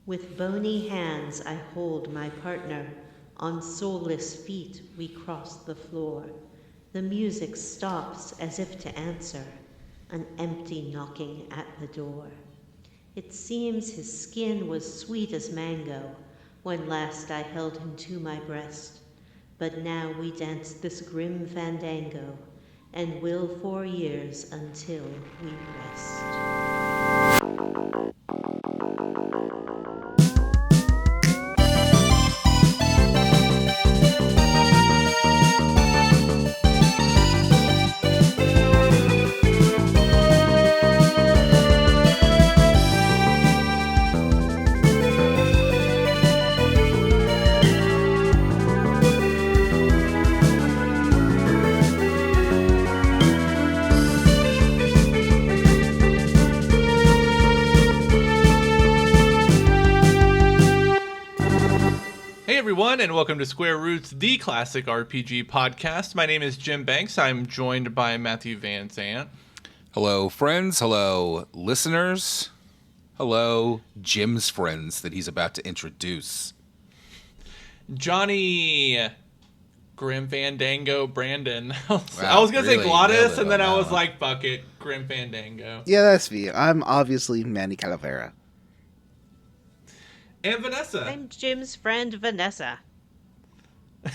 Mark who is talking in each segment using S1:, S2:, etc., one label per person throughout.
S1: With bony hands I hold my partner. On soulless feet we cross the floor. The music stops as if to answer. An empty knocking at the door. It seems his skin was sweet as mango when last I held him to my breast. But now we dance this grim fandango and will for years until we rest.
S2: Everyone, and welcome to Square Roots, the classic RPG podcast. My name is Jim Banks. I'm joined by Matthew Van Zandt.
S3: Hello, friends. Hello, listeners. Hello, Jim's friends that he's about to introduce.
S2: Johnny Grim Fandango Brandon.
S3: Wow,
S2: I was going to
S3: really
S2: say Glottis,
S3: nailed it
S2: and then
S3: on
S2: I
S3: that
S2: was
S3: one.
S2: like, fuck it, Grim Fandango.
S4: Yeah, that's me. I'm obviously Manny Calavera.
S2: And Vanessa.
S1: I'm Jim's friend, Vanessa.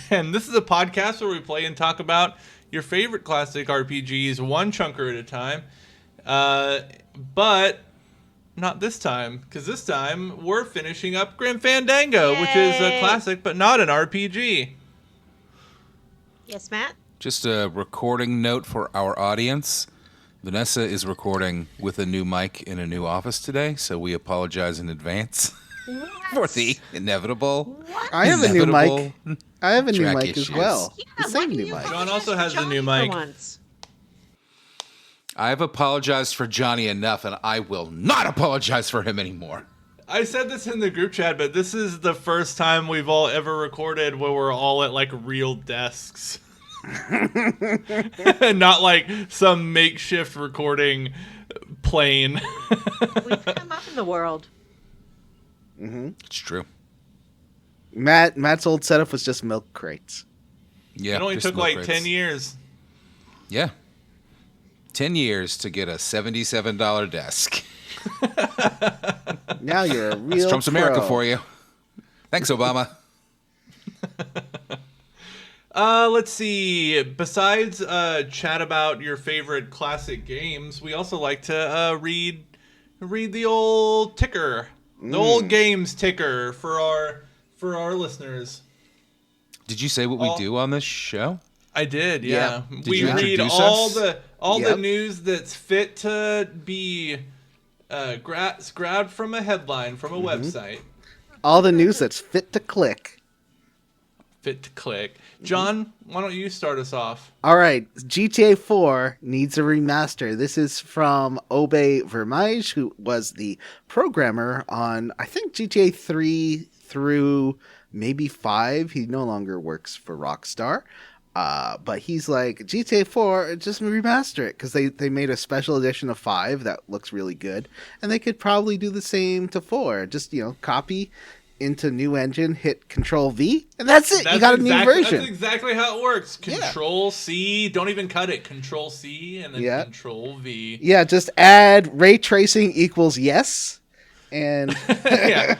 S2: And this is a podcast where we play and talk about your favorite classic RPGs one chunker at a time. But not this time, because this time we're finishing up Grim Fandango, which is a
S1: Yay.
S2: classic but not an RPG.
S1: Yes, Matt?
S3: Just a recording note for our audience. Vanessa is recording with a new mic in a new office today, so we apologize in advance for the inevitable.
S4: I have a new mic.
S3: inevitable
S4: I have a new
S3: track
S4: mic as
S3: issues.
S4: well.
S1: Yeah,
S4: The
S1: why
S4: same
S1: can
S4: new
S1: you
S4: mic.
S2: John also
S1: apologize
S2: has
S1: to
S2: a new
S1: Johnny
S2: mic.
S1: for once?
S3: I've apologized for Johnny enough, and I will not apologize for him anymore.
S2: I said this in the group chat, but this is the first time we've all ever recorded where we're all at like real desks. Not like some makeshift recording plane.
S1: We've come up in the world.
S3: It's true.
S4: Matt's old setup was just milk crates.
S3: Yeah,
S2: It only
S3: just
S2: took
S3: milk
S2: like
S3: crates.
S2: 10 years.
S3: Yeah. 10 years to get a $77 desk.
S4: Now you're a real
S3: That's Trump's America
S4: pro.
S3: for you. Thanks, Obama.
S2: Let's see. Besides chat about your favorite classic games, we also like to read the old ticker, the old games ticker for our listeners.
S3: Did you say what we do on this show?
S2: I did, yeah.
S4: Yeah.
S3: Did
S2: We
S3: you
S2: read
S3: introduce
S2: all
S3: us?
S2: the
S4: Yep.
S2: news that's fit to be grabbed from a headline from a website.
S4: All the news that's fit to click.
S2: Fit to click. John, why don't you start us off?
S4: All right, GTA 4 needs a remaster. This is from Obe Vermeij, who was the programmer on, I think, GTA 3 through maybe 5. He no longer works for Rockstar. But he's like, GTA 4, just remaster it, because they made a special edition of 5 that looks really good. And they could probably do the same to 4. Just, copy into new engine, hit Control V, and that's it. You got a new version.
S2: That's exactly how it works.
S4: Yeah.
S2: Control C, don't even cut it. Control C and then
S4: Yeah.
S2: Control V.
S4: Yeah, just add ray tracing equals yes. And
S2: Yeah.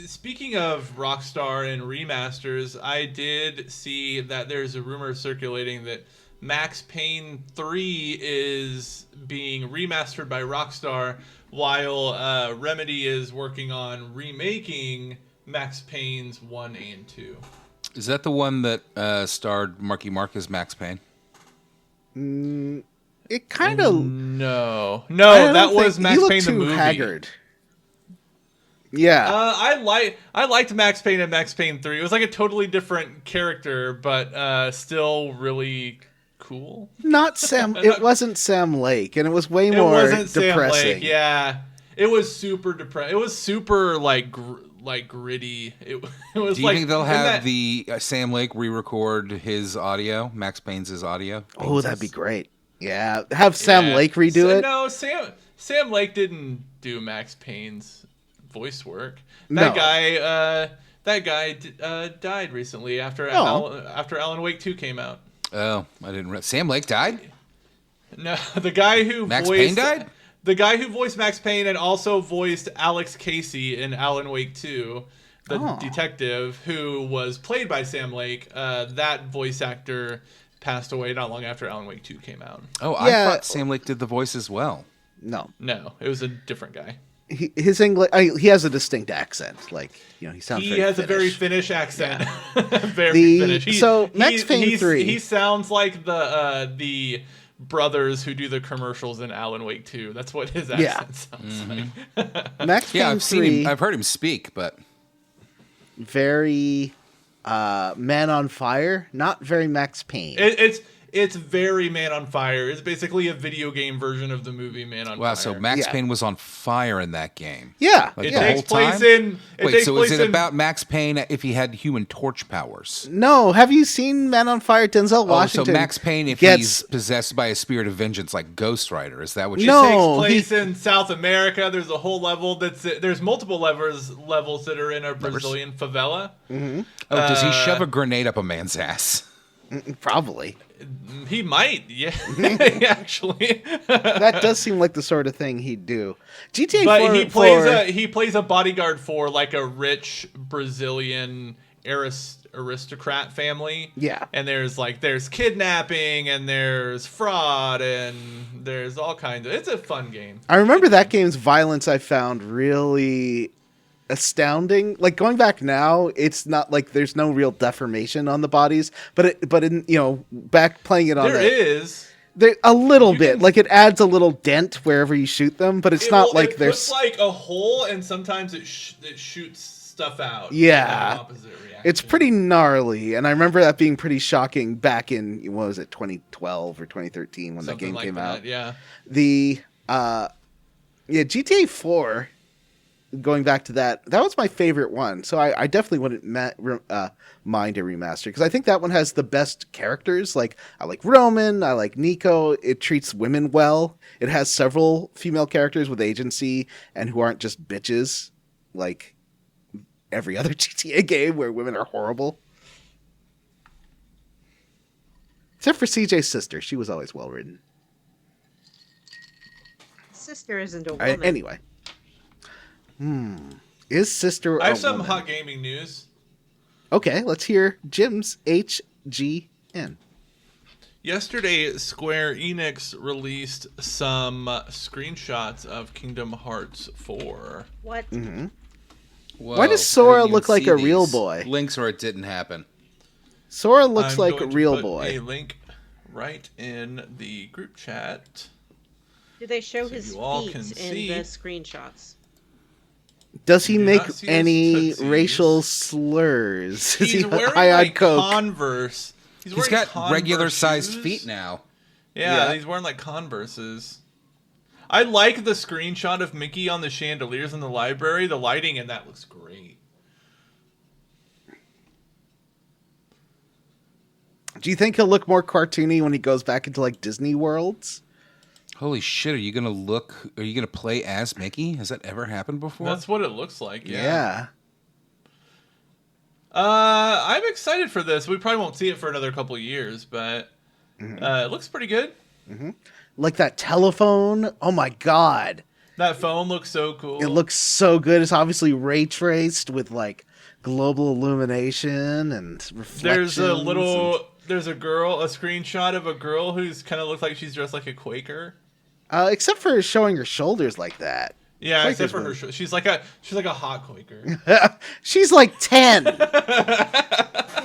S2: Speaking of Rockstar and remasters, I did see that there's a rumor circulating that Max Payne 3 is being remastered by Rockstar, while Remedy is working on remaking Max Payne's 1 and 2.
S3: Is that the one that starred Marky Mark as Max Payne?
S4: it kind of
S2: No, that was Max Payne the movie.
S4: Haggard. Yeah,
S2: I liked Max Payne and Max Payne 3. It was like a totally different character, but still really cool.
S4: not Sam. It wasn't Sam Lake, and it was way
S2: It
S4: more
S2: wasn't
S4: depressing.
S2: Sam Lake, yeah. It was super depressed. It was super like gritty. It was
S3: Do you
S2: like
S3: think they'll
S2: in
S3: have
S2: that-
S3: the Sam Lake re-record his audio, Max Payne's audio?
S4: Oh, that'd be great. Yeah, have Sam
S2: Yeah.
S4: Lake redo it.
S2: No, Sam Lake didn't do Max Payne's voice work.
S4: No.
S2: That guy died recently after after Alan Wake 2 came out.
S3: Oh, I didn't. Sam Lake died.
S2: No, the guy who
S3: Max
S2: voiced
S3: Payne died.
S2: The guy who voiced Max Payne and also voiced Alex Casey in Alan Wake 2, the detective who was played by Sam Lake. That voice actor passed away not long after Alan Wake 2 came out.
S3: Oh, I thought Sam Lake did the voice as well.
S4: No,
S2: it was a different guy.
S4: His English, he has a distinct accent. Like, he sounds.
S2: He
S4: very
S2: has
S4: Finnish.
S2: a very Finnish accent. Very Finnish.
S4: Max Payne 3.
S2: He sounds like the brothers who do the commercials in Alan Wake 2. That's what his accent sounds like.
S4: Max Payne
S3: I've
S4: 3,
S3: seen him. I've heard him speak, but
S4: very Man on Fire, not very Max Payne.
S2: It's very Man on Fire. It's basically a video game version of the movie Man on Fire.
S3: wow. So Max Payne was on fire in that game.
S4: Yeah,
S3: Like
S2: It
S3: the
S2: takes
S3: whole
S2: place
S3: time?
S2: in.
S3: Is it about Max Payne if he had Human Torch powers?
S4: No, have you seen Man on Fire? Denzel Washington.
S3: Oh, so Max Payne if he's possessed by a spirit of vengeance like Ghost Rider. Is that what you
S4: No.
S3: said?
S2: It takes place in South America. There's a whole level there's multiple levels that are in a Brazilian favela.
S4: Mm-hmm.
S3: Oh, does he shove a grenade up a man's ass?
S4: Probably.
S2: He might, yeah, actually.
S4: That does seem like the sort of thing he'd do. GTA 4.
S2: But he plays a bodyguard for like a rich Brazilian aristocrat family.
S4: Yeah.
S2: And there's kidnapping and there's fraud and there's all kinds of. It's a fun game.
S4: I remember that game's violence I found really astounding. Like, going back now, it's not like there's no real deformation on the bodies, but in back playing it on
S2: There
S4: a little bit. Like, it adds a little dent wherever you shoot them, but it's not like there's
S2: puts like a hole and sometimes it shoots stuff out.
S4: Yeah.
S2: Opposite reaction.
S4: It's pretty gnarly, and I remember that being pretty shocking back in, 2012 or 2013 when
S2: Something
S4: that game came
S2: that,
S4: out.
S2: Yeah.
S4: The GTA 4, going back to that was my favorite one. So I definitely wouldn't mind a remaster, because I think that one has the best characters. Like, I like Roman, I like Nico. It treats women well. It has several female characters with agency and who aren't just bitches like every other GTA game where women are horrible. Except for CJ's sister. She was always well written.
S1: Sister isn't a woman.
S4: Anyway. Is sister
S2: I have
S4: a
S2: some
S4: woman?
S2: hot gaming news.
S4: Okay, let's hear Jim's HGN.
S2: Yesterday, Square Enix released some screenshots of Kingdom Hearts 4.
S1: What?
S4: Mm-hmm.
S3: Whoa,
S4: Why does
S3: I
S4: Sora
S3: didn't
S4: look
S3: even
S4: like
S3: see
S4: a real
S3: these
S4: boy?
S3: Links or it didn't happen.
S4: Sora looks
S2: I'm
S4: like a
S2: going to
S4: real
S2: put
S4: boy.
S2: a link right in the group chat.
S1: Do they show
S2: So
S1: his
S2: you all
S1: feet
S2: can
S1: in
S2: see.
S1: the screenshots?
S4: Does he
S2: do
S4: make
S2: not see his
S4: any
S2: tootsies.
S4: racial slurs? Is
S2: He's
S4: he
S2: wearing
S4: high on
S2: like
S4: coke?
S2: Converse.
S3: He's
S2: wearing
S3: got
S2: Converse
S3: regular sized
S2: shoes.
S3: feet now.
S2: Yeah,
S4: Yeah.
S2: he's wearing like Converses. I like the screenshot of Mickey on the chandeliers in the library. The lighting in that looks great.
S4: Do you think he'll look more cartoony when he goes back into like Disney worlds?
S3: Holy shit, are you gonna play as Mickey? Has that ever happened before?
S2: That's what it looks like.
S4: Yeah.
S2: I'm excited for this. We probably won't see it for another couple of years, but it looks pretty good.
S4: Like that telephone. Oh my god.
S2: That phone looks so cool.
S4: It looks so good. It's obviously ray traced with like global illumination and reflections.
S2: There's a screenshot of a girl who's kind of looks like she's dressed like a Quaker.
S4: Except for showing her shoulders like that.
S2: Yeah,
S4: Quakers
S2: except for her.
S4: would-
S2: She's like a hot Quaker.
S4: She's like 10.
S1: He's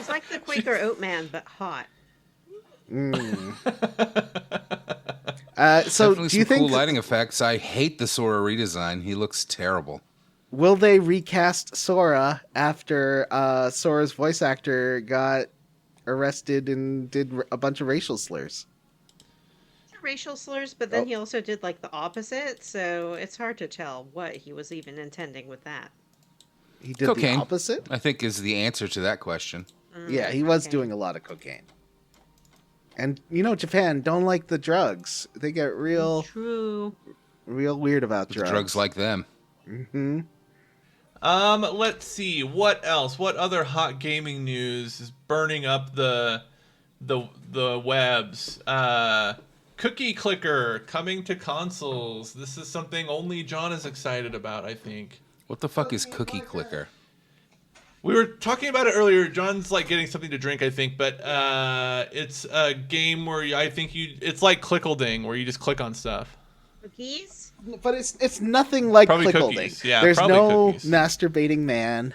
S1: like the Quaker Oat Man, but hot.
S4: So
S3: Definitely
S4: do you
S3: some
S4: think
S3: cool lighting effects. I hate the Sora redesign. He looks terrible.
S4: will they recast Sora after Sora's voice actor got arrested and did a bunch of racial slurs?
S1: Racial slurs, but then he also did like the opposite, so it's hard to tell what he was even intending with that.
S4: He did
S3: Cocaine.
S4: the opposite?
S3: I think is the answer to that question.
S4: Yeah, he was
S1: Okay.
S4: doing a lot of cocaine. And Japan don't like the drugs. They get real.
S1: True.
S4: Real weird about
S3: With
S4: drugs.
S3: drugs like them.
S4: Mm-hmm.
S2: Let's see what else. What other hot gaming news is burning up the webs? Cookie Clicker coming to consoles. This is something only John is excited about, I think.
S3: What the fuck is Cookie Clicker?
S2: We were talking about it earlier. John's like getting something to drink, I think, but it's a game where it's like Clickleding, where you just click on stuff.
S1: Cookies?
S4: But it's nothing like
S2: Probably
S4: Clickleding.
S2: cookies. Yeah,
S4: There's
S2: probably
S4: no
S2: cookies.
S4: masturbating man.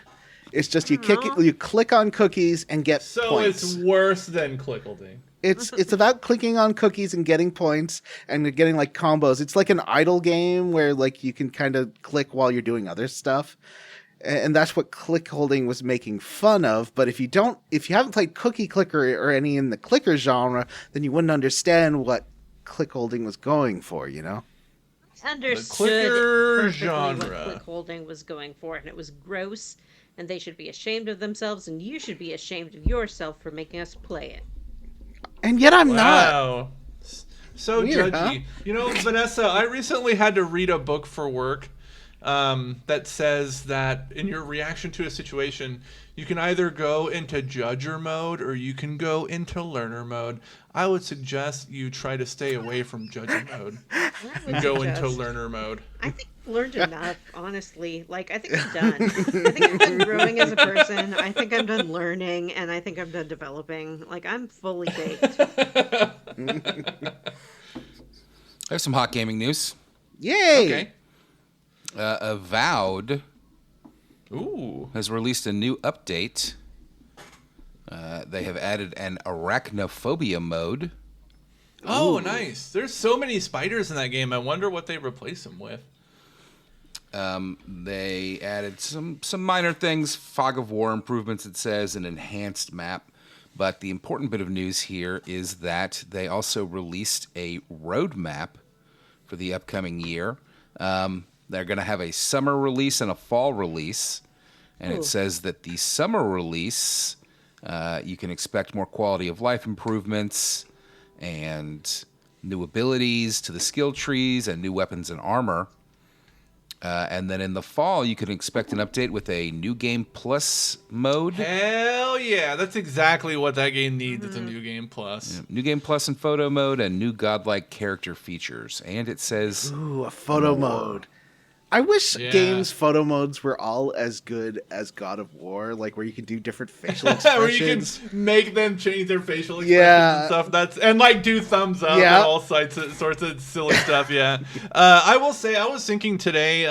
S4: It's just you click on cookies and get
S2: So
S4: points.
S2: it's worse than Clickleding.
S4: It's about clicking on cookies and getting points and getting like combos. It's like an idle game where like you can kind of click while you're doing other stuff. And that's what click holding was making fun of. But if you haven't played Cookie Clicker or any in the clicker genre, then you wouldn't understand what click holding was going for, you know?
S1: Understood
S2: clicker
S1: perfectly
S2: genre.
S1: what click holding was going for, and it was gross, and they should be ashamed of themselves, and you should be ashamed of yourself for making us play it.
S4: And yet I'm not.
S2: Wow. So
S4: Weird,
S2: judgy.
S4: huh?
S2: You know, Vanessa, I recently had to read a book for work that says that in your reaction to a situation, you can either go into judger mode or you can go into learner mode. I would suggest you try to stay away from judger mode and go into learner mode.
S1: I think I've learned enough, honestly. Like, I think I'm done. I think I'm done growing as a person. I think I'm done learning, and I think I'm done developing. Like, I'm fully baked.
S3: I have some hot gaming news.
S4: Yay!
S2: Okay.
S3: Avowed
S2: Ooh.
S3: has released a new update. They have added an arachnophobia mode.
S2: Oh, nice. There's so many spiders in that game. I wonder what they replace them with.
S3: They added some minor things, fog of war improvements, it says, an enhanced map. But the important bit of news here is that they also released a roadmap for the upcoming year. They're going to have a summer release and a fall release. And it says that the summer release, you can expect more quality of life improvements and new abilities to the skill trees and new weapons and armor. And then in the fall, you can expect an update with a New Game Plus mode.
S2: Hell yeah. That's exactly what that game needs. It's a New Game Plus.
S3: Yeah, New Game Plus and photo mode and new godlike character features. And it says...
S4: Ooh, a photo mode. I wish games photo modes were all as good as God of War, like where you can do different facial expressions.
S2: Where you can make them change their facial expressions and stuff. And like do thumbs up and all sorts of silly stuff. Yeah. I will say, I was thinking today,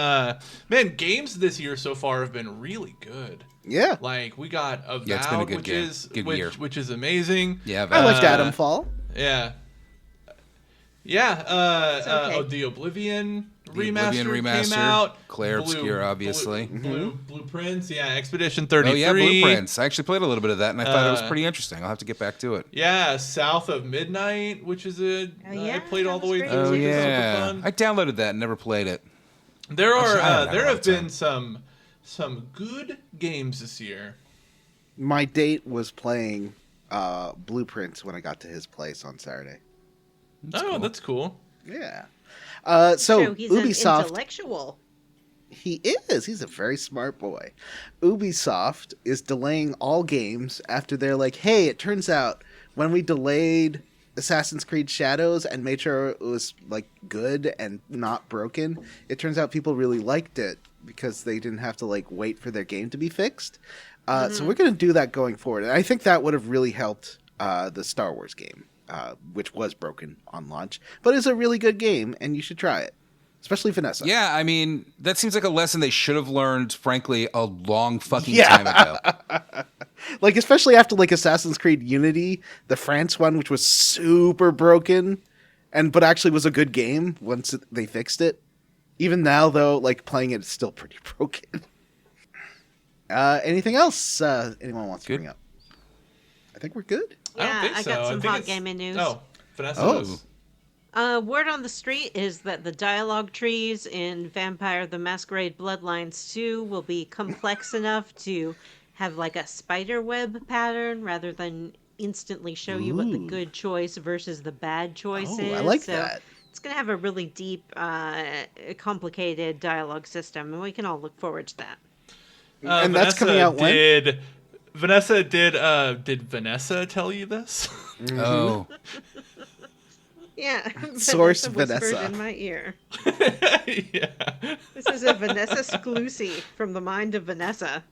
S2: man, games this year so far have been really good.
S4: Yeah.
S2: Like we got Avowed,
S3: it's been a good game. Good year.
S2: which is amazing.
S3: Yeah,
S4: I liked Adamfall.
S2: Yeah. Yeah.
S1: okay.
S2: The Oblivion
S3: The
S2: remaster
S3: Oblivion remaster,
S2: came out.
S3: Claire Obscure, obviously.
S2: Blueprints, yeah. Expedition 33.
S3: Oh, yeah, Blueprints. I actually played a little bit of that, and I thought it was pretty interesting. I'll have to get back to it.
S2: Yeah, South of Midnight, which is I played all the way
S1: that
S2: through.
S1: was
S3: Oh,
S1: great.
S2: Which is super
S3: yeah.
S2: fun.
S3: I downloaded that and never played it.
S2: There
S3: Actually, I
S2: are
S3: haven't had
S2: there
S3: a lot
S2: have
S3: of time.
S2: been some good games this year.
S4: My date was playing Blueprints when I got to his place on Saturday.
S2: That's cool.
S4: Yeah. So
S1: he's
S4: Ubisoft,
S1: an intellectual.
S4: he is. He's a very smart boy. Ubisoft is delaying all games after they're like, hey, it turns out when we delayed Assassin's Creed Shadows and made sure it was like good and not broken, it turns out people really liked it because they didn't have to like wait for their game to be fixed. So we're going to do that going forward. And I think that would have really helped the Star Wars game, which was broken on launch, but it's a really good game and you should try it, especially Vanessa.
S3: Yeah, I mean, that seems like a lesson they should have learned, frankly, a long fucking time ago.
S4: Like, especially after like Assassin's Creed Unity, the France one, which was super broken, but actually was a good game once they fixed it. Even now, though, like playing it is still pretty broken. Anything else anyone wants to bring up? I think we're good.
S2: I don't think
S1: I
S2: so.
S1: got some
S2: think
S1: hot
S2: it's-
S1: gaming news.
S2: Oh, Vanessa.
S4: Oh.
S1: Word on the street is that the dialogue trees in Vampire the Masquerade Bloodlines 2 will be complex enough to have like a spider web pattern rather than instantly show you what the good choice versus the bad choice is.
S4: I like
S1: so
S4: that.
S1: It's going to have a really deep, complicated dialogue system, and we can all look forward to that.
S4: And that's coming out when?
S2: Vanessa, did Vanessa tell you this?
S3: Oh,
S1: Yeah.
S4: Source
S1: whispered
S4: Vanessa.
S1: in my ear.
S2: Yeah.
S1: This is a Vanessa exclusive from the mind of Vanessa.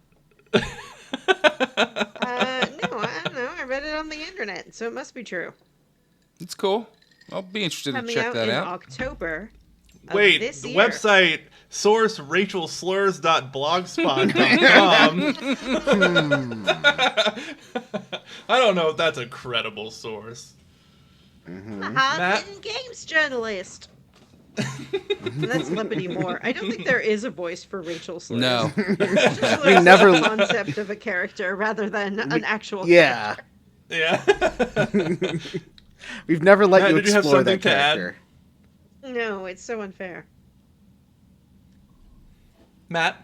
S1: No, I don't know. I read it on the internet, so it must be true.
S3: it's cool. I'll be interested to
S1: Coming
S3: check
S1: out
S3: that
S1: in
S3: out.
S1: October. Of
S2: Wait,
S1: this
S2: the
S1: year.
S2: website source rachelslurs.blogspot.com. I don't know if that's a credible source. Matt?
S1: Hidden games journalist. That's Lippity Moore. I don't think there is a voice for Rachel Slurs.
S3: No.
S4: We never-
S1: The concept of a character rather than an actual
S4: Yeah.
S1: character.
S2: Yeah.
S4: We've never let
S2: Matt,
S4: you
S2: did you have
S4: explore
S2: something
S4: that
S2: to add?
S4: character.
S1: No, it's so unfair.
S2: Matt?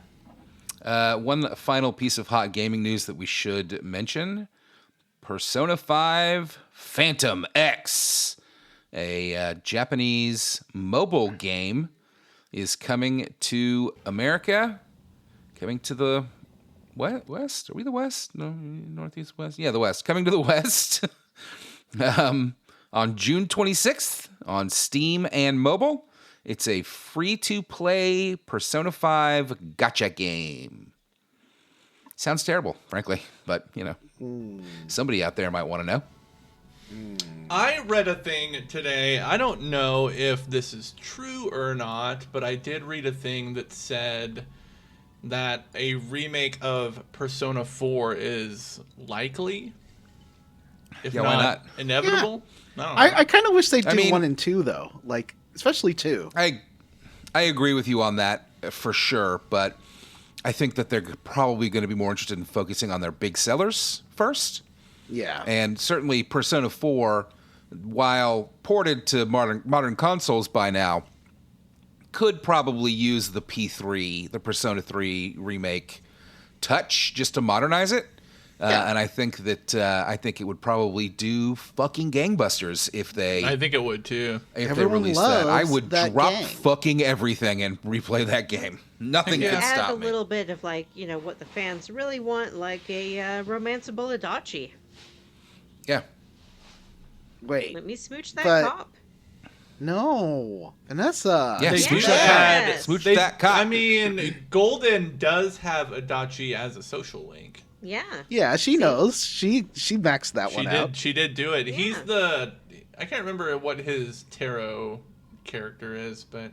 S3: One final piece of hot gaming news that we should mention. Persona 5 Phantom X, a Japanese mobile game, is coming to America. Coming to the West? Are we the West? No, Northeast, West? Yeah, the West. Coming to the West on June 26th on Steam and mobile. It's a free-to-play Persona 5 gacha game. Sounds terrible, frankly, but, somebody out there might want to know.
S2: I read a thing today. I don't know if this is true or not, but I did read a thing that said that a remake of Persona 4 is likely. If
S3: Yeah, why not?
S2: inevitable.
S4: I kind of wish they'd do
S3: mean-
S4: 1 and 2, though. Like, especially 2.
S3: I agree with you on that for sure, but I think that they're probably going to be more interested in focusing on their big sellers first.
S4: Yeah.
S3: And certainly Persona 4, while ported to modern consoles by now, could probably use the P3, the Persona 3 remake touch just to modernize it. And I think that it would probably do fucking gangbusters if they
S2: I think it would too.
S4: Everyone
S3: released that. I
S4: loves
S3: would
S4: that
S3: drop
S4: game.
S3: fucking everything and replay that game. Nothing
S2: Yeah.
S3: can
S1: Add
S3: stop
S1: a
S3: me.
S1: little bit of what the fans really want, like a romanceable adachi.
S3: Yeah.
S4: Wait.
S1: Let me smooch that
S4: But-
S1: cop.
S4: No. Vanessa.
S3: Yeah,
S2: They
S3: smooch
S2: do
S3: that
S2: have-
S3: cock. Smooch
S2: they-
S3: that cock.
S2: I mean, Golden does have Adachi as a social link.
S1: Yeah.
S4: Yeah, she knows. She maxed that one out.
S2: She did do it.
S1: Yeah.
S2: He's I can't remember what his tarot character is, but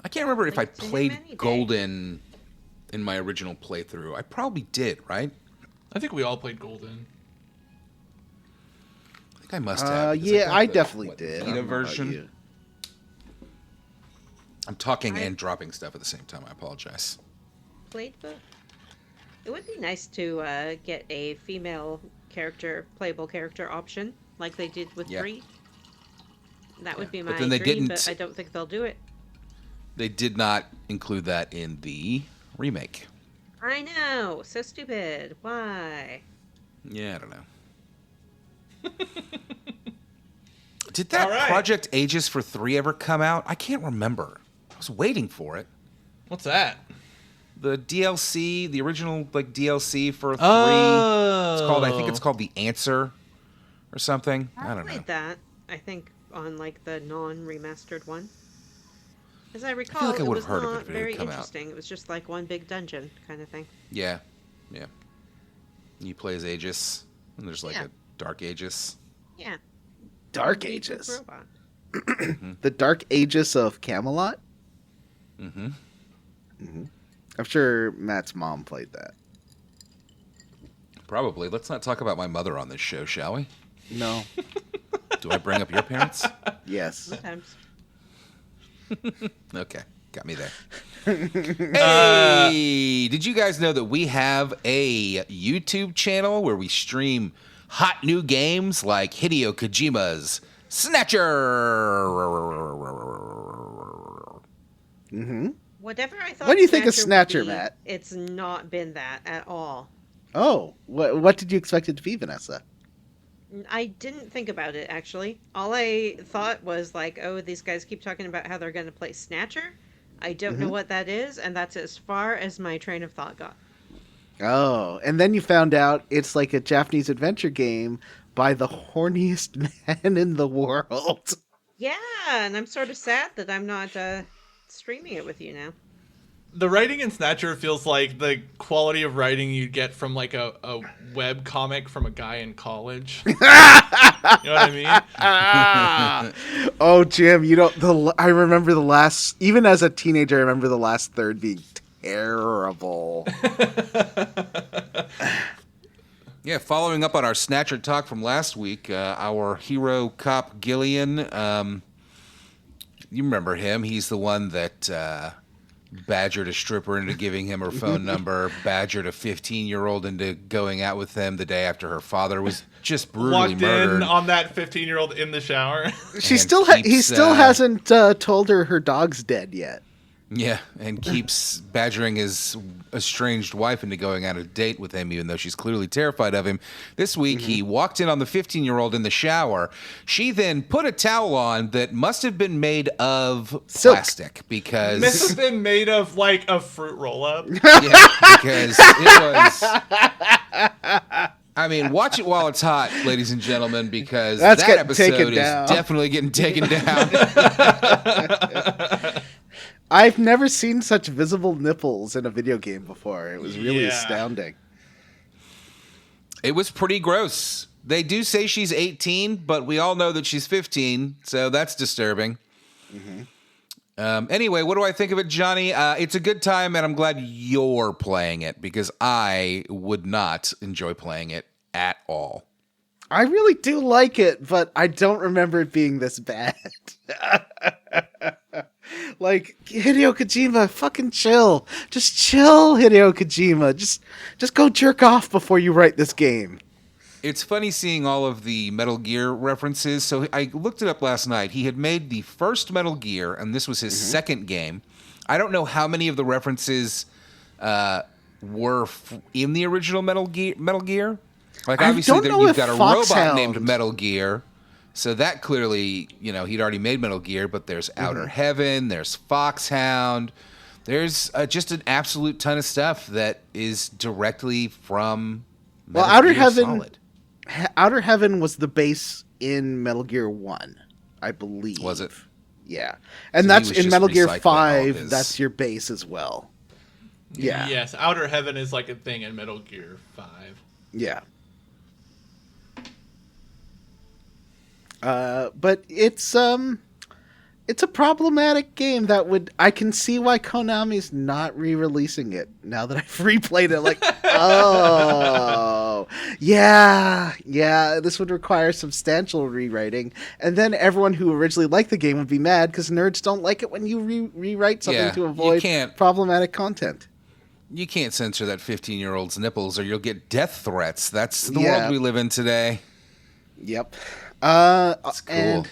S3: I can't remember if I
S1: Like, to him
S3: played
S1: any day.
S3: Golden in my original playthrough. I probably did, right?
S2: I think we all played Golden.
S3: I think I must have. 'cause
S4: Yeah,
S3: got
S4: I
S3: the,
S4: definitely
S3: what,
S4: did. I
S3: Vita
S4: don't know about
S3: version.
S4: you.
S3: I'm talking and dropping stuff at the same time. I apologize.
S1: Played both. It would be nice to get a female playable character option, like they did with
S3: Yeah.
S1: 3. That would be my
S3: But then they
S1: dream,
S3: didn't.
S1: but I don't think they'll do it.
S3: They did not include that in the remake.
S1: I know, so stupid. Why?
S3: Yeah, I don't know. Did that
S2: All right.
S3: Project Aegis for 3 ever come out? I can't remember. I was waiting for it.
S2: What's that?
S3: The DLC, the original DLC for 3.
S2: Oh,
S3: I think it's called The Answer or something. I don't know.
S1: played that, I think, on the non-remastered one. As I recall,
S3: like I
S1: it
S3: would've
S1: was
S3: heard of it
S1: not
S3: if it had
S1: very
S3: come out.
S1: interesting. It was just like one big dungeon kind of thing.
S3: Yeah. You play as Aegis, and there's
S1: Yeah.
S3: a Dark Aegis.
S1: Yeah.
S4: Dark
S1: Big
S4: Ages.
S1: robot.
S4: The Dark Ages of Camelot?
S3: Mm-hmm.
S4: I'm sure Matt's mom played that.
S3: Probably. Let's not talk about my mother on this show, shall we?
S4: No.
S3: Do I bring up your parents?
S4: Yes.
S1: Sometimes.
S3: Okay, got me there. Hey, did you guys know that we have a YouTube channel where we stream hot new games like Hideo Kojima's Snatcher?
S1: Whatever I thought.
S4: What do you think of
S1: would
S4: Snatcher,
S1: be,
S4: Matt?
S1: It's not been that at all.
S4: Oh, what did you expect it to be, Vanessa?
S5: I didn't think about it, actually. All I thought was like, oh, these guys keep talking about how they're going to play Snatcher. I don't know what that is, and that's as far as my train of thought got.
S4: Oh, and then you found out it's like a Japanese adventure game by the horniest man in the world.
S5: Yeah, and I'm sort of sad that I'm not streaming it with you now.
S2: The writing in Snatcher feels like the quality of writing you'd get from like a web comic from a guy in college. You know what I mean?
S4: Oh, Jim, I remember the last, even as a teenager, I remember the last third being terrible.
S3: Yeah, following up on our Snatcher talk from last week, our hero cop Gillian, you remember him. He's the one that badgered a stripper into giving him her phone number, badgered a 15-year-old into going out with him the day after her father was just brutally murdered.
S2: Walked in on that 15-year-old in the shower.
S4: He still hasn't told her dog's dead yet.
S3: Yeah, and keeps badgering his estranged wife into going on a date with him, even though she's clearly terrified of him. This week, he walked in on the 15-year-old in the shower. She then put a towel on that must have been made of plastic because...
S2: Must have been made of, like, a fruit roll-up.
S3: Yeah, because it was... I mean, watch it while it's hot, ladies and gentlemen, because that episode is definitely getting taken down.
S4: I've never seen such visible nipples in a video game before. It was really astounding.
S3: It was pretty gross. They do say she's 18, but we all know that she's 15, so that's disturbing. Anyway, what do I think of it, Johnny? It's a good time, and I'm glad you're playing it, because I would not enjoy playing it at all.
S4: I really do like it, but I don't remember it being this bad. Like, Hideo Kojima, fucking chill. Just chill, Hideo Kojima. Just go jerk off before you write this game.
S3: It's funny seeing all of the Metal Gear references. So I looked it up last night. He had made the first Metal Gear, and this was his second game. I don't know how many of the references were in the original Metal Gear. Like, obviously, you've got a robot named Metal Gear. So that clearly, he'd already made Metal Gear, but there's Outer Heaven, there's Foxhound. There's just an absolute ton of stuff that is directly from Metal Gear Solid.
S4: Outer Heaven was the base in Metal Gear 1, I believe.
S3: Was it?
S4: Yeah. And that's in Metal Gear 5, that's your base as well. Yeah.
S2: Yes, Outer Heaven is like a thing in Metal Gear 5.
S4: Yeah. But it's a problematic game I can see why Konami's not re-releasing it now that I've replayed it. Like, oh, yeah, this would require substantial rewriting. And then everyone who originally liked the game would be mad because nerds don't like it when you rewrite something to avoid problematic content.
S3: You can't censor that 15-year-old's nipples or you'll get death threats. That's the world we live in today.
S4: Yep.
S3: That's cool.
S4: And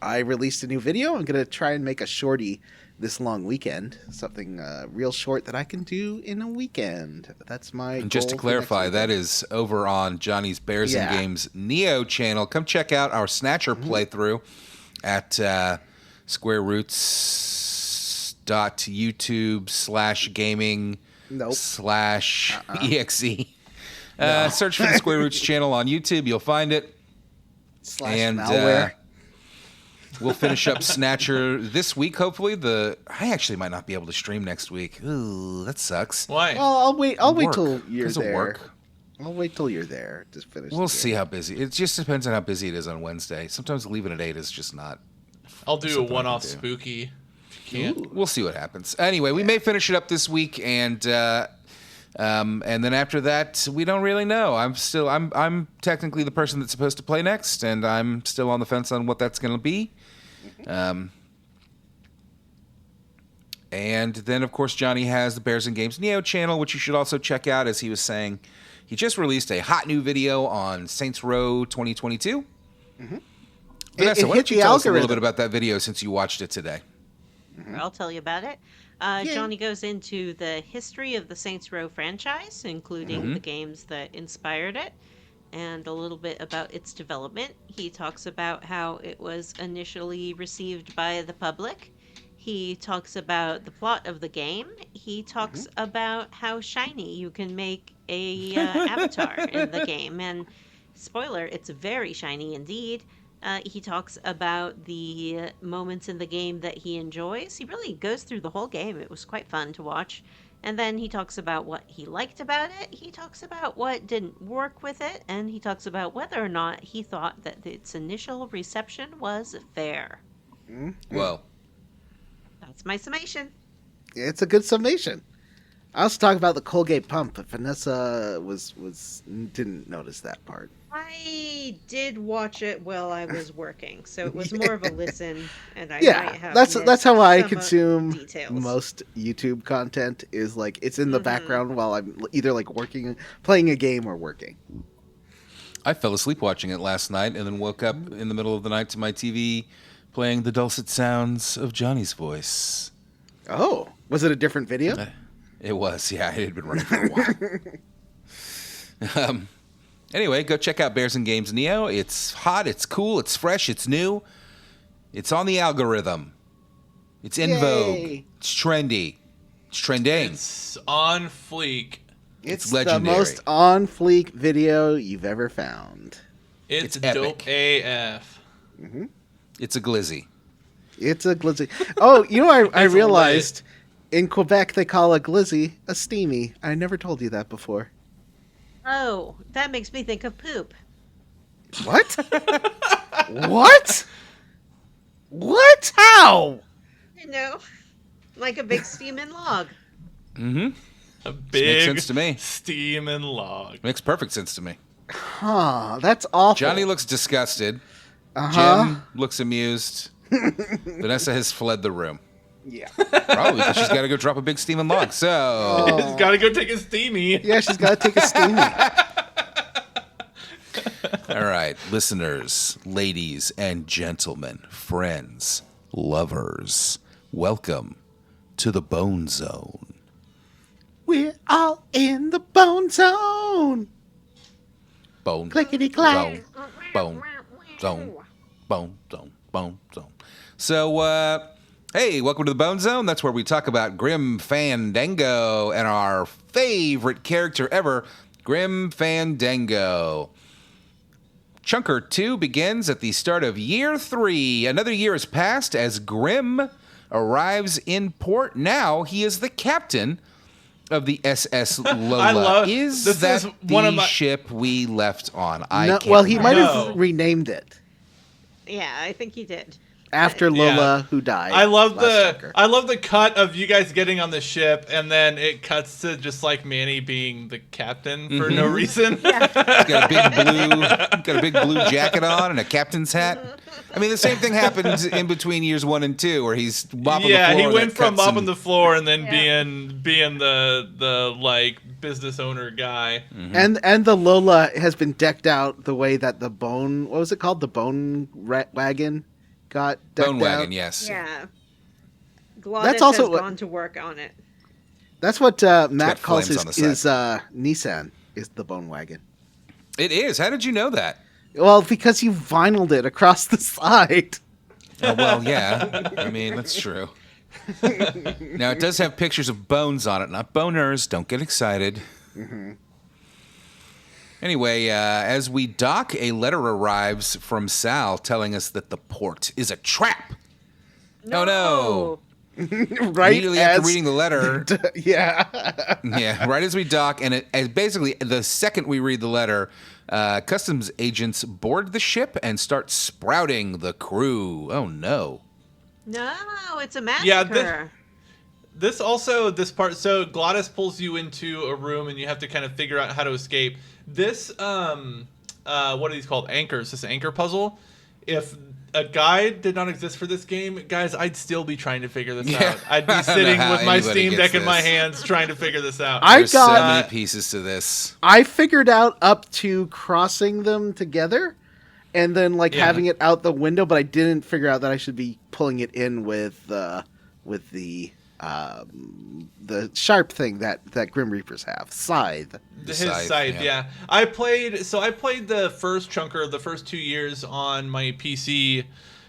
S4: I released a new video. I'm going to try and make a shorty this long weekend. Something real short that I can do in a weekend. That's my
S3: And just to clarify, that is over on Johnny's Bears and Games Neo channel. Come check out our Snatcher playthrough at squareroots.youtube/gaming/exe. Search for the Square Roots channel on YouTube. You'll find it.
S4: /malware.
S3: We'll finish up Snatcher this week, hopefully. I actually might not be able to stream next week. Ooh, that sucks.
S2: Why?
S4: Well, I'll wait till you're there.
S3: Work.
S4: I'll wait till you're there to finish.
S3: We'll see how busy. It just depends on how busy it is on Wednesday. Sometimes leaving at 8 is just not.
S2: I'll do a one-off spooky. If you can't.
S3: We'll see what happens. Anyway, we may finish it up this week, and then after that, we don't really know. I'm technically the person that's supposed to play next, and I'm still on the fence on what that's going to be. And then, of course, Johnny has the Bears and Games Neo channel, which you should also check out. As he was saying, he just released a hot new video on Saints Row 2022. Vanessa, why don't you tell us a little bit about that video since you watched it today?
S1: I'll tell you about it. Johnny goes into the history of the Saints Row franchise, including the games that inspired it.
S5: and a little bit about its development. He talks about how it was initially received by the public. He talks about the plot of the game. He talks about how shiny you can make a avatar in the game. And spoiler, it's very shiny indeed. He talks about the moments in the game that he enjoys. He really goes through the whole game. It was quite fun to watch. And then he talks about what he liked about it. He talks about what didn't work with it. And he talks about whether or not he thought that its initial reception was fair.
S3: Well,
S5: That's my summation.
S4: It's a good summation. I also talk about the Colgate pump, but Vanessa didn't notice that part.
S5: I did watch it while I was working, so it was more of a listen, and I might
S4: Yeah,
S5: have
S4: that's how I
S5: missed some
S4: consume
S5: details.
S4: most YouTube content. Is like it's in the background while I'm either like working, playing a game, or working.
S3: I fell asleep watching it last night and then woke up in the middle of the night to my TV playing the dulcet sounds of Johnny's voice.
S4: Oh, was it a different video?
S3: It was, yeah. It had been running for a while. Anyway, go check out Bears and Games Neo. It's hot, it's cool, it's fresh, it's new. It's on the algorithm. It's in vogue. It's trendy. It's trending.
S2: It's on fleek.
S4: It's
S3: legendary.
S4: the most on fleek video you've ever found.
S2: It's
S3: epic.
S2: dope AF.
S3: It's a glizzy.
S4: It's a glizzy. Oh, you know, I
S2: It's
S4: realized in Quebec they call a glizzy a steamy. I never told you that before.
S5: Oh, that makes me think of poop.
S4: What? What? What? How?
S5: You know, like a big steaming log.
S3: Mm-hmm.
S2: A
S3: Makes
S2: big
S3: sense to me.
S2: steaming log.
S3: Makes perfect sense to me.
S4: Huh, that's awful.
S3: Johnny looks disgusted.
S4: Uh-huh.
S3: Jim looks amused. Vanessa has fled the room.
S4: Yeah.
S3: Probably because she's got to go drop a big steaming log. So,
S2: He's got to go take a steamy.
S4: Yeah, she's got to take a steamy.
S3: all right, listeners, ladies and gentlemen, friends, lovers, welcome to the Bone Zone.
S4: We're all in the bone zone.
S3: Bone.
S4: Clickety clack.
S3: Bone. Zone. Bone. Zone. Bone. Zone. So, hey, welcome to the Bone Zone. That's where we talk about Grim Fandango and our favorite character ever, Grim Fandango. Chunker 2 begins at the start of Year 3. Another year has passed as Grim arrives in port. Now he is the captain of the SS Lola.
S2: this
S3: that
S2: is one
S3: the
S2: of my-
S3: ship we left on?
S4: No,
S3: can't
S4: well, he might
S3: remember.
S4: have renamed it
S5: Yeah, I think he did.
S4: after Lola, who died.
S2: I love
S4: last Chunker.
S2: I love the cut of you guys getting on the ship, and then it cuts to just like Manny being the captain for no reason.
S3: He's got a big blue jacket on and a captain's hat. I mean, the same thing happens in between years 1 and 2, where he's mopping the floor.
S2: He
S3: and
S2: went
S3: that
S2: from
S3: cuts
S2: mopping
S3: him-
S2: the floor and then being the like business owner guy.
S4: And the Lola has been decked out the way that the bone, what was it called? The bone wagon got decked
S3: Bone
S4: out.
S3: wagon, yes.
S5: Yeah. Glottis
S4: That's also
S5: has
S4: what-
S5: gone to work on it.
S4: That's what Matt
S3: got
S4: calls
S3: flames
S4: his
S3: on the
S4: Nissan, is the bone wagon.
S3: It is. How did you know that?
S4: Well, because you vinyled it across the side.
S3: Oh, well, yeah. I mean, that's true. Now, it does have pictures of bones on it, not boners. Don't get excited. Anyway, as we dock, a letter arrives from Sal telling us that the port is a trap. Oh, no.
S4: Right
S3: Immediately after reading the letter,
S4: yeah.
S3: yeah, right as we dock, and as basically the second we read the letter, customs agents board the ship and start sprouting the crew. Oh, no.
S5: No, it's a massacre.
S2: Yeah, this part, so Glottis pulls you into a room and you have to kind of figure out how to escape. This what are these called? Anchors. This anchor puzzle. If a guide did not exist for this game, guys, I'd still be trying to figure this out. I'd be sitting
S3: how
S2: with my
S3: anybody
S2: Steam
S3: gets
S2: Deck in my
S3: this.
S2: hands trying to figure this out.
S3: There's so
S4: got-
S3: many pieces to this.
S4: I figured out up to crossing them together and then having it out the window, but I didn't figure out that I should be pulling it in with the the sharp thing that Grim Reapers have, scythe.
S2: His scythe, yeah. I played the first chunker, the first 2 years on my PC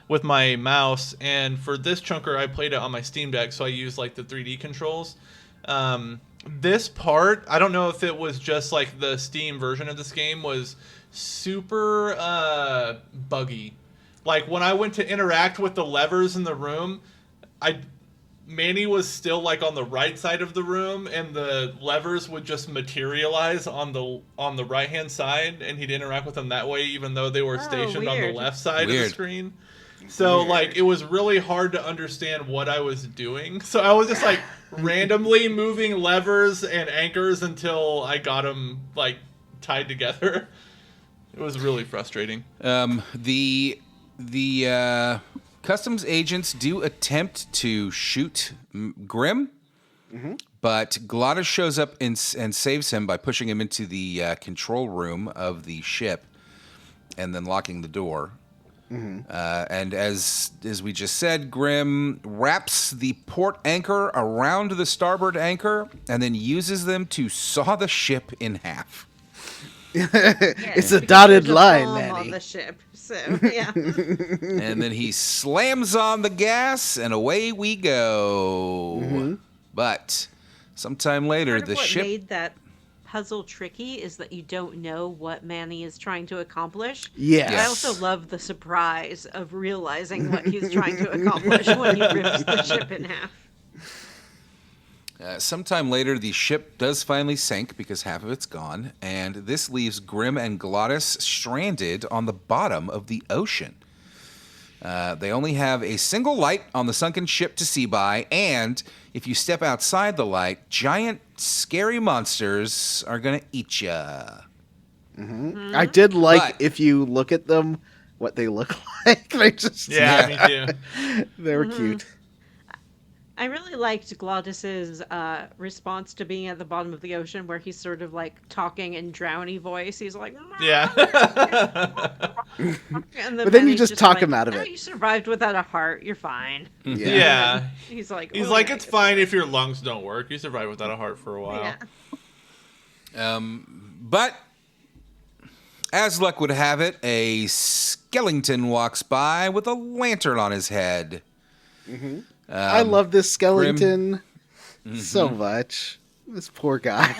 S2: with my mouse, and for this chunker I played it on my Steam Deck, so I used like the 3D controls. This part, I don't know if it was just like the Steam version of this game was super buggy. Like when I went to interact with the levers in the room, Manny was still like on the right side of the room, and the levers would just materialize on the right hand side, and he'd interact with them that way, even though they were stationed on the left side of the screen. So like it was really hard to understand what I was doing. So I was just like randomly moving levers and anchors until I got them like tied together. It was really frustrating.
S3: The customs agents do attempt to shoot Grim, but Glottis shows up and saves him by pushing him into the control room of the ship and then locking the door. And as we just said, Grim wraps the port anchor around the starboard anchor and then uses them to saw the ship in half.
S4: It's a dotted line, Manny.
S5: On the ship, so yeah.
S3: And then he slams on the gas, and away we go. But sometime later, the ship.
S5: What made that puzzle tricky is that you don't know what Manny is trying to accomplish.
S4: Yes.
S5: I also love the surprise of realizing what he's trying to accomplish when he rips the ship in half.
S3: Sometime later, the ship does finally sink because half of it's gone, and this leaves Grim and Glottis stranded on the bottom of the ocean. They only have a single light on the sunken ship to see by, and if you step outside the light, giant, scary monsters are going to eat ya.
S4: I did like, if you look at them, what they look like. They just
S2: me too.
S4: They were cute.
S5: I really liked Glottis's response to being at the bottom of the ocean, where he's sort of like talking in drowny voice. He's like,
S2: yeah.
S5: and
S4: But then you just talk
S5: like,
S4: him out of
S5: no,
S4: it.
S5: You survived without a heart. You're fine.
S2: Yeah.
S5: He's like,
S2: it's fine if your lungs don't work. You survive without a heart for a while.
S5: Yeah.
S3: But as luck would have it, a skeleton walks by with a lantern on his head.
S4: I love this skeleton so much. This poor guy.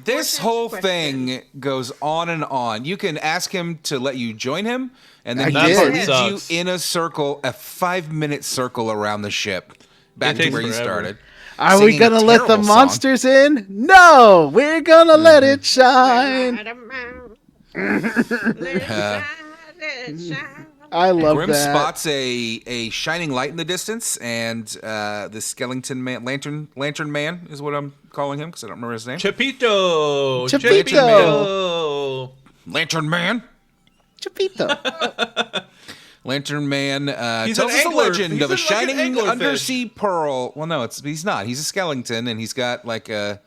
S3: This whole thing goes on and on. You can ask him to let you join him, and then he leads you in a circle, a 5-minute circle around the ship, back to where you started.
S4: Are we going to let the monsters in? No! We're going to let it shine! I love
S3: Grim
S4: that.
S3: spots a shining light in the distance, and the skeleton man, lantern man is what I'm calling him because I don't remember his name.
S2: Chapito.
S3: Lantern man.
S4: Chapito.
S3: Lantern man
S2: He's
S3: tells
S2: an
S3: us the
S2: angler.
S3: legend
S2: He's
S3: of a
S2: like an
S3: shining
S2: anglerfish.
S3: undersea pearl. Well, no, he's not. He's a skeleton, and he's got like a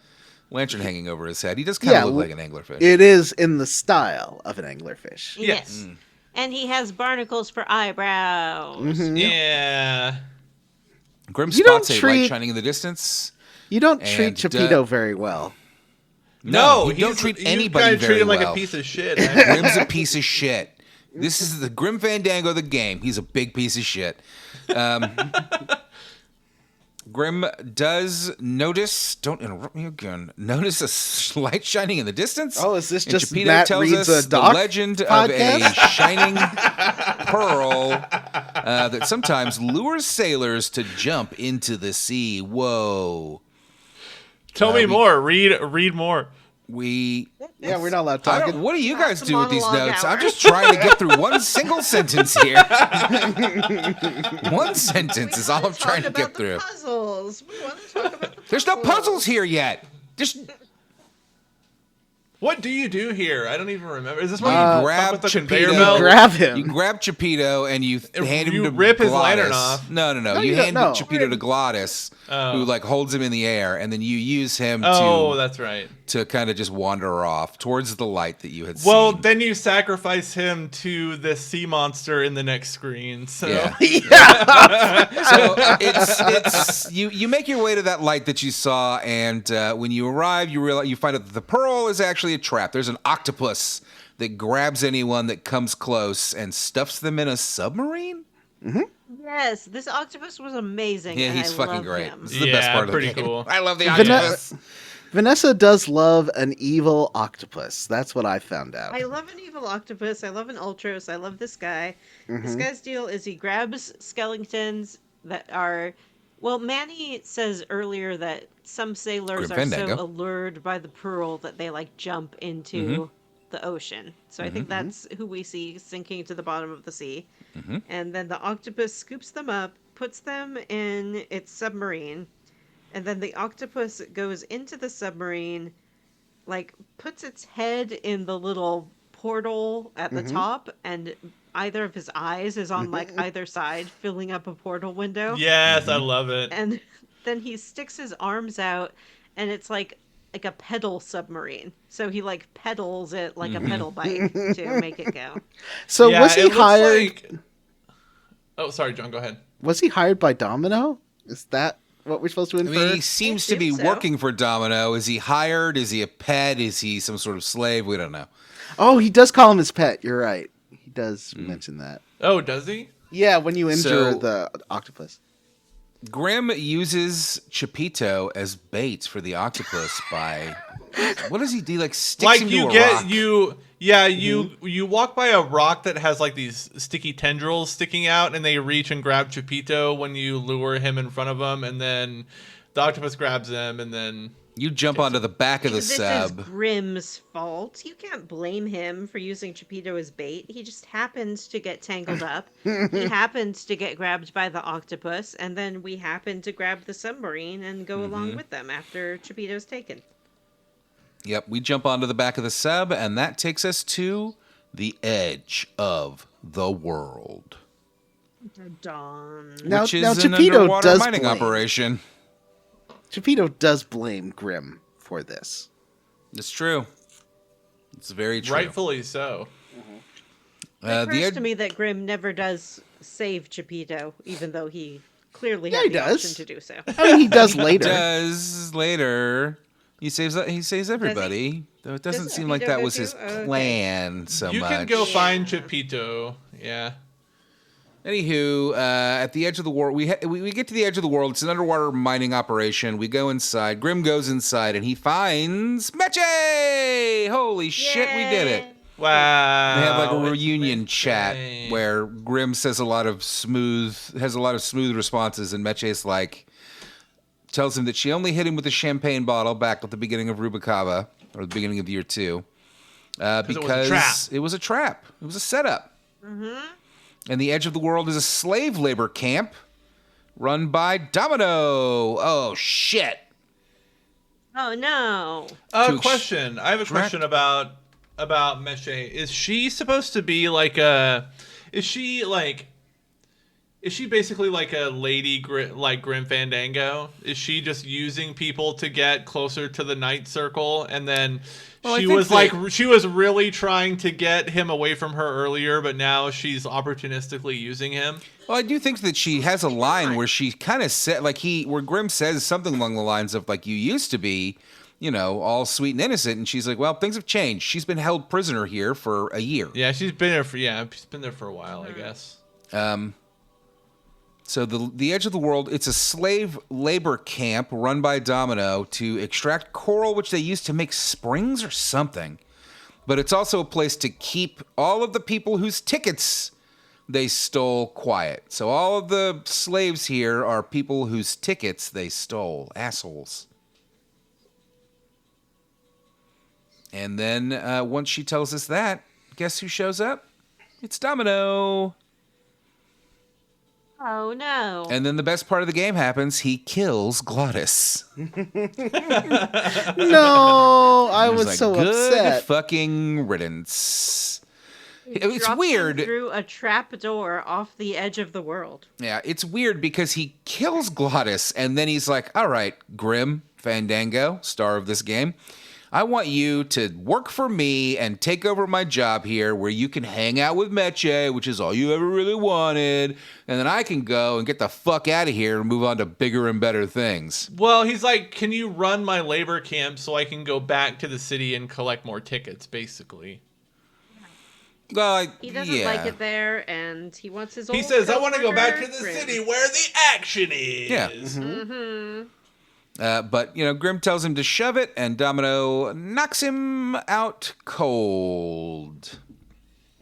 S3: lantern hanging over his head. He does kind of look like an anglerfish.
S4: It is in the style of an anglerfish.
S5: Yes. And he has barnacles for eyebrows.
S2: Yeah.
S3: Grim spots a light shining in the distance.
S4: You don't treat Chapito very well.
S3: No, you don't treat anybody very
S2: treat him
S3: well.
S2: like a piece of shit.
S3: Grim's a piece of shit. This is the Grim Fandango of the game. He's a big piece of shit. Grim does notice, don't interrupt me again, notice a light shining in the distance.
S4: Oh, is this
S3: and
S4: just
S3: Chapito
S4: Matt
S3: tells
S4: reads
S3: us
S4: a
S3: the
S4: doc
S3: legend
S4: podcast?
S3: of a shining pearl that sometimes lures sailors to jump into the sea. Whoa.
S2: Tell me more. Read more.
S3: We're
S4: not allowed to talk.
S3: What do you guys
S5: the
S3: do with these
S5: monologue
S3: notes?
S5: hour.
S3: I'm just trying to get through one single sentence here. One sentence is all I'm trying to get through.
S5: Puzzles. We want to talk about the
S3: There's no puzzles here yet. Just
S2: What do you do here? I don't even remember. Is this
S3: Well,
S2: where
S3: you
S2: you
S3: grab
S2: fuck with the
S3: Chipito.
S2: conveyor
S4: You
S2: belt?
S4: grab him.
S3: You grab Chipito and you hand him
S2: you
S3: to
S2: rip his
S3: Glottis.
S2: lantern off.
S3: No.
S4: No,
S3: You
S4: you
S3: hand
S4: don't.
S3: Chipito to Glottis, who like holds him in the air, and then you use him
S2: Oh, that's right.
S3: to kind of just wander off towards the light that you had
S2: Well,
S3: seen.
S2: then you sacrifice him to the sea monster in the next screen. So
S3: Yeah.
S4: Yeah.
S3: So it's you make your way to that light that you saw, and when you arrive, you find out that the pearl is actually a trap. There's an octopus that grabs anyone that comes close and stuffs them in a submarine.
S5: Yes, this octopus was amazing.
S3: Yeah,
S5: and
S3: he's
S5: I
S3: fucking
S5: love
S3: great.
S5: him.
S3: This is the best
S2: Yeah,
S3: part of the
S2: pretty
S3: game.
S2: cool.
S3: I love the
S4: Vanessa-
S3: octopus.
S4: Vanessa does love an evil octopus. That's what I found out.
S5: I love an evil octopus. I love an Ultros. I love this guy.
S3: Mm-hmm.
S5: This guy's deal is he grabs skeletons that are. Well, Manny says earlier that some sailors
S3: Grim
S5: are so
S3: Fandango.
S5: allured by the pearl that they like jump into
S3: Mm-hmm.
S5: the ocean. So I think that's who we see sinking to the bottom of the sea.
S3: Mm-hmm.
S5: And then the octopus scoops them up, puts them in its submarine, and then the octopus goes into the submarine, like puts its head in the little portal at the top, and either of his eyes is on like either side, filling up a portal window.
S2: yes, I love it.
S5: And then he sticks his arms out, and it's like a pedal submarine. So he like pedals it like a pedal bike to make it go.
S4: So
S2: Yeah,
S4: was he
S2: it looks
S4: hired?
S2: like- Oh, sorry, John. Go ahead.
S4: Was he hired by Domino? Is that what we're supposed to
S3: I
S4: infer?
S3: mean, he seems to be
S5: assume so.
S3: working for Domino. Is he hired? Is he a pet? Is he some sort of slave? We don't know.
S4: Oh, he does call him his pet. You're right. He does mention that.
S2: Oh, does he?
S4: Yeah, when you injure
S3: So-
S4: the octopus.
S3: Grim uses Chipito as bait for the octopus by what does he do? Like sticks
S2: Like
S3: him
S2: you
S3: to a
S2: get
S3: rock.
S2: you walk by a rock that has like these sticky tendrils sticking out, and they reach and grab Chipito when you lure him in front of them, and then the octopus grabs him, and then
S3: You jump onto the back of the
S5: This is
S3: sub.
S5: Grim's fault. You can't blame him for using Chipito as bait. He just happened to get tangled up. He happened to get grabbed by the octopus, and then we happened to grab the submarine and go along with them after Chipito's taken.
S3: Yep, we jump onto the back of the sub, and that takes us to the edge of the world,
S5: Dawn.
S4: Now,
S3: which is
S4: now
S3: an
S4: Chipito
S3: underwater
S4: does
S3: mining
S4: blame.
S3: operation.
S4: Chipito does blame Grim for this.
S3: It's true. It's very true.
S2: rightfully so.
S5: It occurs
S3: the ed-
S5: to me that Grim never does save Chipito, even though he clearly
S4: Yeah,
S5: had
S4: he
S5: the
S4: does.
S5: option to do so.
S4: I mean, he does later.
S3: does later. He saves everybody. Though it doesn't
S5: Does
S3: seem like
S5: Chipito
S3: that
S5: go
S3: was
S5: too?
S3: his
S5: Oh, okay.
S3: plan so
S2: You
S3: much.
S2: can go find Chipito. Yeah.
S3: Anywho, at the edge of the world, we get to the edge of the world. It's an underwater mining operation. We go inside. Grim goes inside, and he finds Meche! Holy shit, we did it.
S2: Wow.
S3: They have like a
S2: it's
S3: reunion
S2: Meche.
S3: chat where Grim says a lot of smooth responses, and Meche's like tells him that she only hit him with a champagne bottle back at the beginning of Rubicava, or the beginning of year 2, because it was a trap. It was a setup. Mm-hmm. And the edge of the world is a slave labor camp run by Domino. Oh shit!
S5: Oh no.
S3: To
S2: Question. I have a question about Meche. Is she supposed to be like a? Is she basically like a lady like Grim Fandango? Is she just using people to get closer to the Night Circle, and then
S3: Well, I
S2: she
S3: think
S2: was
S3: that-
S2: she was really trying to get him away from her earlier, but now she's opportunistically using him?
S3: Well, I do think that she has a line where she kind of said, where Grim says something along the lines of, like, you used to be, all sweet and innocent, and she's like, well, things have changed. She's been held prisoner here for a year.
S2: Yeah, she's been there for a while, I guess.
S3: So the edge of the world, it's a slave labor camp run by Domino to extract coral, which they use to make springs or something. But it's also a place to keep all of the people whose tickets they stole quiet. So all of the slaves here are people whose tickets they stole. Assholes. And then once she tells us that, guess who shows up? It's Domino.
S5: Oh no.
S3: And then the best part of the game happens. He kills Glottis.
S4: No, I
S3: It
S4: was
S3: like,
S4: so
S3: good
S4: upset.
S3: fucking riddance. It's
S5: Drops him
S3: weird.
S5: through a trap door off the edge of the world.
S3: Yeah, it's weird because he kills Glottis, and then he's like, all right, Grim Fandango, star of this game, I want you to work for me and take over my job here where you can hang out with Meche, which is all you ever really wanted, and then I can go and get the fuck out of here and move on to bigger and better things.
S2: Well, he's like, can you run my labor camp so I can go back to the city and collect more tickets, basically?
S3: Well,
S5: He doesn't like it there, and he wants his old
S2: He says, I want to go back to the
S5: Grim.
S2: city where the action is.
S3: Yeah.
S5: Mm-hmm.
S3: But, Grim tells him to shove it, and Domino knocks him out cold.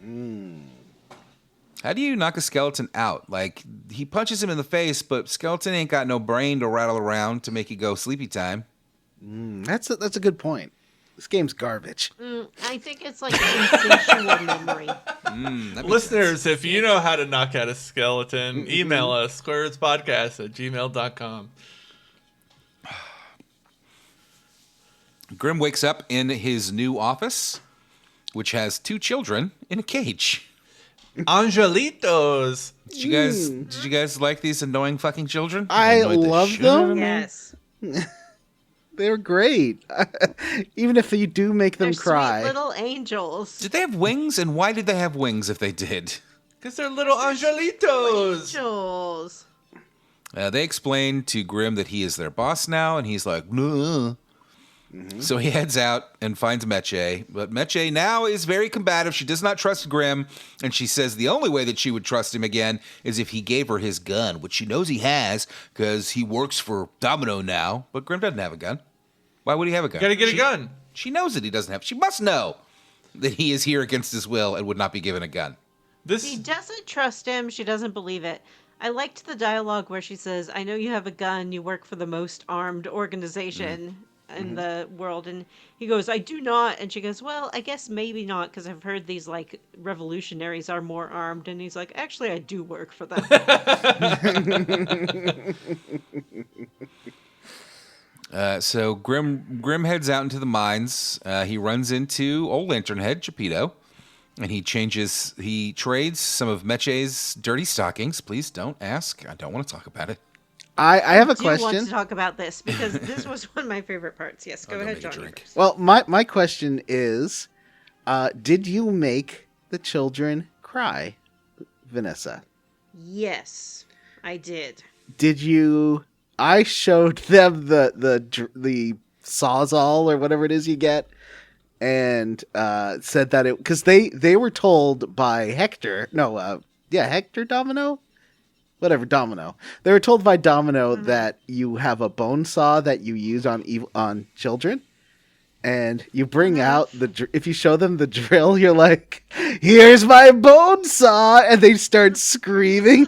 S3: How do you knock a skeleton out? Like, he punches him in the face, but skeleton ain't got no brain to rattle around to make you go sleepy time.
S4: That's a good point. This game's garbage.
S5: I think it's like an insatiable memory.
S3: That makes
S2: Listeners,
S3: sense.
S2: if you know how to knock out a skeleton, email us, squarerootspodcast@gmail.com.
S3: Grim wakes up in his new office, which has 2 children in a cage.
S2: Angelitos.
S3: Did you guys like these annoying fucking children?
S4: I
S3: Annoyed the
S4: love
S3: shit out of
S4: them.
S3: me.
S5: Yes.
S4: They're great. Even if you do make them
S5: They're
S4: cry.
S5: sweet little angels.
S3: Did they have wings? And why did they have wings if they did?
S2: Because they're little Angelitos.
S5: Angels.
S3: They explain to Grim that he is their boss now, and he's like, no. So he heads out and finds Meche. But Meche now is very combative. She does not trust Grim, and she says the only way that she would trust him again is if he gave her his gun, which she knows he has because he works for Domino now. But Grim doesn't have a gun. Why would he have a gun?
S2: Gotta get a gun.
S3: She knows that he doesn't have. She must know that he is here against his will and would not be given a gun.
S5: She doesn't trust him. She doesn't believe it. I liked the dialogue where she says, I know you have a gun. You work for the most armed organization in the world. And he goes, I do not. And she goes, well, I guess maybe not, because I've heard these, like, revolutionaries are more armed. And he's like, actually, I do work for them.
S3: So Grim heads out into the mines. He runs into Old Lanternhead, Geppetto, and he trades some of Meche's dirty stockings. Please don't ask. I don't want to talk about it.
S4: I have a
S5: I do want
S4: question.
S5: to talk about this, because this was one of my favorite parts. Yes, go
S3: I'll
S5: ahead,
S3: make a
S5: Johnny.
S3: drink.
S4: Well, my question is, did you make the children cry, Vanessa?
S5: Yes, I did.
S4: Did you? I showed them the Sawzall or whatever it is you get, and said that it because they were told by Hector. No, Hector Domino. Whatever, Domino. They were told by Domino that you have a bone saw that you use on children, and you bring out if you show them the drill, you're like, "Here's my bone saw," and they start screaming.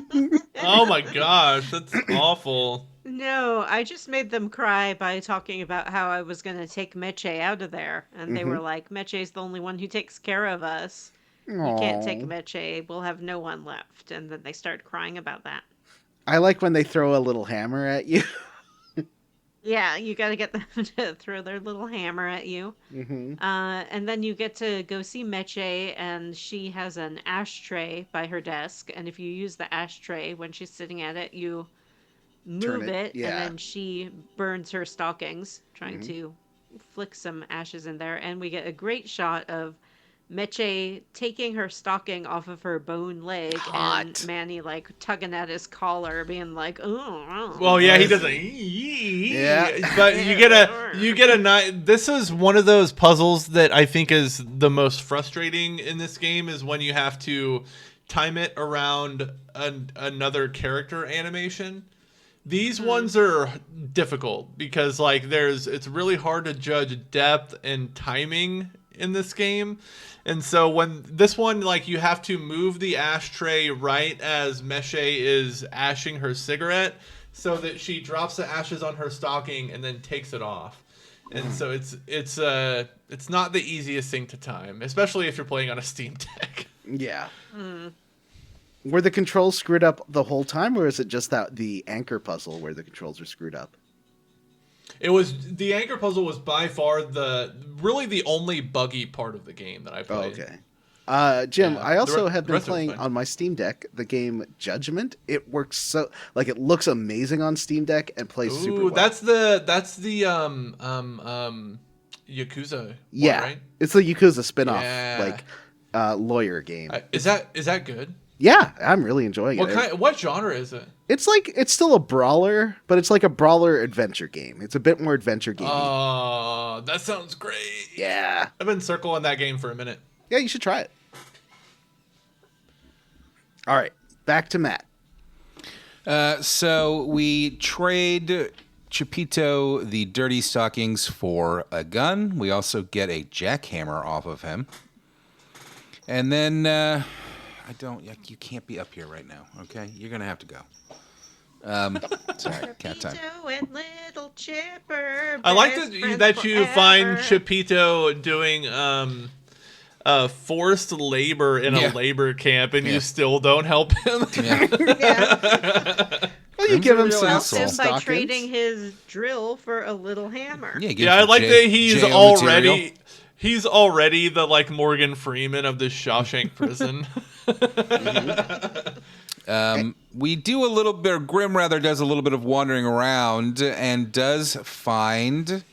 S2: Oh my gosh, that's awful.
S5: No, I just made them cry by talking about how I was going to take Meche out of there. And they were like, Meche's the only one who takes care of us. You can't take Meche. We'll have no one left. And then they started crying about that.
S4: I like when they throw a little hammer at you.
S5: Yeah, you got to get them to throw their little hammer at you. And then you get to go see Meche, and she has an ashtray by her desk. And if you use the ashtray when she's sitting at it, you move it,
S4: yeah.
S5: and then she burns her stockings, trying to flick some ashes in there. And we get a great shot of Meche taking her stocking off of her bone leg, and Manny like tugging at his collar, being like, "Oh."
S2: Well, yeah, he doesn't.
S4: Yeah.
S2: But you get a nice. This is one of those puzzles that I think is the most frustrating in this game, is when you have to time it around another character animation. These ones are difficult because it's really hard to judge depth and timing in this game. And so when this one, you have to move the ashtray right as Meche is ashing her cigarette so that she drops the ashes on her stocking and then takes it off. And so it's not the easiest thing to time, especially if you're playing on a Steam Deck.
S4: Yeah. Were the controls screwed up the whole time, or is it just that the anchor puzzle where the controls are screwed up?
S2: It was the anchor puzzle was by far really the only buggy part of the game that I
S4: Oh,
S2: played.
S4: okay. Jim,
S2: Yeah.
S4: I also
S2: The
S4: have been
S2: rest of it was
S4: playing
S2: fine.
S4: on my Steam Deck the game Judgment. It works so it looks amazing on Steam Deck and plays super
S2: Ooh,
S4: well.
S2: that's the Yakuza
S4: Yeah,
S2: one, right?
S4: it's the Yakuza spin-off,
S2: Yeah.
S4: lawyer game.
S2: Is that good?
S4: Yeah, I'm really enjoying it.
S2: What genre is it?
S4: It's still a brawler, but it's like a brawler adventure game. It's a bit more adventure gamey.
S2: Oh, that sounds great.
S4: Yeah.
S2: I've been circling that game for a minute.
S4: Yeah, you should try it. All right, back to Matt.
S3: So we trade Chipito the dirty stockings for a gun. We also get a jackhammer off of him. And then you can't be up here right now, okay? You're going to have to go. Sorry, cat time.
S5: Chipito and Little Chipper.
S2: I like
S5: best
S2: that
S5: friends
S2: you find
S5: forever.
S2: Chipito doing forced labor in a labor camp, and
S3: Yeah.
S2: you still don't help him.
S3: Yeah.
S5: Yeah.
S4: Well, you
S3: Grim's
S4: give
S3: a
S4: him
S3: real
S4: some
S3: asshole.
S5: Helped him by
S4: stockings.
S5: trading his drill for a little hammer.
S3: Yeah, give
S2: Yeah, I
S3: him
S2: like
S3: J-
S2: that he's
S3: JO
S2: already
S3: material.
S2: he's already the like Morgan Freeman of the Shawshank prison.
S3: We do a little bit. Grim rather does a little bit of wandering around and does find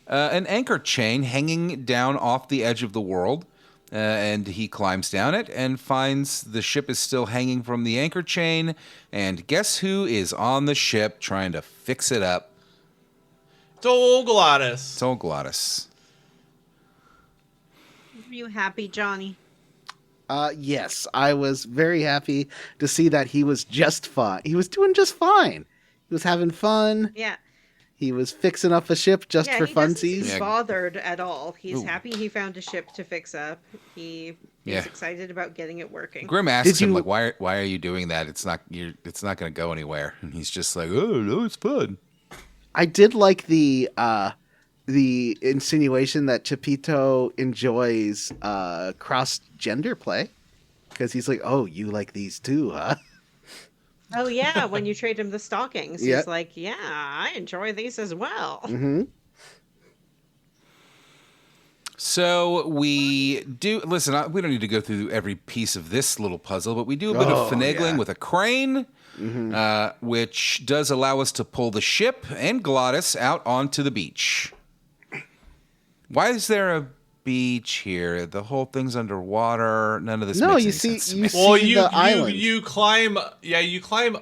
S3: an anchor chain hanging down off the edge of the world. And he climbs down it and finds the ship is still hanging from the anchor chain. And guess who is on the ship trying to fix it up?
S2: It's old Glottis.
S3: It's old Glottis.
S5: Are you happy, Johnny?
S4: Yes, I was very happy to see that he was just fine. He was doing just fine. He was having fun.
S5: Yeah.
S4: He was fixing up a ship just
S5: Yeah,
S4: for
S5: he doesn't
S4: funsies.
S5: seem
S3: Yeah.
S5: bothered at all. He's
S3: Ooh.
S5: happy he found a ship to fix up. He's
S3: Yeah.
S5: excited about getting it working.
S3: Grim asks
S4: Did
S3: him
S4: you-
S3: like, why are you doing that? It's not going to go anywhere. And he's just like, oh no, it's fun.
S4: I did like the insinuation that Chipito enjoys cross gender play, because he's like, oh, you like these too, huh?
S5: Oh yeah, when you trade him the stockings,
S4: Yeah.
S5: he's like, "Yeah, I enjoy these as well."
S4: Mm-hmm.
S3: So we do listen. We don't need to go through every piece of this little puzzle, but we do a bit of finagling
S4: yeah.
S3: with a crane, which does allow us to pull the ship and Glottis out onto the beach. Why is there a beach here? The whole thing's underwater. None of this.
S4: No,
S3: makes
S4: you
S3: any
S4: see-
S3: sense to
S4: you
S3: me.
S4: see-
S2: Well,
S4: the island.
S2: you climb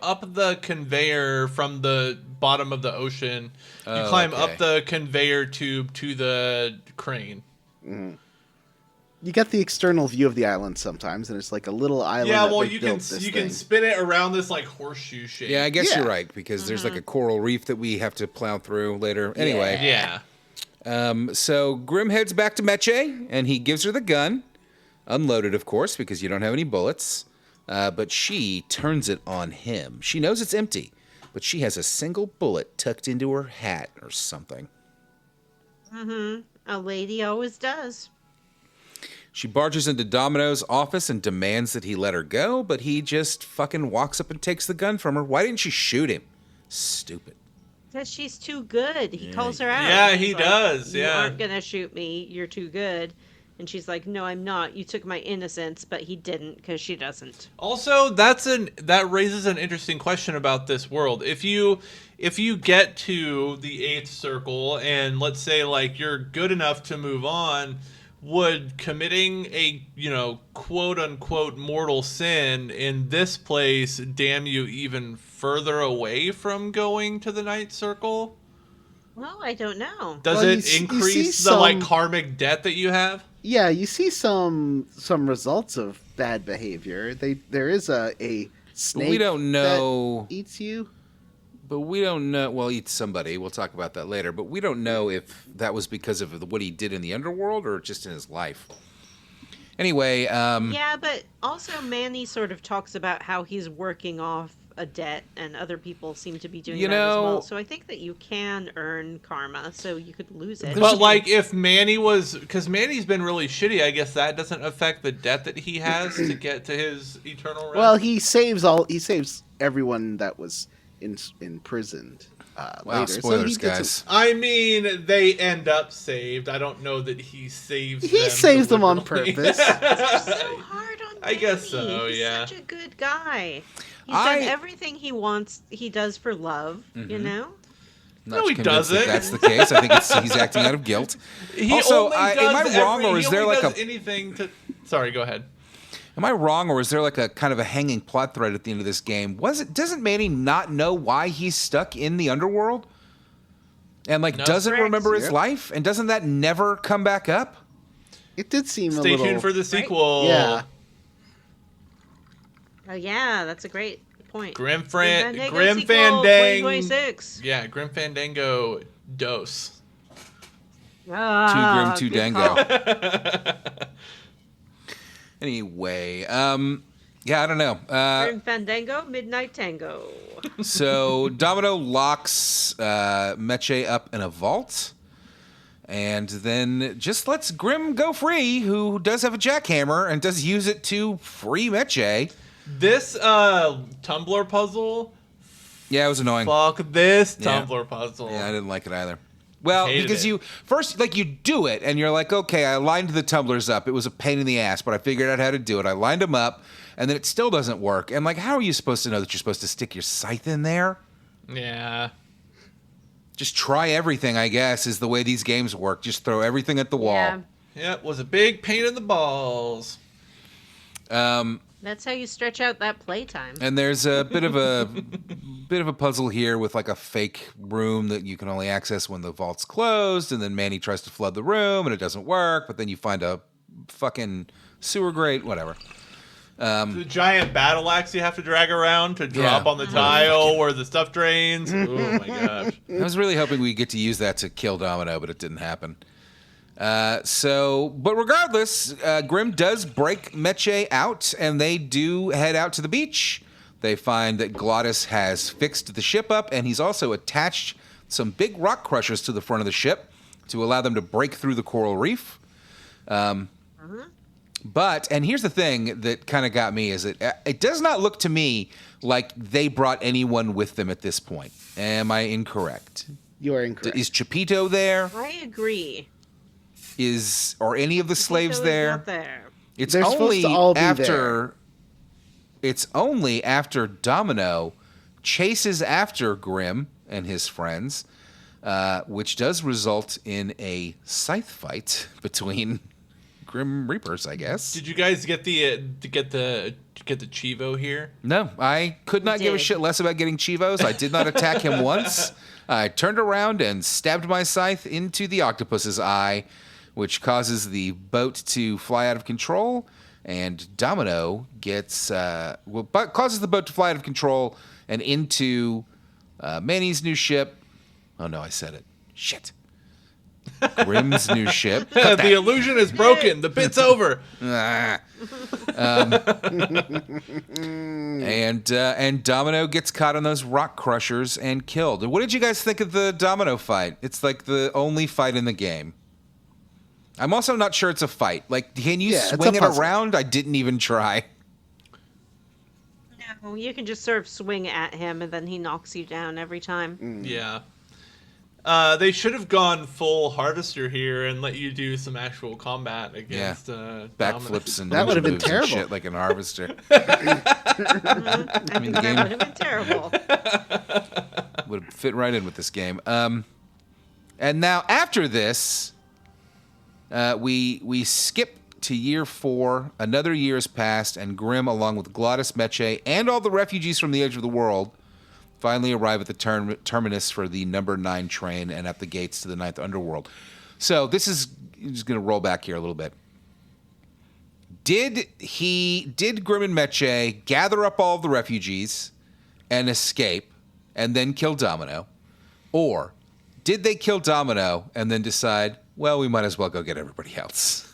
S2: up the conveyor from the bottom of the ocean. You
S3: Oh,
S2: climb
S3: okay.
S2: up the conveyor tube to the crane.
S4: You get the external view of the island sometimes, and it's like a little island.
S2: Yeah,
S4: that
S2: well,
S4: they
S2: you
S4: built
S2: can
S4: this
S2: you can
S4: thing.
S2: spin it around this like horseshoe shape.
S3: Yeah, I guess
S4: Yeah.
S3: you're right because there's like a coral reef that we have to plow through later. Anyway,
S2: Yeah.
S3: So Grim heads back to Meche, and he gives her the gun, unloaded, of course, because you don't have any bullets. But she turns it on him. She knows it's empty, but she has a single bullet tucked into her hat or something.
S5: A lady always does.
S3: She barges into Domino's office and demands that he let her go, but he just fucking walks up and takes the gun from her. Why didn't she shoot him? Stupid.
S5: Because she's too good. He calls her out.
S2: Yeah,
S5: He's
S2: he
S5: like,
S2: does,
S5: You
S2: yeah.
S5: aren't gonna shoot me. You're too good. And she's like, "No, I'm not. You took my innocence," but he didn't because she doesn't.
S2: Also, that raises an interesting question about this world. If you get to the 8th circle and let's say like you're good enough to move on, would committing a, quote unquote mortal sin in this place damn you even further away from going to the 9th circle?
S5: Well, I don't know.
S2: Does
S4: Well, you
S2: it
S4: see
S2: increase the like
S4: some-
S2: karmic debt that you have?
S4: Yeah, you see some results of bad behavior. There is a snake.
S3: we don't know.
S4: that eats you.
S3: But we don't know. Well, eats somebody. We'll talk about that later. But we don't know if that was because of what he did in the underworld or just in his life. Anyway,
S5: Yeah, but also Manny sort of talks about how he's working off a debt, and other people seem to be doing
S3: You
S5: that as
S3: know-
S5: well. So I think that you can earn karma, so you could lose it.
S2: But like, if Manny was, because Manny's been really shitty, I guess that doesn't affect the debt that he has to get to his eternal rest.
S4: Well, he saves everyone that was imprisoned.
S3: Wow,
S4: later.
S3: spoilers,
S4: he gets
S3: guys.
S2: I mean, they end up saved. I don't know that he saves them.
S4: He saves them on
S2: deliberately.
S4: purpose.
S5: So hard on
S2: I guess
S5: Manny.
S2: so,
S5: He's
S2: yeah.
S5: such a good guy. He's
S3: I-
S5: done everything he wants. He does for love. You know.
S3: Not
S2: No, he
S3: convinced that
S2: doesn't.
S3: That's the case. I think he's acting out of guilt.
S2: He
S3: Also,
S2: only
S3: am I
S2: does
S3: wrong, or is
S2: he
S3: there
S2: only
S3: like
S2: does
S3: a
S2: anything to? Sorry, go ahead.
S3: Am I wrong, or is there like a kind of a hanging plot thread at the end of this game? Doesn't Manny not know why he's stuck in the underworld, and like
S2: No.
S3: doesn't
S5: Correct.
S3: remember his
S4: Yep.
S3: life, and doesn't that never come back up?
S4: It did seem a
S2: Stay
S4: little.
S2: tuned for the sequel.
S4: Yeah.
S5: Oh yeah, that's a great point.
S2: Grim
S5: Fandango
S2: Fandango.
S5: sequel, 2026.
S2: Yeah, Grim Fandango Dose.
S5: Ah,
S3: Too grim, too
S5: good call.
S3: dango. Anyway, yeah, I don't know.
S5: Grim Fandango, Midnight Tango.
S3: So Domino locks Meche up in a vault, and then just lets Grim go free, who does have a jackhammer and does use it to free Meche.
S2: This Tumblr puzzle.
S3: Yeah, it was annoying.
S2: Fuck this
S3: Yeah.
S2: Tumblr puzzle.
S3: Yeah, I didn't like it either. Well,
S2: Hated
S3: because
S2: it.
S3: you first you do it and you're like, okay, I lined the tumblers up. It was a pain in the ass, but I figured out how to do it. I lined them up, and then it still doesn't work. And like, how are you supposed to know that you're supposed to stick your scythe in there?
S2: Yeah.
S3: Just try everything, I guess, is the way these games work. Just throw everything at the wall.
S5: Yeah,
S2: Yep, was a big pain in the balls.
S5: that's how you stretch out that playtime.
S3: And there's a bit of a puzzle here with like a fake room that you can only access when the vault's closed, and then Manny tries to flood the room and it doesn't work, but then you find a fucking sewer grate, whatever.
S2: The giant battle axe you have to drag around to drop
S3: Yeah.
S2: on the tile where the stuff drains. Oh my gosh.
S3: I was really hoping we'd get to use that to kill Domino, but it didn't happen. But regardless, Grim does break Meche out, and they do head out to the beach. They find that Glottis has fixed the ship up, and he's also attached some big rock crushers to the front of the ship to allow them to break through the coral reef. But, and here's the thing that kind of got me, is it does not look to me like they brought anyone with them at this point. Am I incorrect?
S4: You are incorrect.
S3: Is Chapito there?
S5: I agree.
S3: Are any of the slaves
S5: Tito's
S3: there?
S5: not there.
S3: It's
S4: They're supposed
S3: only
S4: to all be
S3: after.
S4: there.
S3: It's only after Domino chases after Grim and his friends, which does result in a scythe fight between Grim Reapers, I guess.
S2: Did you guys get the Chivo here?
S3: No, I could not give a
S5: did.
S3: shit less about getting Chivos. I did not attack him once. I turned around and stabbed my scythe into the octopus's eye, which causes the boat to fly out of control. And Domino causes the boat to fly out of control and into Manny's new ship. Oh no, I said it. Shit. Grim's new ship.
S2: The illusion is broken. The bit's over.
S3: Ah. And Domino gets caught on those rock crushers and killed. What did you guys think of the Domino fight? It's like the only fight in the game. I'm also not sure it's a fight. Like, can you
S4: Yeah, it's a
S3: swing it
S4: puzzle.
S3: around? I didn't even try.
S5: No, you can just sort of swing at him, and then he knocks you down every time.
S2: Yeah. They should have gone full Harvester here and let you do some actual combat against
S3: Backflips and
S4: That would have been
S3: moves and
S4: terrible.
S3: shit like an harvester.
S5: I think
S3: the
S5: that
S3: game-
S5: would have been terrible.
S3: Would have fit right in with this game. And now after this, we skip to year 4. Another year has passed, and Grim, along with Glottis, Meche, and all the refugees from the edge of the world, finally arrive at the terminus for the number 9 train and at the gates to the 9th underworld. So this is just going to roll back here a little bit. Did Grim and Meche gather up all the refugees and escape and then kill Domino? Or did they kill Domino and then decide, well, we might as well go get everybody else?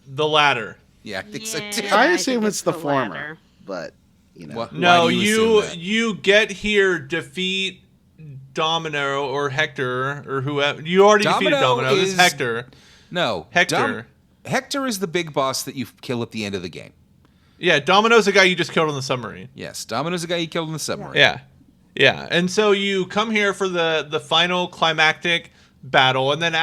S2: The latter.
S3: Yeah, I think so too.
S5: Yeah.
S4: I
S5: I
S4: assume
S5: think
S4: it's
S5: it's
S4: the
S5: the
S4: former,
S5: latter.
S4: but You know.
S3: What?
S2: No,
S3: Why do you assume that?
S2: you get here, defeat Domino or Hector or whoever. You already defeated Domino. This is Hector.
S3: No.
S2: Hector.
S3: Hector is the big boss that you kill at the end of the game.
S2: Yeah, Domino's the guy you just killed on the submarine.
S3: Yes, Domino's the guy you killed in the submarine.
S2: Yeah. Yeah. And so you come here for the final climactic battle, and then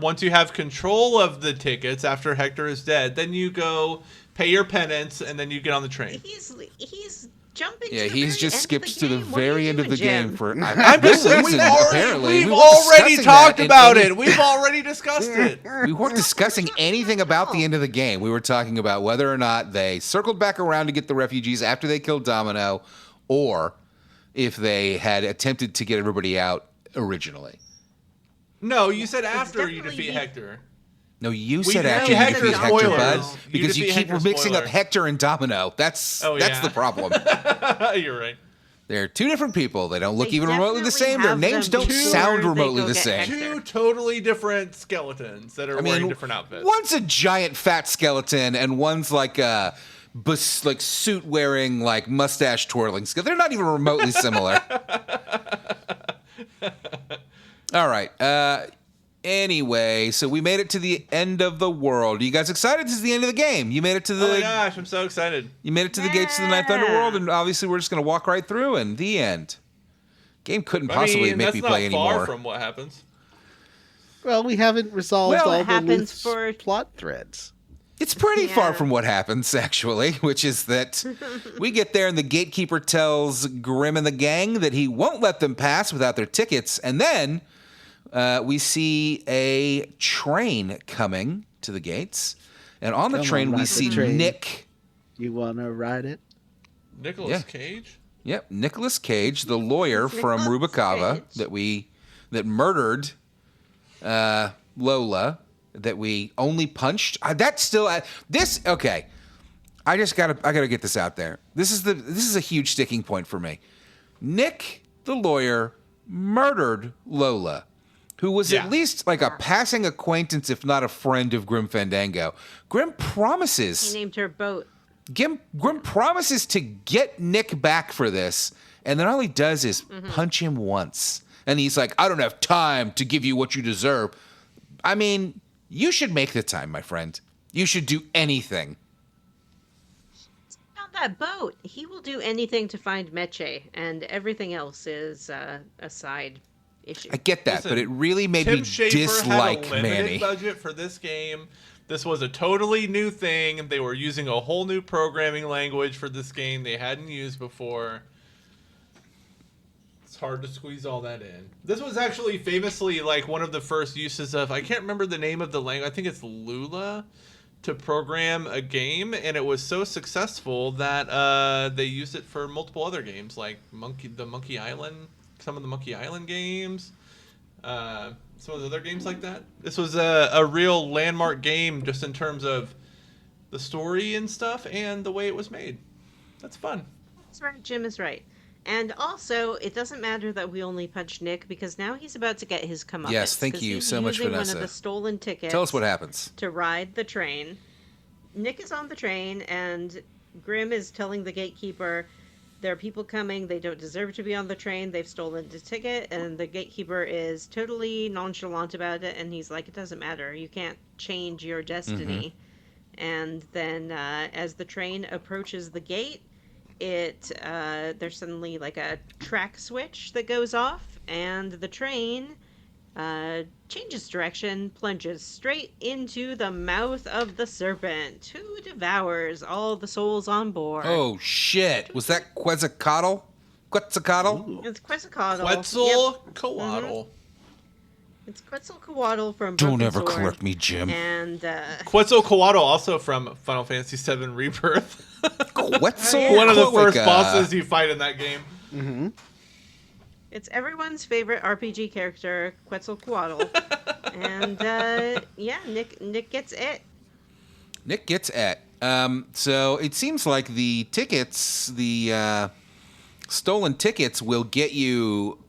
S2: once you have control of the tickets, after Hector is dead, then you go pay your penance, and then you get on the train.
S5: He's jumping.
S3: Yeah,
S5: to the
S3: he's
S5: very
S3: just
S5: end
S3: skipped
S5: of the
S3: to the
S5: game. What are you
S3: very end of the
S5: doing,
S3: game
S5: Jim?
S3: for.
S2: I'm just saying,
S3: reason, apparently.
S2: we've
S3: We weren't
S2: already
S3: discussing
S2: talked
S3: that in
S2: about
S3: any-
S2: it. We've already discussed it.
S3: We weren't discussing anything about the end of the game. We were talking about whether or not they circled back around to get the refugees after they killed Domino, or if they had attempted to get everybody out originally.
S2: No, you said after you
S5: definitely
S2: defeat
S5: the-
S2: Hector.
S3: No, you
S2: We
S3: said
S2: defeat
S3: after you
S2: Hector,
S3: defeat Hector,
S2: spoilers.
S3: bud,
S2: You
S3: because you
S2: defeat
S3: keep
S2: Hector,
S3: mixing up
S2: spoiler.
S3: Hector and Domino. That's the problem.
S2: You're right.
S3: They're two different people. They don't look
S5: They
S3: even remotely the
S5: definitely
S3: same. Their
S5: have
S3: names
S5: them
S3: don't
S5: before
S3: sound
S5: they
S3: remotely
S5: go
S3: the
S5: get
S3: same.
S5: Hector.
S2: Two totally different skeletons that are wearing different outfits.
S3: One's a giant fat skeleton, and one's like a suit wearing, like mustache twirling skeleton. They're not even remotely similar. All right. Anyway, so we made it to the end of the world. Are you guys excited? This is the end of the game. You made it to the.
S2: Oh my gosh, I'm so excited.
S3: You made it to the gates of the Ninth Underworld, and obviously we're just going to walk right through, and the end. Game couldn't possibly make
S2: that's
S3: me
S2: not
S3: play
S2: far
S3: anymore.
S2: from what happens.
S4: Well, we haven't resolved
S5: Well, it
S4: all the
S5: happens
S4: loose
S5: for-
S4: plot threads.
S3: It's pretty
S5: Yeah.
S3: far from what happens, actually, which is that we get there and the gatekeeper tells Grim and the gang that he won't let them pass without their tickets, and then we see a train coming to the gates, and on the
S4: Come
S3: train
S4: on,
S3: we
S4: ride the
S3: see
S4: train.
S3: Nick.
S4: You want to ride it?
S2: Nicolas
S3: Yeah.
S2: Cage?
S3: Yep, Nicolas Cage, the lawyer from
S5: Nicolas
S3: Rubicava
S5: Cage.
S3: that murdered Lola, that we only punched. That's still this. Okay, I gotta get this out there. This is a huge sticking point for me. Nick, the lawyer, murdered Lola, who was at least like a passing acquaintance, if not a friend of Grim Fandango. Grim promises.
S5: He named her Boat.
S3: Grim promises to get Nick back for this, and then all he does is punch him once. And he's like, I don't have time to give you what you deserve. I mean, you should make the time, my friend. You should do anything.
S5: On that boat, he will do anything to find Meche, and everything else is a side issue.
S3: I get that,
S2: Listen,
S3: but it really made
S2: Tim
S3: me
S2: Schafer
S3: dislike
S2: had a limited
S3: Manny.
S2: budget for this game. This was a totally new thing. They were using a whole new programming language for this game they hadn't used before. It's hard to squeeze all that in. This was actually famously like one of the first uses of, I can't remember the name of the language, I think it's Lula, to program a game, and it was so successful that they used it for multiple other games, like Monkey Island, some of the Monkey Island games, some of the other games like that. This was a real landmark game just in terms of the story and stuff and the way it was made. That's fun.
S5: That's right, Jim is right. And also, it doesn't matter that we only punched Nick, because now he's about to get his comeuppance.
S3: Yes, thank
S5: 'cause
S3: you
S5: he's
S3: so much,
S5: using
S3: Vanessa.
S5: one of the stolen tickets
S3: Tell us what happens.
S5: to ride the train. Nick is on the train, and Grim is telling the gatekeeper, there are people coming, they don't deserve to be on the train, they've stolen the ticket, and the gatekeeper is totally nonchalant about it, and he's like, it doesn't matter, you can't change your destiny. And then as the train approaches the gate, there's suddenly like a track switch that goes off, and the train changes direction, plunges straight into the mouth of the serpent, who devours all the souls on board.
S3: Oh, shit. Was that Quetzalcoatl? Quetzalcoatl?
S5: It's Quetzalcoatl.
S2: Quetzalcoatl.
S5: It's Quetzalcoatl from
S3: Don't
S5: Broken
S3: ever
S5: Sword.
S3: correct me, Jim.
S5: And
S2: Quetzalcoatl also from Final Fantasy VII Rebirth.
S3: Quetzalcoatl.
S2: One of the first bosses you fight in that game.
S4: Mm-hmm.
S5: it's everyone's favorite RPG character, Quetzalcoatl. And yeah, Nick gets it.
S3: Nick gets it. So it seems like the tickets, the stolen tickets, will get you,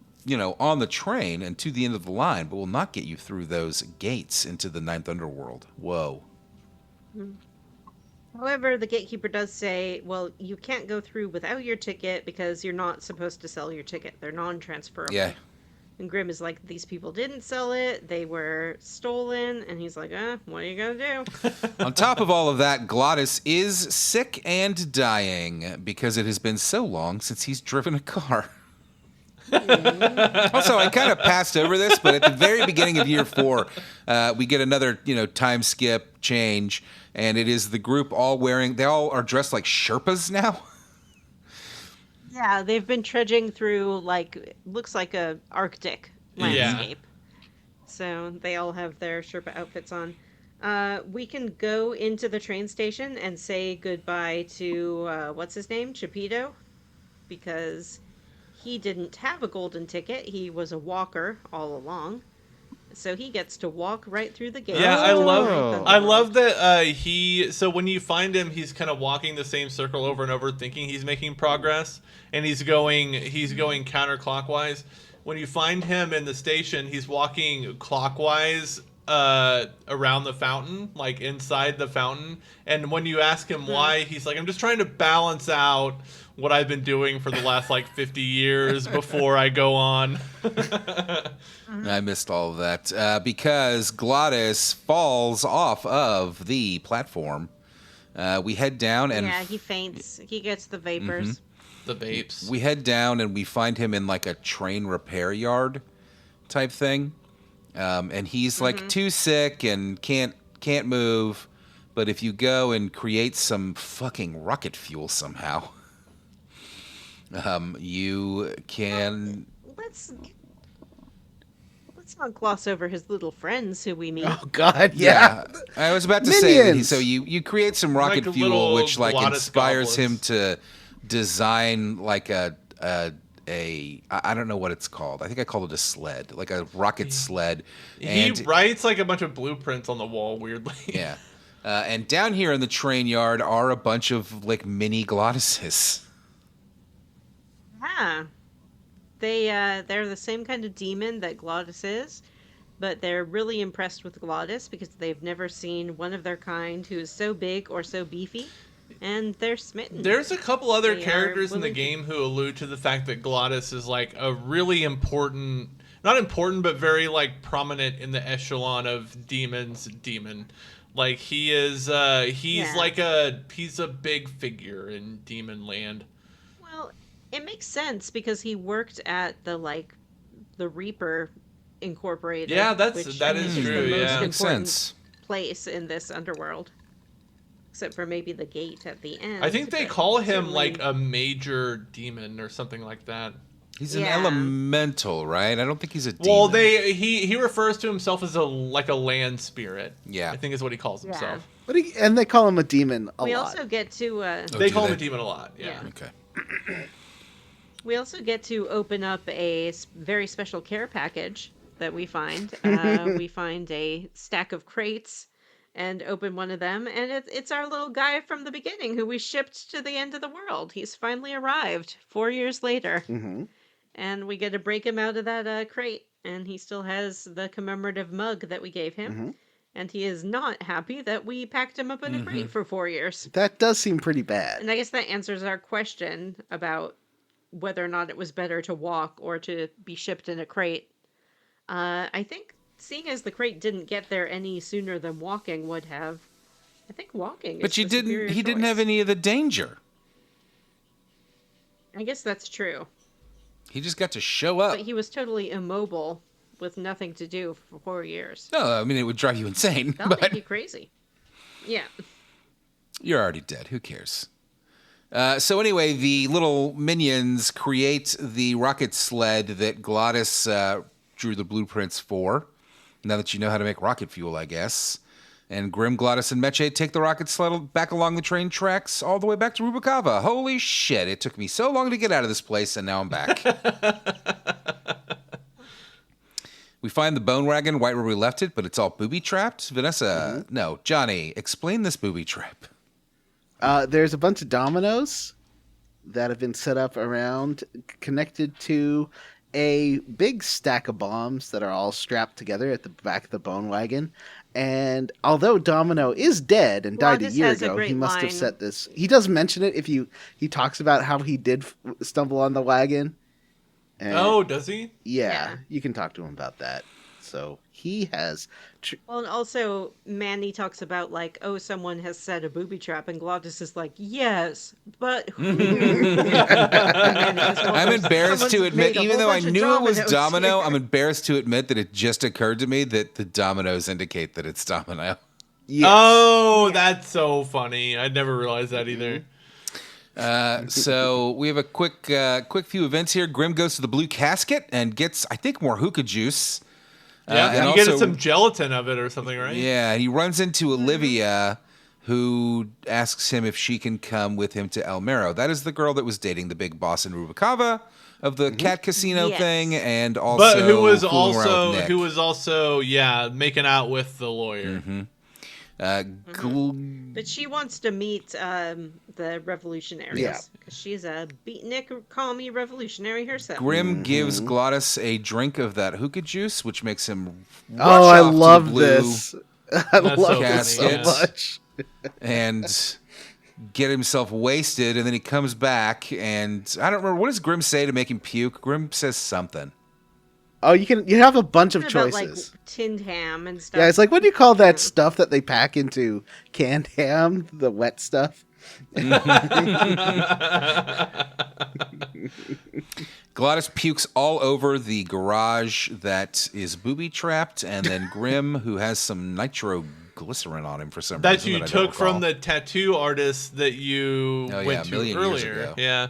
S3: on the train and to the end of the line, but will not get you through those gates into the Ninth Underworld. Whoa.
S5: However, the gatekeeper does say, well, you can't go through without your ticket because you're not supposed to sell your ticket. They're non-transferable.
S3: Yeah.
S5: And Grim is like, these people didn't sell it. They were stolen. And he's like, what are you going to do?
S3: On top of all of that, Glottis is sick and dying because it has been so long since he's driven a car. Also, I kind of passed over this, but at the very beginning of year 4, we get another, time skip change, and it is the group they all are dressed like Sherpas now.
S5: Yeah, they've been trudging through, looks like a Arctic landscape. So they all have their Sherpa outfits on. We can go into the train station and say goodbye to, what's his name? Chapito? Because he didn't have a golden ticket. He was a walker all along. So he gets to walk right through the gate.
S2: Yeah, I love that so when you find him, he's kind of walking the same circle over and over, thinking he's making progress, and he's going counterclockwise. When you find him in the station, he's walking clockwise around the fountain, like inside the fountain. And when you ask him why, he's like, I'm just trying to balance out what I've been doing for the last 50 years before I go on.
S3: I missed all of that because Glottis falls off of the platform. We head down and
S5: he faints. He gets the vapors.
S2: The vapes.
S3: We head down and we find him in a train repair yard type thing, and he's too sick and can't move. But if you go and create some fucking rocket fuel somehow, you can.
S5: Let's not gloss over his little friends who we meet.
S4: Oh God, yeah.
S3: I was about to
S4: Minions.
S3: say, so you create some rocket fuel, which inspires him to design I don't know what it's called. I think I called it a sled, like a rocket sled. And
S2: he writes a bunch of blueprints on the wall, weirdly.
S3: Yeah. And down here in the train yard are a bunch of mini Glottises.
S5: Yeah. They're the same kind of demon that Glottis is, but they're really impressed with Glottis because they've never seen one of their kind who is so big or so beefy, and they're smitten.
S2: There's a couple other characters in the game who allude to the fact that Glottis is a really important, not important, but very prominent in the echelon of demons. Demon. He is, he's a big figure in Demon Land.
S5: Well, it makes sense because he worked at the Reaper Incorporated.
S2: Yeah, that
S5: is
S2: is
S5: the
S2: true.
S5: most
S2: Yeah,
S3: makes
S5: important
S3: sense.
S5: place in this underworld, except for maybe the gate at the end.
S2: I think they
S5: but
S2: call him
S5: certainly-
S2: a major demon or something like that.
S3: He's an elemental, right? I don't think he's a demon.
S2: Well, he refers to himself as a land spirit.
S3: Yeah.
S2: I think is what he calls himself.
S4: But and they call him a demon a
S5: We
S4: lot.
S5: also get to
S2: They
S3: do
S2: call him
S3: they?
S2: a demon a lot. Yeah.
S3: Okay.
S5: we also get to open up a very special care package that we find. We find a stack of crates and open one of them, and it's our little guy from the beginning who we shipped to the end of the world. He's finally arrived 4 years later.
S4: Mm-hmm.
S5: And we get to break him out of that crate, and he still has the commemorative mug that we gave him.
S4: Mm-hmm.
S5: And he is not happy that we packed him up in a crate for 4 years.
S4: That does seem pretty bad.
S5: And I guess that answers our question about whether or not it was better to walk or to be shipped in a crate. I think seeing as the crate didn't get there any sooner than walking would have, I think walking
S3: But
S5: is the superior
S3: he didn't
S5: choice.
S3: have any of the danger.
S5: I guess that's true.
S3: He just got to show up.
S5: But he was totally immobile with nothing to do for 4 years.
S3: No, I mean, it would drive you insane.
S5: That'll make
S3: But
S5: you crazy. Yeah.
S3: you're already dead. Who cares? So anyway, the little minions create the rocket sled that Glottis drew the blueprints for. Now that you know how to make rocket fuel, I guess. And Grim, Glottis, and Meche take the rocket sled back along the train tracks all the way back to Rubikava. Holy shit, it took me so long to get out of this place, and now I'm back. We find the bone wagon right where we left it, but it's all booby-trapped. Vanessa, no, Johnny, explain this booby trap.
S4: There's a bunch of dominoes that have been set up around, connected to a big stack of bombs that are all strapped together at the back of the bone wagon. And although Domino is dead and died a
S5: Glottis
S4: year
S5: has a
S4: ago,
S5: great
S4: he must have
S5: line.
S4: set this. He does mention it if he talks about how he did stumble on the wagon. And
S2: Oh, does he?
S4: yeah,
S5: Yeah.
S4: you can talk to him about that. So he has.
S5: Well, and also Manny talks about like, oh, someone has set a booby trap, and Glottis is like, yes, but who? And Manny goes, well,
S3: I'm embarrassed to
S5: someone's
S3: admit,
S5: made a
S3: even
S5: whole
S3: though I
S5: bunch of
S3: knew it was
S5: dominoes
S3: Domino,
S5: here.
S3: I'm embarrassed to admit that it just occurred to me that the dominoes indicate that it's Domino.
S4: Yes.
S2: Oh, that's so funny. I never realized that either.
S3: So we have a quick few events here. Grim goes to the blue casket and gets, I think, more hookah juice.
S2: Yeah,
S3: and
S2: you get
S3: also-
S2: some gelatin of it or something, right?
S3: Yeah, he runs into Olivia, who asks him if she can come with him to El Mero. That is the girl that was dating the big boss in Rubicava of the cat casino
S5: Yes.
S3: thing, and also
S2: But who was
S3: fooling around
S2: also
S3: with Nick.
S2: making out with the lawyer.
S5: But she wants to meet the revolutionaries.
S4: Yeah.
S5: Because she's a beatnik commie revolutionary herself.
S3: Grim gives Glottis a drink of that hookah juice, which makes him rush
S4: Oh, I
S3: off to the
S4: love
S3: blue
S4: this. I
S2: That's
S4: love
S2: so
S4: this so
S3: funny, yeah.
S4: much.
S3: and get himself wasted, and then he comes back, and I don't remember, what does Grim say to make him puke? Grim says something.
S4: Oh, you have a bunch of
S5: About,
S4: choices.
S5: like tinned ham and stuff.
S4: Yeah, it's like, what do you call that stuff that they pack into canned ham? The wet stuff?
S3: Glottis pukes all over the garage that is booby-trapped, and then Grim, who has some nitroglycerin on him for some
S2: That
S3: reason
S2: you
S3: I don't
S2: took from
S3: recall.
S2: the tattoo artist that you
S3: Oh, yeah,
S2: went
S3: a
S2: to
S3: million years
S2: earlier.
S3: ago.
S2: Yeah.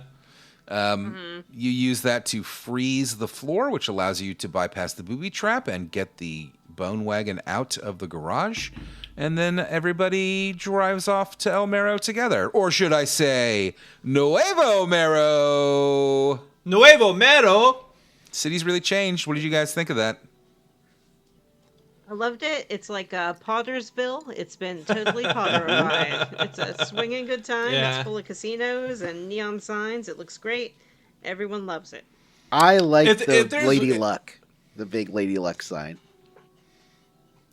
S3: You use that to freeze the floor, which allows you to bypass the booby trap and get the bone wagon out of the garage. And then everybody drives off to El Mero together. Or should I say, Nuevo Mero?
S2: Nuevo Mero.
S3: City's really changed. What did you guys think of that?
S5: I loved it. It's like Pottersville. It's been totally Potterified. It's a swinging good time.
S2: Yeah.
S5: It's full of casinos and neon signs. It looks great. Everyone loves it.
S4: I like
S2: If
S4: the
S2: there's-
S4: Lady Luck. The big Lady Luck sign.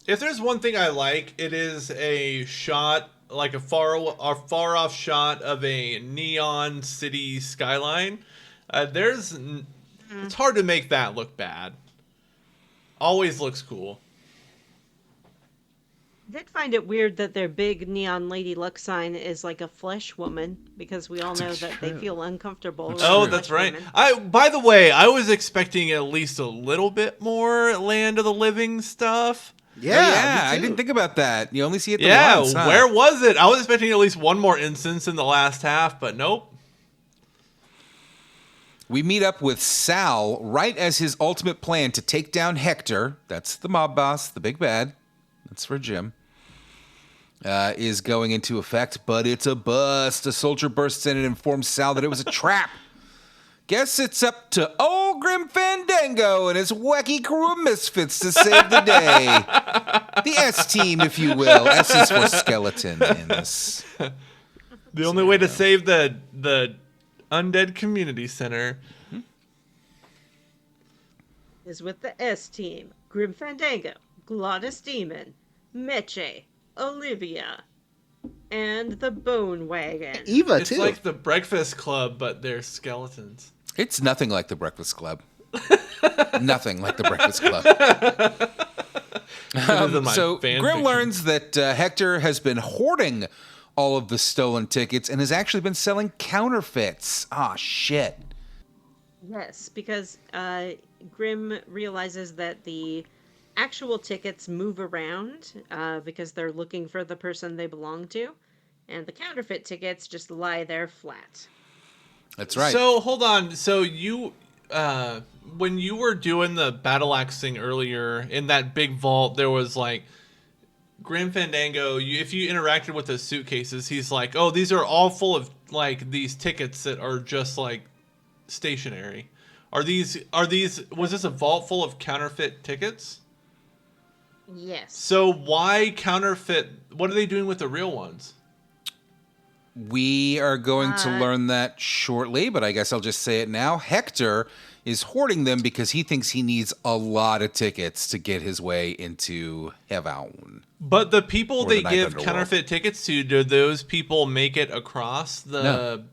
S2: If there's one thing I like, it is a shot, like a far off shot of a neon city skyline. It's hard to make that look bad. Always looks cool.
S5: I did find it weird that their big neon Lady Luck sign is like a flesh woman, because we all know that they feel uncomfortable.
S3: That's
S5: around
S2: Oh,
S3: true.
S2: that's
S5: flesh
S2: right.
S5: women.
S2: By the way, I was expecting at least a little bit more Land of the Living stuff.
S3: Yeah,
S4: me
S3: I
S4: too.
S3: didn't think about that. You only see it the
S2: Yeah,
S3: once, huh?
S2: where was it? I was expecting at least one more instance in the last half, but nope.
S3: We meet up with Sal right as his ultimate plan to take down Hector, that's the mob boss, the big bad, that's for Jim, is going into effect, but it's a bust. A soldier bursts in and informs Sal that it was a trap. Guess it's up to old Grim Fandango and his wacky crew of misfits to save the day. The S-team, if you will. S is for skeleton in this.
S2: The only way to save the undead community center.
S5: Is with the S team: Grim Fandango, Glottis Demon, Meche, Olivia, and the Bone Wagon.
S4: Eva,
S2: It's
S4: too.
S2: like the Breakfast Club, but they're skeletons.
S3: It's nothing like the Breakfast Club. Nothing like the Breakfast Club.
S2: This is my
S3: So
S2: fan
S3: Grim
S2: fiction.
S3: learns that Hector has been hoarding all of the stolen tickets and has actually been selling counterfeits. Ah, shit.
S5: Yes, because Grim realizes that the actual tickets move around because they're looking for the person they belong to, and the counterfeit tickets just lie there flat.
S3: That's right.
S2: So hold on. So you, when you were doing the battle axe thing earlier in that big vault, there was like Grim Fandango. If you interacted with the suitcases, he's like, "Oh, these are all full of like these tickets that are just like stationary." Are these? Was this a vault full of counterfeit tickets?
S5: Yes.
S2: So why counterfeit? What are they doing with the real ones?
S3: We are going to learn that shortly, but I guess I'll just say it now. Hector is hoarding them because he thinks he needs a lot of tickets to get his way into heaven.
S2: But the people
S3: Or
S2: they
S3: the Ninth
S2: give
S3: Underworld.
S2: counterfeit tickets to, do those people make it across the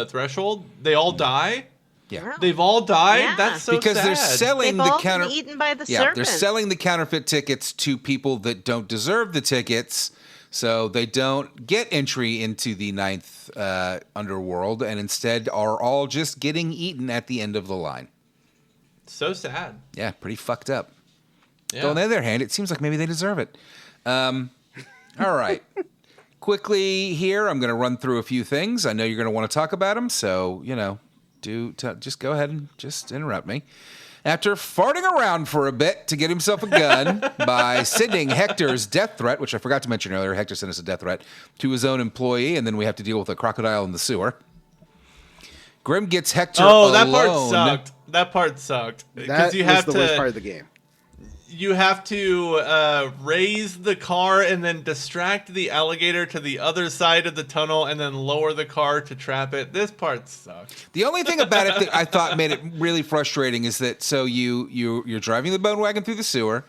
S2: threshold? They all die?
S3: Yeah.
S2: They've all died?
S5: Yeah.
S2: That's so
S3: Because
S2: sad.
S3: they're selling
S5: They've
S3: the
S5: all
S3: counter.
S5: been eaten by the
S3: Yeah,
S5: serpent.
S3: they're selling the counterfeit tickets to people that don't deserve the tickets, so they don't get entry into the Ninth Underworld, and instead are all just getting eaten at the end of the line.
S2: So sad.
S3: Yeah, pretty fucked up.
S2: Yeah.
S3: Though on the other hand, it seems like maybe they deserve it. All right. Quickly here, I'm going to run through a few things. I know you're going to want to talk about them, so, just go ahead and just interrupt me. After farting around for a bit to get himself a gun by sending Hector's death threat, which I forgot to mention earlier, Hector sent us a death threat, to his own employee, and then we have to deal with a crocodile in the sewer. Grim gets Hector alone.
S2: That part sucked. That part sucked.
S4: That
S2: you
S4: was
S2: have
S4: the worst part of the game.
S2: You have to raise the car and then distract the alligator to the other side of the tunnel and then lower the car to trap it. This part sucked.
S3: The only thing about it that I thought made it really frustrating is that you're driving the bone wagon through the sewer,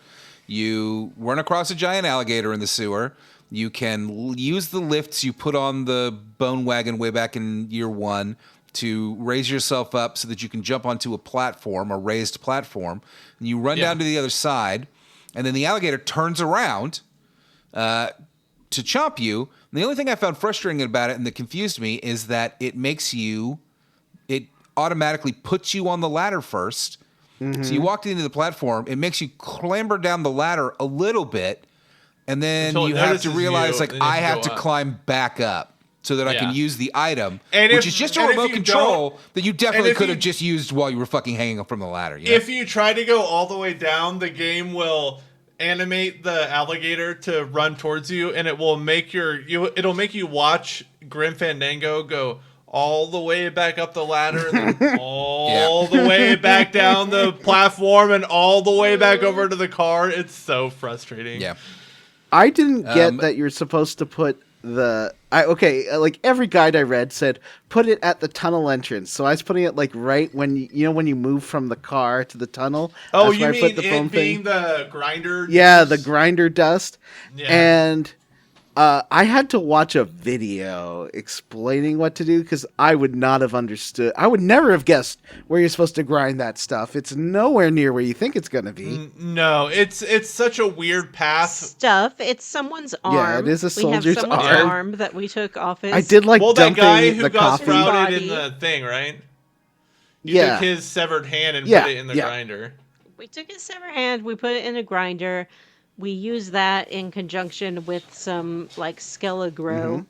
S3: you run across a giant alligator in the sewer, you can use the lifts you put on the bone wagon way back in year one to raise yourself up so that you can jump onto a raised platform, and you run down to the other side, and then the alligator turns around to chomp you. And the only thing I found frustrating about it and that confused me is that it automatically puts you on the ladder first. Mm-hmm. So you walked into the platform, it makes you clamber down the ladder a little bit, and then
S2: Until
S3: you have to realize, I have to climb back up so that I can use the item, which is just a remote control that you definitely could have just used while you were fucking hanging up from the ladder. You know?
S2: If you try to go all the way down, the game will animate the alligator to run towards you, and it will make it'll make you watch Grim Fandango go all the way back up the ladder, and then all the way back down the platform, and all the way back over to the car. It's so frustrating.
S3: Yeah.
S4: I didn't get that you're supposed to put like every guide I read said put it at the tunnel entrance. So I was putting it like right when you move from the car to the tunnel.
S2: Oh,
S4: That's
S2: you
S4: where
S2: mean
S4: I put the
S2: it
S4: foam
S2: being
S4: thing.
S2: the grinder?
S4: Yeah, the grinder dust.
S2: Yeah.
S4: And I had to watch a video explaining what to do because I would not have understood. I would never have guessed where you're supposed to grind that stuff. It's nowhere near where you think it's going to be.
S2: No, it's such a weird path.
S5: It's someone's arm.
S4: Yeah, it is a soldier's
S5: we have someone's
S4: arm.
S5: arm that we took off his.
S4: I did like
S2: that
S4: dumping
S2: guy who
S4: the
S2: got
S4: coffee.
S2: sprouted in the thing, right? You took his severed hand and put it in the grinder.
S5: We took his severed hand, we put it in a grinder. We use that in conjunction with some like Skelegro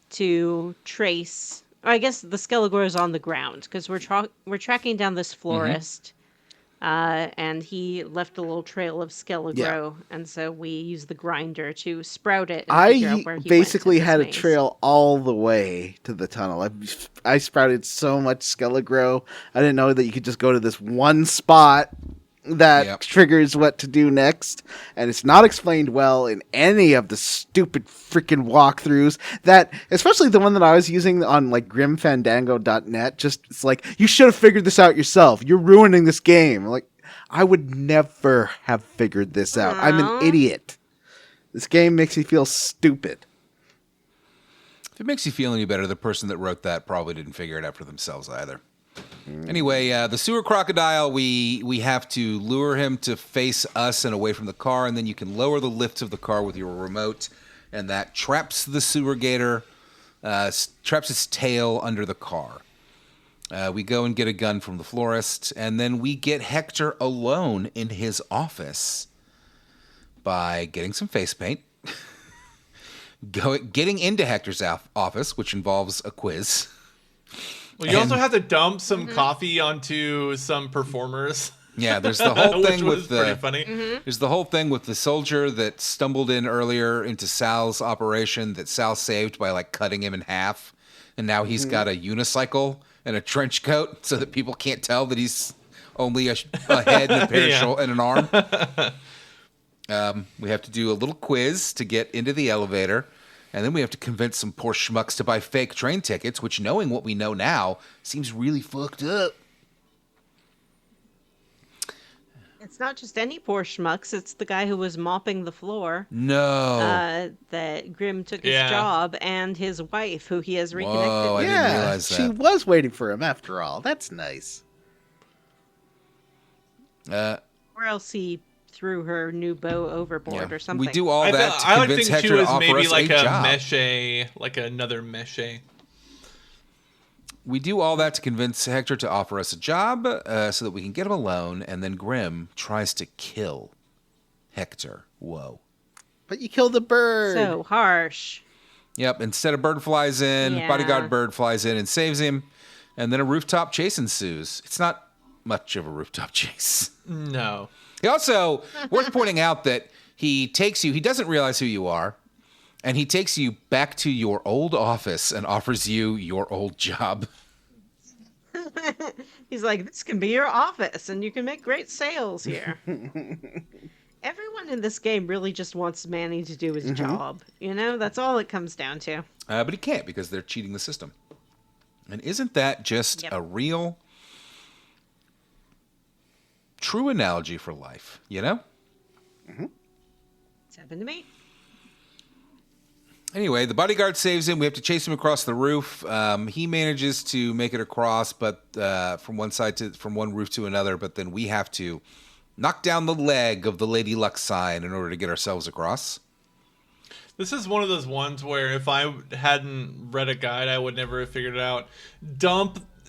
S5: to trace. Or I guess the Skelegro is on the ground because we're tracking down this florist, and he left a little trail of Skelegro, and so we use the grinder to sprout it. And figure out where he
S4: basically
S5: went to
S4: had a
S5: this maze.
S4: trail all the way to the tunnel. I sprouted so much Skelegro. I didn't know that you could just go to this one spot that triggers what to do next, and it's not explained well in any of the stupid freaking walkthroughs, that especially the one that I was using on like grimfandango.net. Just it's like, you should have figured this out yourself, you're ruining this game. Like, I would never have figured this out. I'm an idiot. This game makes me feel stupid.
S3: If it makes you feel any better, the person that wrote that probably didn't figure it out for themselves either. Anyway, the sewer crocodile, we have to lure him to face us and away from the car, and then you can lower the lift of the car with your remote, and that traps the sewer gator, traps its tail under the car. We go and get a gun from the florist, and then we get Hector alone in his office by getting some face paint, getting into Hector's office, which involves a quiz.
S2: Well, you also have to dump some coffee onto some performers.
S3: Yeah, there's the whole thing
S2: which
S3: with
S2: was pretty funny.
S3: There's the whole thing with the soldier that stumbled in earlier into Sal's operation that Sal saved by like cutting him in half, and now he's got a unicycle and a trench coat so that people can't tell that he's only a head and a pair of and an arm. We have to do a little quiz to get into the elevator. And then we have to convince some poor schmucks to buy fake train tickets, which, knowing what we know now, seems really fucked up.
S5: It's not just any poor schmucks. It's the guy who was mopping the floor.
S3: No.
S5: That Grimm took his
S2: Yeah.
S5: job, and his wife, who he has reconnected
S3: Whoa, I
S5: with.
S3: didn't
S4: Yeah,
S3: realize
S4: she
S3: that.
S4: was waiting for him after all. That's nice.
S5: Or else he threw her new bow overboard or something.
S3: We do all that to
S2: I would
S3: convince
S2: think she
S3: Hector to
S2: was
S3: offer
S2: maybe
S3: us
S2: like
S3: a
S2: a
S3: job.
S2: Meche, like another Meche.
S3: We do all that to convince Hector to offer us a job so that we can get him alone, and then Grimm tries to kill Hector. Whoa.
S4: But you killed the bird.
S5: So harsh.
S3: Yep, instead a bird flies in,
S5: Yeah.
S3: bodyguard bird flies in and saves him, and then a rooftop chase ensues. It's not much of a rooftop chase.
S2: No.
S3: He also, worth pointing out that he takes you, he doesn't realize who you are, and he takes you back to your old office and offers you your old job.
S5: He's like, this can be your office, and you can make great sales here. Everyone in this game really just wants Manny to do his job. You know, that's all it comes down to.
S3: But he can't because they're cheating the system. And isn't that just
S5: Yep.
S3: a real, true analogy for life, you know?
S5: It's happened to me.
S3: Anyway, the bodyguard saves him. We have to chase him across the roof. He manages to make it across, but from one roof to another. But then we have to knock down the leg of the Lady Luck sign in order to get ourselves across.
S2: This is one of those ones where if I hadn't read a guide, I would never have figured it out.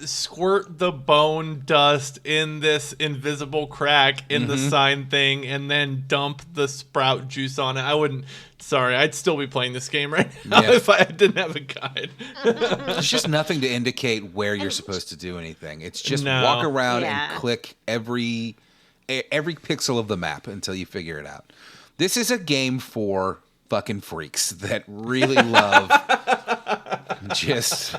S2: Squirt the bone dust in this invisible crack in the sign thing, and then dump the sprout juice on it. I'd still be playing this game right now
S3: Yeah.
S2: if I didn't have a guide.
S3: There's just nothing to indicate where you're supposed to do anything. It's just
S2: No.
S3: walk around
S5: Yeah.
S3: and click every pixel of the map until you figure it out. This is a game for fucking freaks that really love just,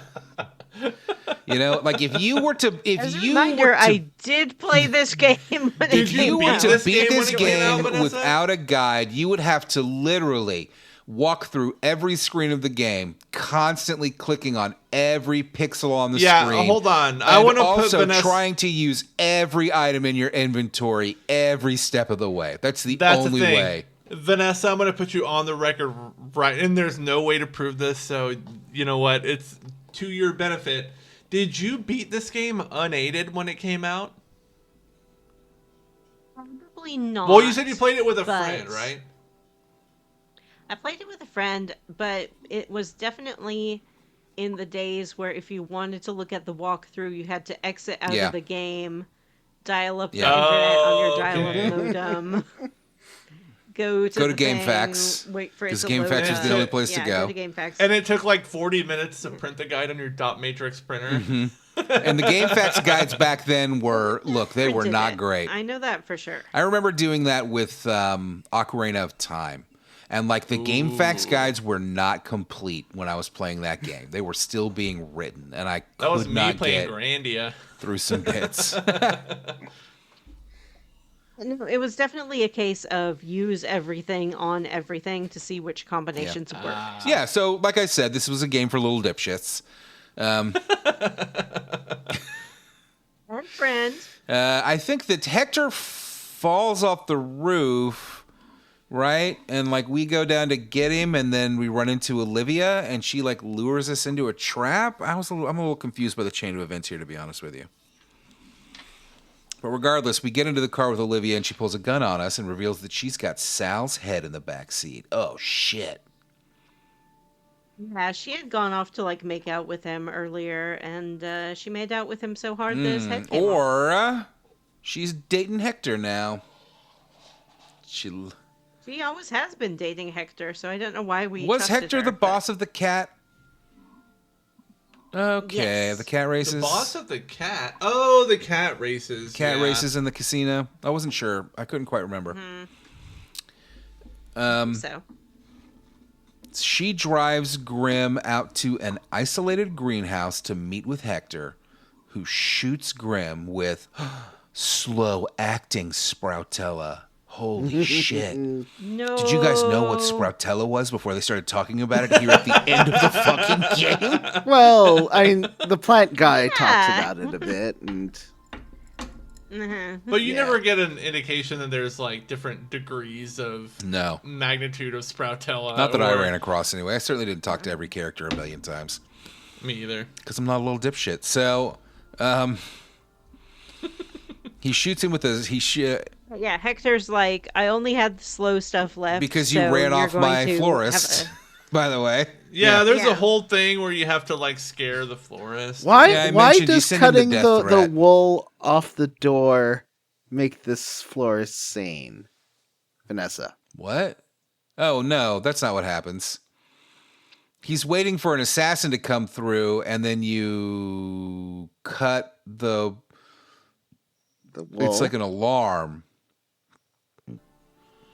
S3: like if you were to,
S5: As a reminder, I did play this game when it
S3: if you
S5: came
S3: were
S5: out.
S3: to
S2: this
S3: beat
S2: game
S3: this
S2: when it came out,
S3: game
S2: Vanessa?
S3: without a guide, you would have to literally walk through every screen of the game, constantly clicking on every pixel on the
S2: Yeah,
S3: screen.
S2: hold on. I
S3: And
S2: wanna put
S3: also
S2: Vanessa-
S3: trying to use every item in your inventory every step of the way. That's the
S2: That's
S3: only
S2: the thing.
S3: way.
S2: Vanessa, I'm going to put you on the record right, and there's no way to prove this, so you know what? It's to your benefit. Did you beat this game unaided when it came out?
S5: Probably not.
S2: Well, you said you played it with a
S5: but-
S2: friend, right?
S5: I played it with a friend, but it was definitely in the days where if you wanted to look at the walkthrough, you had to exit out
S3: Yeah.
S5: of the game, dial up the
S3: Yeah.
S5: internet on your
S2: Okay.
S5: dial-up modem, go to the
S3: GameFAQs,
S5: thing, wait for it
S3: 'cause
S5: to
S3: GameFAQs
S5: load
S2: was the
S5: up.
S2: only
S3: place to
S5: Yeah,
S3: go.
S5: to GameFAQs.
S2: And it took like 40 minutes to print the guide on your dot matrix printer.
S3: And the GameFAQs guides back then were not
S5: Printed it.
S3: great.
S5: I know that for sure.
S3: I remember doing that with Ocarina of Time. And like the GameFAQs guides were not complete when I was playing that game. They were still being written, and I
S2: That was
S3: could
S2: me
S3: not
S2: playing
S3: get
S2: Grandia.
S3: through some bits.
S5: No, it was definitely a case of use everything on everything to see which combinations work.
S3: Yeah, so like I said, this was a game for little dipshits.
S5: And friend.
S3: I think that Hector falls off the roof, right? And like we go down to get him, and then we run into Olivia, and she like lures us into a trap. I'm a little confused by the chain of events here, to be honest with you. But regardless, we get into the car with Olivia, and she pulls a gun on us and reveals that she's got Sal's head in the back seat. Oh shit!
S5: Yeah, she had gone off to like make out with him earlier, and she made out with him so hard that his head came off.
S3: Or she's dating Hector now. She
S5: She always has been dating Hector, so I don't know why we
S3: was
S5: trusted
S3: Hector
S5: her,
S3: the
S5: but-
S3: boss of the cat? Okay,
S5: Yes.
S3: the cat races.
S2: The boss of the cat. Oh, the cat races.
S3: Cat
S2: yeah.
S3: races in the casino. I wasn't sure. I couldn't quite remember.
S5: So
S3: She drives Grimm out to an isolated greenhouse to meet with Hector, who shoots Grimm with slow acting Sproutella. Holy shit.
S5: no.
S3: Did you guys know what Sproutella was before they started talking about it here at the end of the fucking game?
S4: Well, I mean, the plant guy talks
S5: Yeah.
S4: about it a bit, and
S2: But you
S3: Yeah.
S2: never get an indication that there's like different degrees of
S3: No.
S2: magnitude of Sproutella.
S3: Not that I
S2: or-
S3: ran across anyway. I certainly didn't talk to every character a million times.
S2: Me either.
S3: Because I'm not a little dipshit. So, he shoots him with a...
S5: Yeah, Hector's like, I only had the slow stuff left.
S3: because you
S5: so
S3: ran
S5: you're
S3: off
S5: going
S3: my
S5: to
S3: florist,
S5: have
S3: by the way.
S2: Yeah, there's
S5: Yeah.
S2: a whole thing where you have to like scare the florist.
S4: Why?
S3: Yeah, I
S4: why
S3: mentioned you
S4: does
S3: sent him the
S4: cutting
S3: death
S4: the
S3: threat.
S4: wool off the door make this florist sane, Vanessa?
S3: What? Oh, no, that's not what happens. He's waiting for an assassin to come through, and then you cut the...
S4: The wool.
S3: It's like an alarm.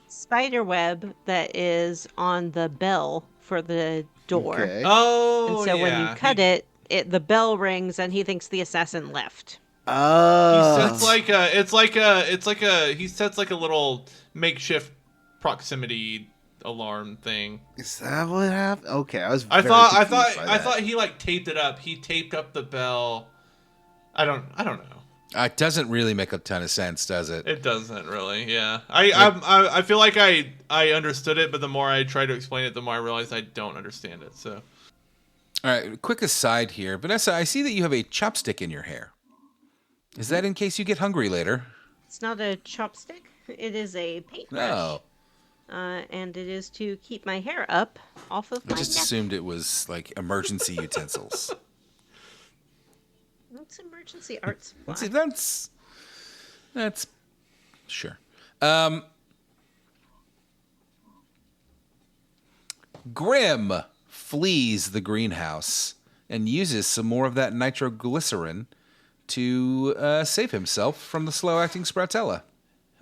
S5: spider web that is on the bell for the door.
S4: Okay.
S2: Oh,
S5: And so when
S2: yeah.
S5: you cut it, the bell rings and he thinks the assassin left.
S4: Oh.
S2: He sets like a little makeshift proximity alarm thing.
S4: Is that what happened? Okay, I was.
S2: I
S4: very
S2: thought
S4: confused by that.
S2: he like taped it up. He taped up the bell. I don't know.
S3: It doesn't really make a ton of sense, does it?
S2: It doesn't really. Yeah. I feel like I understood it, but the more I try to explain it, the more I realize I don't understand it. So.
S3: All right, quick aside here. Vanessa, I see that you have a chopstick in your hair. Is that in case you get hungry later?
S5: It's not a chopstick. It is a paintbrush.
S3: No.
S5: And it is to keep my hair up off of
S3: I
S5: my
S3: just
S5: neck.
S3: assumed it was like emergency utensils.
S5: It's emergency art supply.
S3: See, that's sure. Grim flees the greenhouse and uses some more of that nitroglycerin to save himself from the slow-acting Sproutella.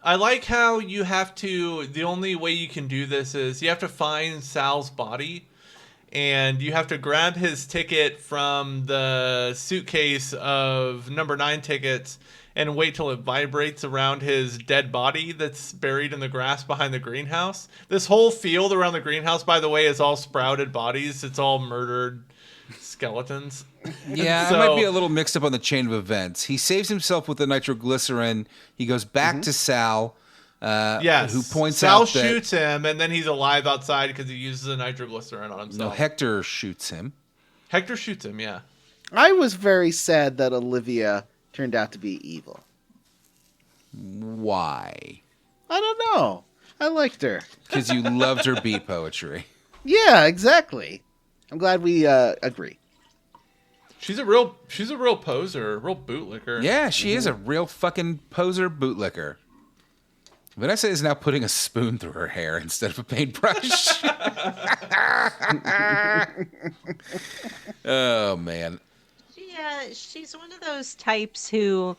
S2: I like how you have to. The only way you can do this is you have to find Sal's body, and you have to grab his ticket from the suitcase of number 9 tickets and wait till it vibrates around his dead body that's buried in the grass behind the greenhouse. This whole field around the greenhouse, by the way, is all sprouted bodies. It's all murdered skeletons.
S3: Yeah,
S2: So-
S3: I might be a little mixed up on the chain of events. He saves himself with the nitroglycerin. He goes back to Sal,
S2: Yes.
S3: who points
S2: Sal
S3: out that
S2: shoots him, and then he's alive outside because he uses the nitroglycerin on
S3: no,
S2: himself.
S3: Hector shoots him.
S2: Hector shoots him, yeah.
S4: I was very sad that Olivia turned out to be evil.
S3: Why?
S4: I don't know. I liked her.
S3: Because you loved her beat poetry.
S4: Yeah, exactly. I'm glad we agree.
S2: She's a real poser, real bootlicker.
S3: Yeah, she is a real fucking poser bootlicker. Vanessa is now putting a spoon through her hair instead of a paintbrush. Oh, man.
S5: Yeah, she's one of those types who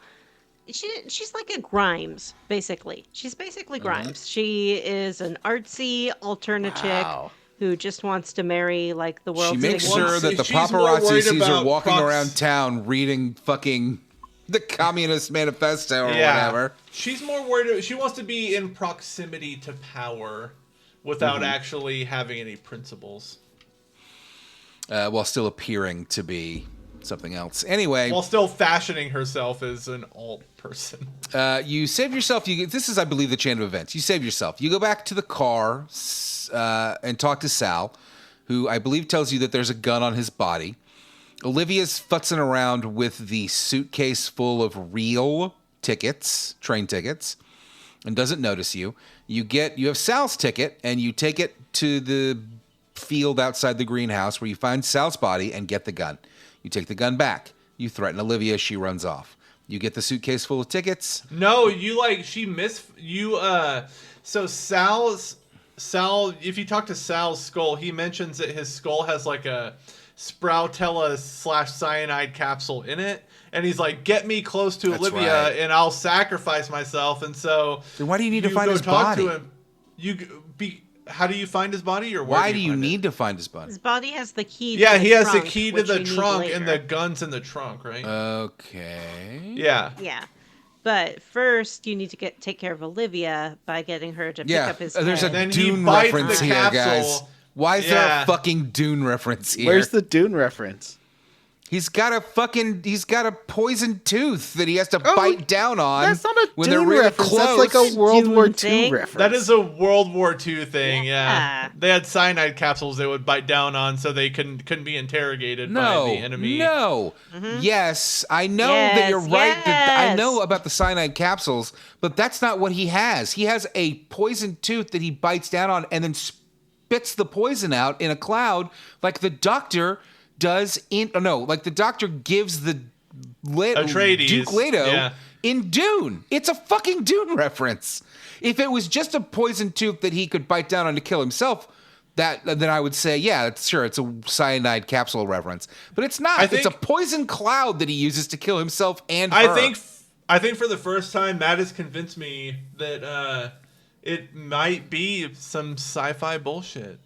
S5: she's like a Grimes, basically. She's basically Grimes. She is an artsy alternative
S4: Wow.
S5: who just wants to marry like the world's
S3: She makes
S5: biggest-
S3: sure that the
S2: She's more
S3: paparazzi
S2: worried
S3: sees her
S2: about
S3: walking around town reading fucking the Communist Manifesto or whatever.
S2: She's more worried. She wants to be in proximity to power without actually having any principles.
S3: While still appearing to be something else. Anyway,
S2: While still fashioning herself as an alt person.
S3: you save yourself. This is, I believe, the chain of events. You save yourself. You go back to the car and talk to Sal, who I believe tells you that there's a gun on his body. Olivia's futzing around with the suitcase full of real tickets, train tickets, and doesn't notice you. You have Sal's ticket, and you take it to the field outside the greenhouse where you find Sal's body and get the gun. You take the gun back. You threaten Olivia. She runs off. You get the suitcase full of tickets.
S2: No, so Sal, if you talk to Sal's skull, he mentions that his skull has like a Sproutella / cyanide capsule in it. And he's like, get me close to
S3: That's
S2: Olivia
S3: right.
S2: and I'll sacrifice myself. And so
S3: Then why do you need to find
S2: go
S3: his
S2: talk
S3: body?
S2: to him. How do you find his body, or where
S3: Why do you
S2: find it?
S3: need to find his body?
S5: His body has the key.
S2: Yeah,
S5: to
S2: he
S5: the
S2: has the
S5: trunk,
S2: key to
S5: which
S2: the
S5: you need
S2: trunk and the
S5: later.
S2: guns in the trunk, right?
S3: Okay.
S2: Yeah.
S5: Yeah, but first you need to take care of Olivia by getting her to pick
S3: Yeah,
S5: up his
S3: there's a
S5: head.
S2: Then he
S3: Dune
S2: bites
S3: reference
S2: the
S3: here,
S2: capsule.
S3: guys. Why is there
S2: Yeah.
S3: a fucking Dune reference here?
S4: Where's the Dune reference?
S3: He's got a poison tooth that he has to bite down on.
S4: That's not a
S3: when
S4: Dune
S3: they're really
S4: reference.
S3: close.
S4: That's like a World
S5: Dune
S4: War II
S5: thing?
S4: reference.
S2: That is a World War II thing, yeah.
S5: Yeah.
S2: They had cyanide capsules they would bite down on so they couldn't be interrogated by the enemy.
S3: No. Yes, I know that you're right. That I know
S5: yes.
S3: about the cyanide capsules, but that's not what he has. He has a poison tooth that he bites down on and then spits the poison out in a cloud like the Doctor does like the Doctor gives the
S2: Atreides,
S3: Duke Leto
S2: yeah.
S3: in Dune. It's a fucking Dune reference. If it was just a poison tooth that he could bite down on to kill himself, then I would say, yeah, it's a cyanide capsule reference. But it's not. It's a poison cloud that he uses to kill himself and her.
S2: I think for the first time, Matt has convinced me that it might be some sci-fi bullshit.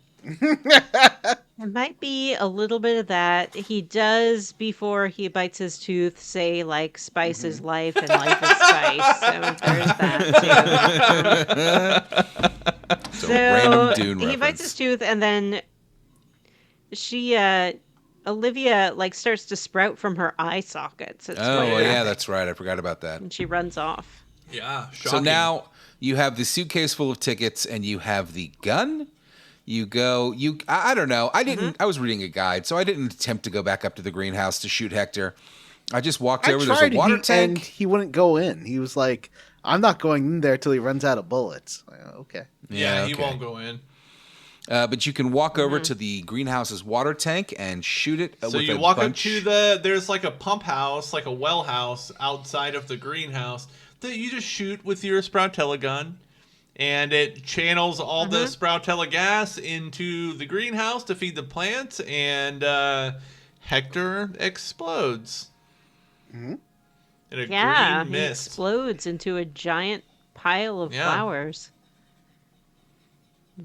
S5: It might be a little bit of that. He does, before he bites his tooth, say, like, spice is life and life is spice. So there's that, too.
S3: So random Dune
S5: he
S3: reference.
S5: bites his tooth, and then Olivia, like, starts to sprout from her eye sockets. It's
S3: Oh,
S5: quite
S3: yeah,
S5: graphic.
S3: that's right. I forgot about that.
S5: And she runs off.
S2: Yeah, shocking.
S3: So now you have the suitcase full of tickets and you have the gun. I don't know. I was reading a guide, so I didn't attempt to go back up to the greenhouse to shoot Hector. I just walked over. There's a water tank.
S4: And he wouldn't go in. He was like, I'm not going in there till he runs out of bullets. Okay.
S2: Yeah, he
S3: okay.
S2: won't go in.
S3: But you can walk over to the greenhouse's water tank and shoot it.
S2: So
S3: with
S2: you
S3: a
S2: walk
S3: bunch...
S2: up to there's like a pump house, like a well house outside of the greenhouse that you just shoot with your Sproutella gun. And it channels all the Sproutella gas into the greenhouse to feed the plants, and Hector explodes. Mm-hmm. In a green
S5: He
S2: mist.
S5: explodes into a giant pile of flowers.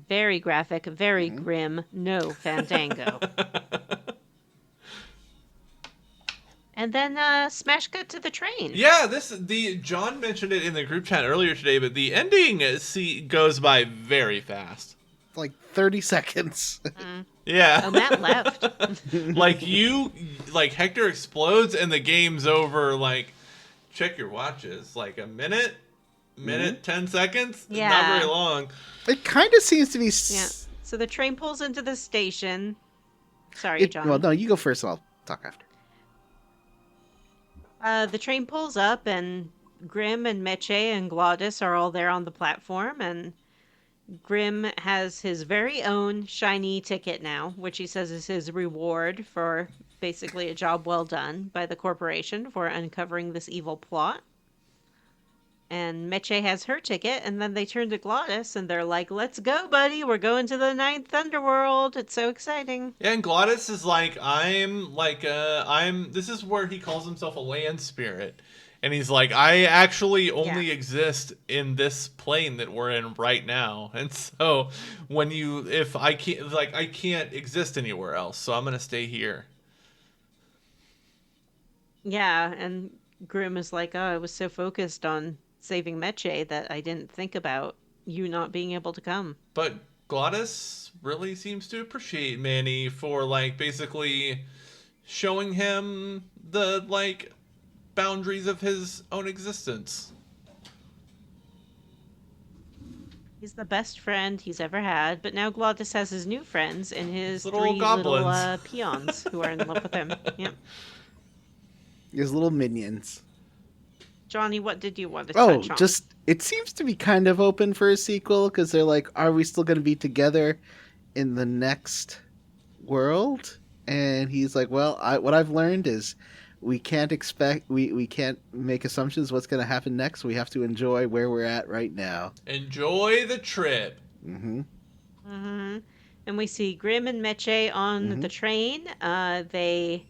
S5: Very graphic, very grim. No Fandango. And then smash cut to the train.
S2: Yeah, John mentioned it in the group chat earlier today, but the ending goes by very fast.
S4: Like 30 seconds.
S2: Yeah.
S5: Oh, Matt left.
S2: like Hector explodes and the game's over. Like, check your watches. Like a minute, 10 seconds.
S5: Yeah.
S2: Not very long.
S4: It kind of seems to be.
S5: Yeah. So the train pulls into the station. Sorry, John.
S4: Well, no, you go first and I'll talk after.
S5: The train pulls up, and Grim and Meche and Glottis are all there on the platform, and Grim has his very own shiny ticket now, which he says is his reward for basically a job well done by the corporation for uncovering this evil plot. And Meche has her ticket, and then they turn to Glottis, and they're like, let's go, buddy, we're going to the Ninth Underworld. It's so exciting.
S2: Yeah, and Glottis is like, this is where he calls himself a land spirit. And he's like, I actually only exist in this plane that we're in right now. And so I can't exist anywhere else, so I'm going to stay here.
S5: Yeah, and Grim is like, oh, I was so focused on saving Meche that I didn't think about you not being able to come.
S2: But Glottis really seems to appreciate Manny for, like, basically showing him the, like, boundaries of his own existence.
S5: He's the best friend he's ever had, but now Glottis has his new friends and his
S2: Little
S5: three
S2: goblins.
S5: little peons who are in love with him. Yep.
S4: His little minions.
S5: Johnny, what did you want to touch on?
S4: It seems to be kind of open for a sequel because they're like, are we still going to be together in the next world? And he's like, well, what I've learned is we can't make assumptions what's going to happen next. We have to enjoy where we're at right now.
S2: Enjoy the trip.
S4: Mm-hmm.
S5: Mm-hmm. And we see Grim and Meche on the train. They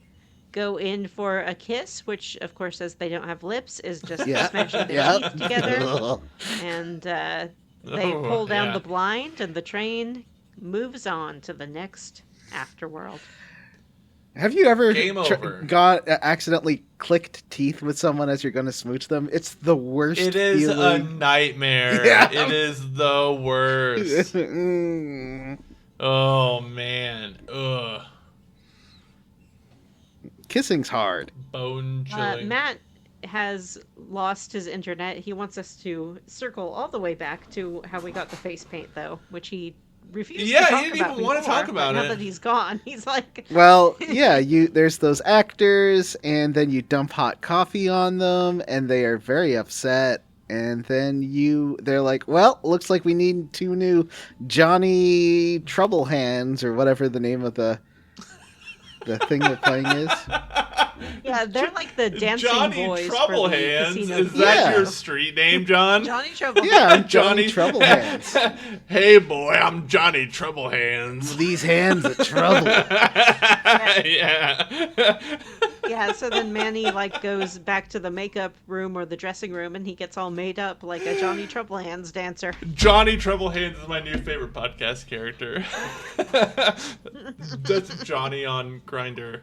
S5: go in for a kiss, which, of course, as they don't have lips, is just smashing their teeth together. And they pull down the blind, and the train moves on to the next afterworld.
S4: Have you ever accidentally clicked teeth with someone as you're going to smooch them? It's the worst.
S2: It is
S4: feeling.
S2: a nightmare.
S4: Yeah.
S2: It is the worst. Oh, man. Ugh.
S4: kissing's hard.
S2: Bone chilling.
S5: Matt has lost his internet. He wants us to circle all the way back to how we got the face paint, though, which he refused to talk
S2: he didn't
S5: about
S2: even want to
S5: before,
S2: talk
S5: but
S2: about
S5: now
S2: it.
S5: that he's gone, he's like,
S4: Well, yeah, there's those actors, and then you dump hot coffee on them, and they are very upset. And then they're like, well, looks like we need 2 new Johnny Troublehands, or whatever the name of the thing they're playing is.
S5: yeah, they're like the dancing
S2: Johnny
S5: boys
S2: Troublehands.
S5: for the casino.
S2: Is that
S4: Yeah.
S2: your street name, John?
S5: Johnny Trouble?
S4: Yeah, I'm Johnny Troublehands.
S2: Hey, boy, I'm Johnny Troublehands.
S4: These hands are trouble.
S2: Yeah.
S5: Yeah, so then Manny like goes back to the makeup room or the dressing room, and he gets all made up like a Johnny Troublehands dancer.
S2: Johnny Troublehands is my new favorite podcast character. That's Johnny on Grindr.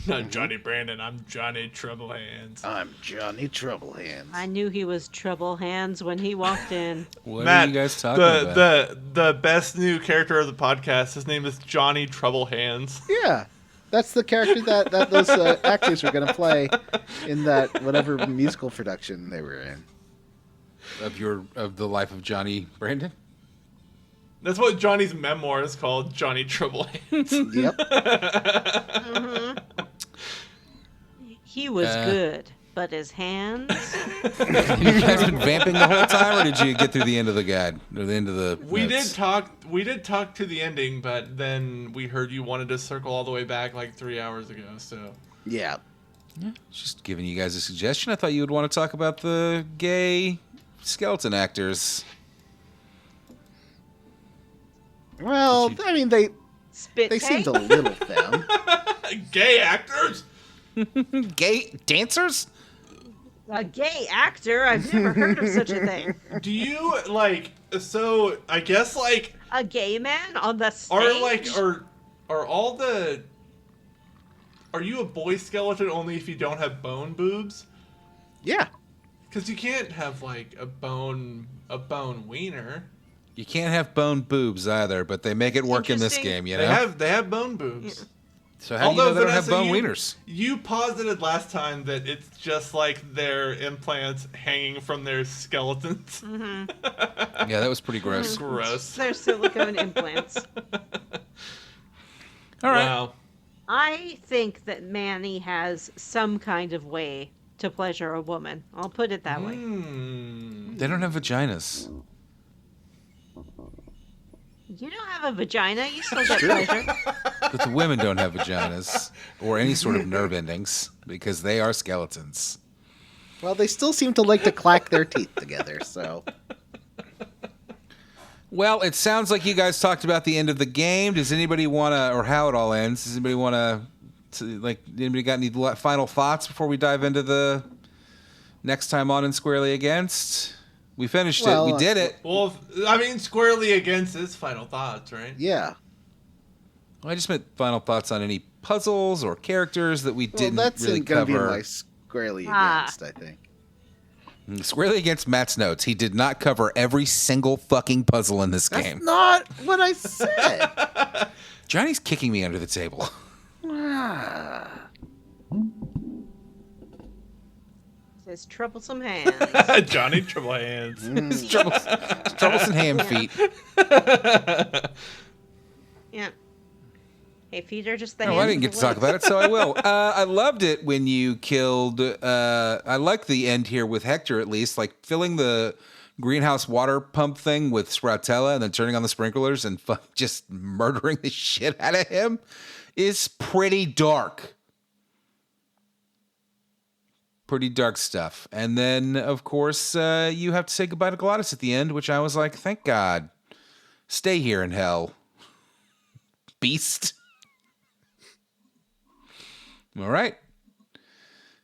S2: Not Johnny Brandon, I'm Johnny Troublehands.
S4: I'm Johnny Troublehands.
S5: I knew he was Troublehands when he walked in.
S3: What
S2: Matt,
S3: are you guys talking about?
S2: the best new character of the podcast, his name is Johnny Troublehands.
S4: Yeah, that's the character that those actors were going to play in that whatever musical production they were in.
S3: Of the life of Johnny Brandon?
S2: That's what Johnny's memoir is called, Johnny Troublehands.
S4: Yep.
S5: He was good, but his hands.
S3: Have you guys been vamping the whole time, or did you get through the end of the guide or the end of the?
S2: We
S3: notes?
S2: did talk to the ending, but then we heard you wanted to circle all the way back like 3 hours ago, so
S4: Yeah.
S3: Yeah, just giving you guys a suggestion. I thought you would want to talk about the gay skeleton actors.
S4: Well, I mean, they
S5: Spit
S4: seemed
S5: take?
S4: a little femme.
S2: gay actors?
S3: Gay dancers?
S5: A gay actor? I've never heard of such a thing.
S2: Do you so I guess
S5: A gay man on the stage?
S2: are you a boy skeleton only if you don't have bone boobs?
S4: Yeah.
S2: Because you can't have like a bone wiener.
S3: You can't have bone boobs either, but they make it work in this
S5: Interesting.
S3: game, you know?
S2: They have bone boobs.
S3: So how do you know they don't have
S2: Vanessa,
S3: bone wieners?
S2: You posited last time that it's just like their implants hanging from their skeletons.
S3: Yeah, that was pretty gross.
S2: Gross.
S5: They're silicone implants.
S3: All right.
S2: Wow.
S5: I think that Manny has some kind of way to pleasure a woman. I'll put it that way.
S3: They don't have vaginas.
S5: You don't have a vagina, you still get pleasure.
S3: But the women don't have vaginas or any sort of nerve endings because they are skeletons.
S4: Well, they still seem to like to clack their teeth together, so.
S3: Well, it sounds like you guys talked about the end of the game. Does anybody want to, or how it all ends? Does anybody want to, anybody got any final thoughts before we dive into the next time on and Squarely Against? We finished it. We did it.
S2: Well, I mean, squarely against his final thoughts, right?
S4: Yeah.
S3: Well, I just meant final thoughts on any puzzles or characters that we
S4: Well,
S3: didn't
S4: that's
S3: really
S4: going to be
S3: cover.
S4: my squarely against, I think.
S3: Squarely against Matt's notes. He did not cover every single fucking puzzle in this
S4: That's
S3: game.
S4: not what I said.
S3: Johnny's kicking me under the table.
S5: His troublesome hands.
S2: Johnny Troublehands.
S3: It's troublesome ham feet.
S5: Yeah. Hey, feet are just the
S3: Oh,
S5: hands.
S3: I didn't get to talk about it, so I will. I loved it when you killed. I like the end here with Hector, at least, like filling the greenhouse water pump thing with Sproutella and then turning on the sprinklers and just murdering the shit out of him is pretty dark. Pretty dark stuff. And then, of course, you have to say goodbye to Glottis at the end, which I was like, thank God. Stay here in hell. Beast. Am I right?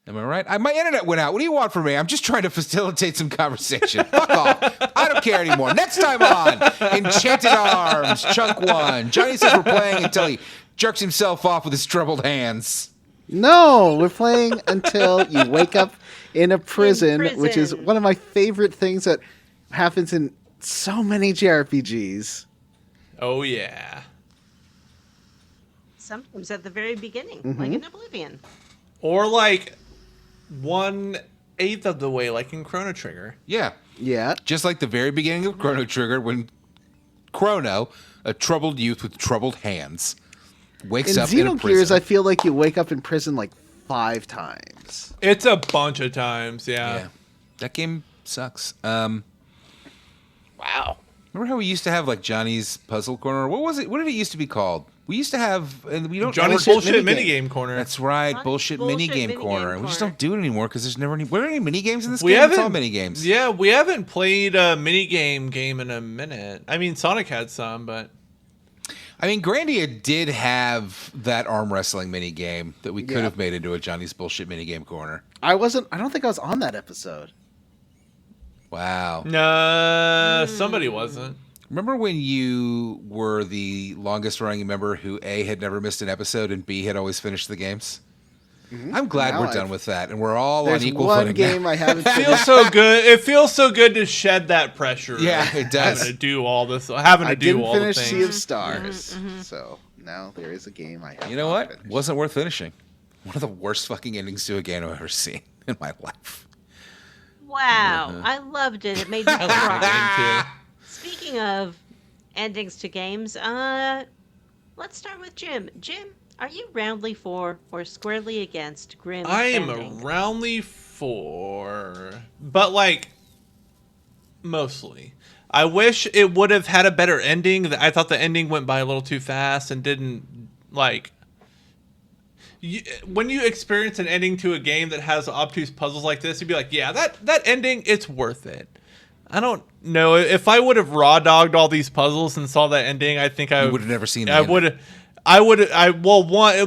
S3: Am I right? My internet went out. What do you want from me? I'm just trying to facilitate some conversation. Fuck off. I don't care anymore. Next time on Enchanted Arms, Chunk 1. Johnny says we're playing until he jerks himself off with his troubled hands.
S4: No, we're playing until you wake up in a prison, which is
S5: prison.
S4: one of my favorite things that happens in so many JRPGs.
S2: Oh, yeah.
S5: Sometimes at the very beginning, like in Oblivion.
S2: Or like 1/8 of the way, like in Chrono Trigger.
S3: Yeah.
S4: Yeah.
S3: Just like the very beginning of Chrono Trigger, when Chrono, a troubled youth with troubled hands, wakes
S4: In
S3: up in a
S4: Xenogears,
S3: prison.
S4: I feel like you wake up in prison like 5 times.
S2: It's a bunch of times, yeah.
S3: That game sucks.
S4: Wow.
S3: Remember how we used to have like Johnny's Puzzle Corner? What was it? What did it used to be called? We used to have, and we don't.
S2: Johnny's
S4: Bullshit
S2: Bullshit
S4: minigame.
S2: Minigame Corner.
S3: That's right,
S5: Johnny's
S3: bullshit
S5: Bullshit
S3: minigame
S5: Minigame
S3: corner. And we just
S5: Corner.
S3: don't do it anymore because there's never any. Were there any mini games in this
S2: We
S3: game? It's all
S2: haven't-
S3: mini games.
S2: Yeah, we haven't played a minigame game in a minute. I mean, Sonic had some, but
S3: I mean, Grandia did have that arm wrestling mini game that we could
S4: Yeah.
S3: have made into a Johnny's Bullshit minigame corner.
S4: I don't think I was on that episode.
S3: Wow.
S2: no, somebody wasn't.
S3: Remember when you were the longest running member who A, had never missed an episode, and B, had always finished the games? I'm glad
S4: Now
S3: we're done with that, and we're all
S4: There's
S3: on equal
S4: one
S3: footing
S4: game
S3: now.
S4: I haven't
S2: Feels
S4: finished.
S2: so good. It feels so good to shed that pressure.
S3: Yeah,
S2: of
S3: it does.
S2: Having to do all this, having to
S4: I
S2: do
S4: didn't
S2: all
S4: finish
S2: the
S4: Sea
S2: things.
S4: of Stars, so now there is a game I have.
S3: You know
S4: not
S3: what?
S4: finished.
S3: Wasn't worth finishing. One of the worst fucking endings to a game I've ever seen in my life.
S5: Wow, I loved it. It made me
S2: I like
S5: cry.
S2: that game too.
S5: Speaking of endings to games, let's start with Jim. Jim, are you roundly for or squarely against Grim
S2: I am
S5: ending?
S2: roundly for, but like mostly. I wish it would have had a better ending. I thought the ending went by a little too fast and didn't like. When you experience an ending to a game that has obtuse puzzles like this, you'd be like, "Yeah, that ending, it's worth it." I don't know if I would have raw dogged all these puzzles and saw that ending. I think I
S3: You would have never seen the
S2: I
S3: ending.
S2: would.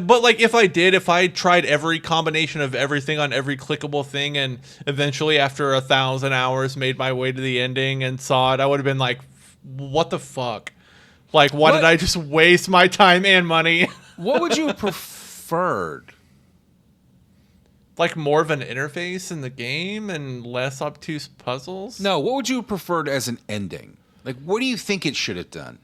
S2: But like if I tried every combination of everything on every clickable thing, and eventually after 1,000 hours made my way to the ending and saw it, I would have been like, "What the fuck? Like, why
S3: What?
S2: did I just waste my time and money?"
S3: What would you have preferred?
S2: Like more of an interface in the game and less obtuse puzzles.
S3: No, what would you have preferred as an ending? Like, what do you think it should have done?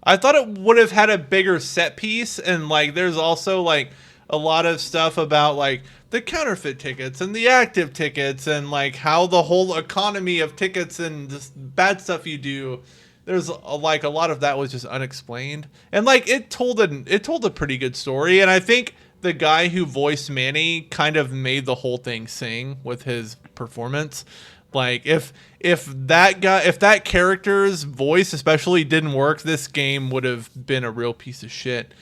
S2: I thought it would have had a bigger set piece, and like there's also like a lot of stuff about like the counterfeit tickets and the active tickets and like how the whole economy of tickets and just bad stuff you do. There's like a lot of that was just unexplained, and like it told a pretty good story, and I think the guy who voiced Manny kind of made the whole thing sing with his performance. Like if that character's voice especially didn't work, this game would have been a real piece of shit.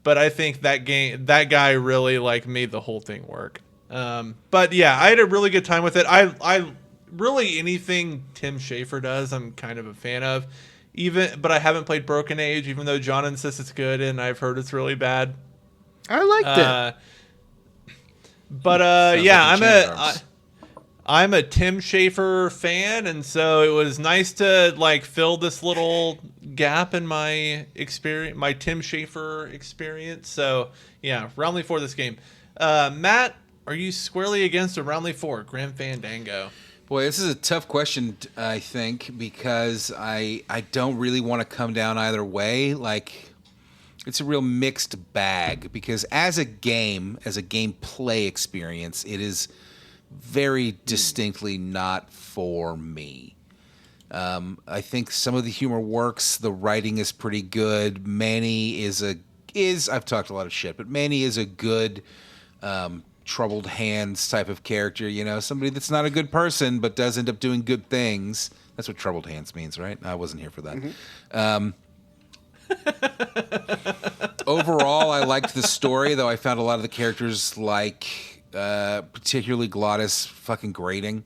S2: But I think that guy really like made the whole thing work. But yeah, I had a really good time with it. I really anything Tim Schafer does, I'm kind of a fan of. But I haven't played Broken Age, even though John insists it's good and I've heard it's really bad.
S4: I liked it.
S2: But
S3: Sounds
S2: yeah,
S3: like Enchanted Arms.
S2: I'm a Tim Schafer fan, and so it was nice to like fill this little gap in my experience, my Tim Schafer experience. So yeah, roundly for this game. Matt, are you squarely against or roundly for Grim Fandango?
S3: Boy, this is a tough question, I think, because I don't really want to come down either way. Like, it's a real mixed bag, because as a gameplay experience, it is very distinctly not for me. I think some of the humor works. The writing is pretty good. Manny I've talked a lot of shit, but Manny is a good troubled hands type of character, somebody that's not a good person but does end up doing good things. That's what troubled hands means, right? I wasn't here for that. Overall, I liked the story, though I found a lot of the characters, particularly Glottis, fucking grating.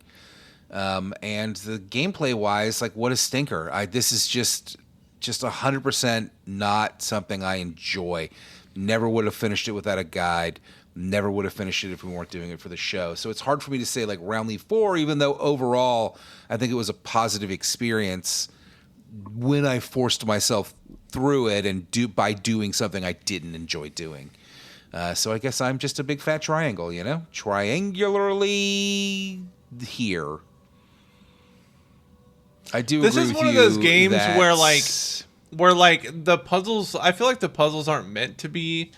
S3: And the gameplay wise, what a stinker. This is just 100% not something I enjoy. Never would have finished it without a guide. Never would have finished it if we weren't doing it for the show. So it's hard for me to say roundly 4, even though overall I think it was a positive experience when I forced myself through it and by doing something I didn't enjoy doing. So I guess I'm just a big fat triangle, triangularly here. I do.
S2: This
S3: agree
S2: is
S3: with
S2: one of
S3: you
S2: those games
S3: that-
S2: where the puzzles, I feel like the puzzles aren't meant to be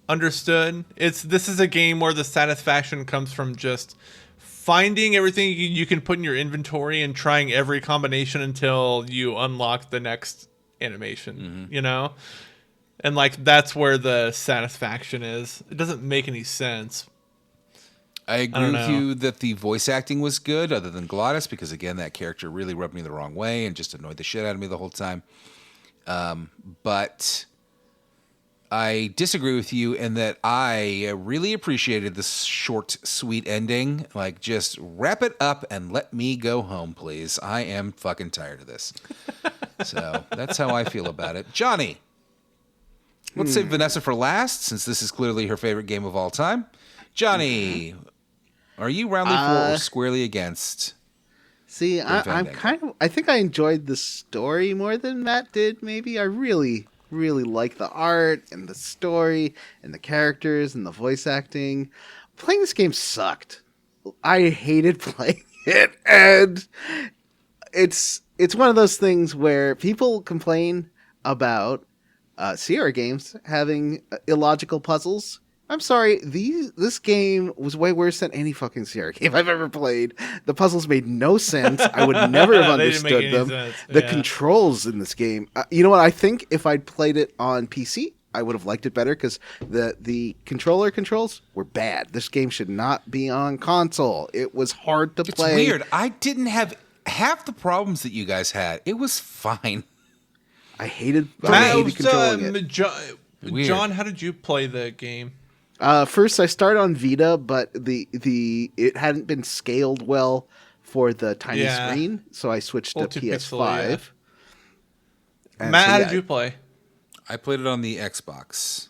S2: understood. This is a game where the satisfaction comes from just finding everything you can put in your inventory and trying every combination until you unlock the next animation, you know? And like that's where the satisfaction is. It doesn't make any sense.
S3: I agree with you that the voice acting was good, other than Glottis, because again, that character really rubbed me the wrong way and just annoyed the shit out of me the whole time. But I disagree with you in that I really appreciated this short, sweet ending. Like, just wrap it up and let me go home, please. I am fucking tired of this. So that's how I feel about it. Johnny, let's save Vanessa for last, since this is clearly her favorite game of all time. Johnny, are you roundly for or squarely against?
S4: See, I'm kind of. I think I enjoyed the story more than Matt did. Maybe I really like the art and the story and the characters and the voice acting. Playing this game sucked. I hated playing it, and it's one of those things where people complain about Sierra games having illogical puzzles. I'm sorry, this game was way worse than any fucking Sierra game I've ever played. The puzzles made no sense. I would never have understood them.
S2: Sense.
S4: The controls in this game, you know what? I think if I'd played it on PC, I would have liked it better because the controller controls were bad. This game should not be on console. It was hard to play.
S3: It's weird. I didn't have half the problems that you guys had. It was fine.
S4: I hated controlling it.
S2: John, how did you play the game?
S4: First, I started on Vita, but it hadn't been scaled well for the tiny screen, so I switched to PS5.
S2: Matt, how did you play?
S3: I played it on the Xbox.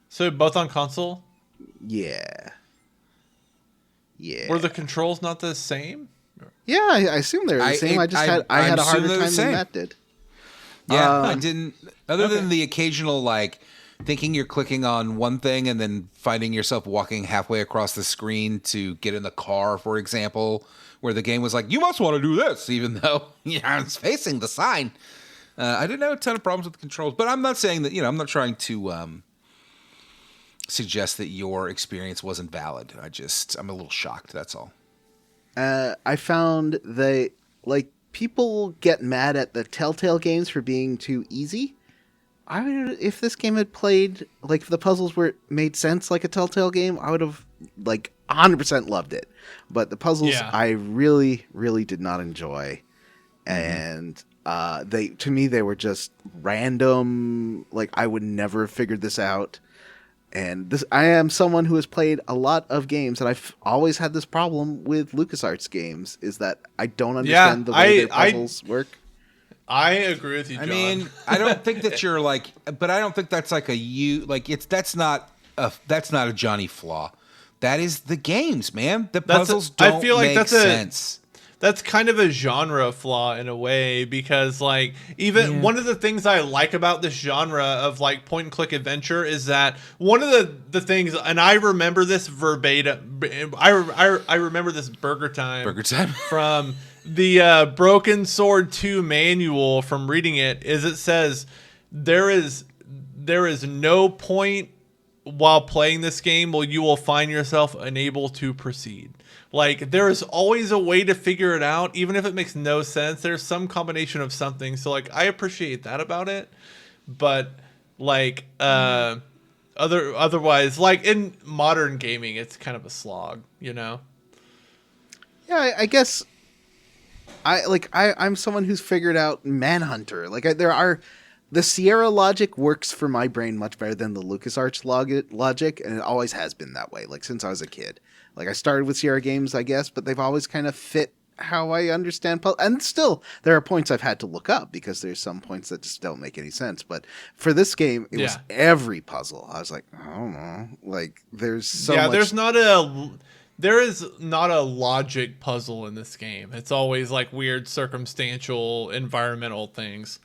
S2: So both on console?
S4: Yeah.
S2: Were the controls not the same?
S4: Yeah, I assume they're the same. I had a harder time than Matt did.
S3: Yeah, I didn't. Other than the occasional thinking you're clicking on one thing and then finding yourself walking halfway across the screen to get in the car, for example, where the game was like, you must want to do this, even though I was facing the sign. I didn't have a ton of problems with the controls, but I'm not saying that, I'm not trying to suggest that your experience wasn't valid. I'm a little shocked, that's all.
S4: I found people get mad at the Telltale games for being too easy. If this game had played, if the puzzles made sense like a Telltale game, I would have 100% loved it. But the puzzles I really, really did not enjoy. And to me they were just random. I would never have figured this out. And I am someone who has played a lot of games, and I've always had this problem with LucasArts games, is that I don't understand the way their puzzles work.
S2: I agree with you, John.
S3: I mean, I don't think that you're but I don't think that's that's not a Johnny flaw. That is the games, man. The puzzles don't make sense.
S2: That's kind of a genre flaw in a way, because even one of the things I like about this genre of point and click adventure is that one of the things, and I remember this verbatim, I remember this Burger Time from the Broken Sword 2 manual from reading it, is it says there is no point while playing this game where you will find yourself unable to proceed. There is always a way to figure it out, even if it makes no sense. There's some combination of something. So I appreciate that about it. But otherwise, in modern gaming, it's kind of a slog, Yeah,
S4: I guess I'm someone who's figured out Manhunter. The Sierra logic works for my brain much better than the LucasArts logic, and it always has been that way, since I was a kid. I started with Sierra games, I guess, but they've always kind of fit how I understand puzzles. And still, there are points I've had to look up, because there's some points that just don't make any sense. But for this game, it was every puzzle. I was like, I don't know. There's so much...
S2: there is not a logic puzzle in this game. It's always weird circumstantial environmental things.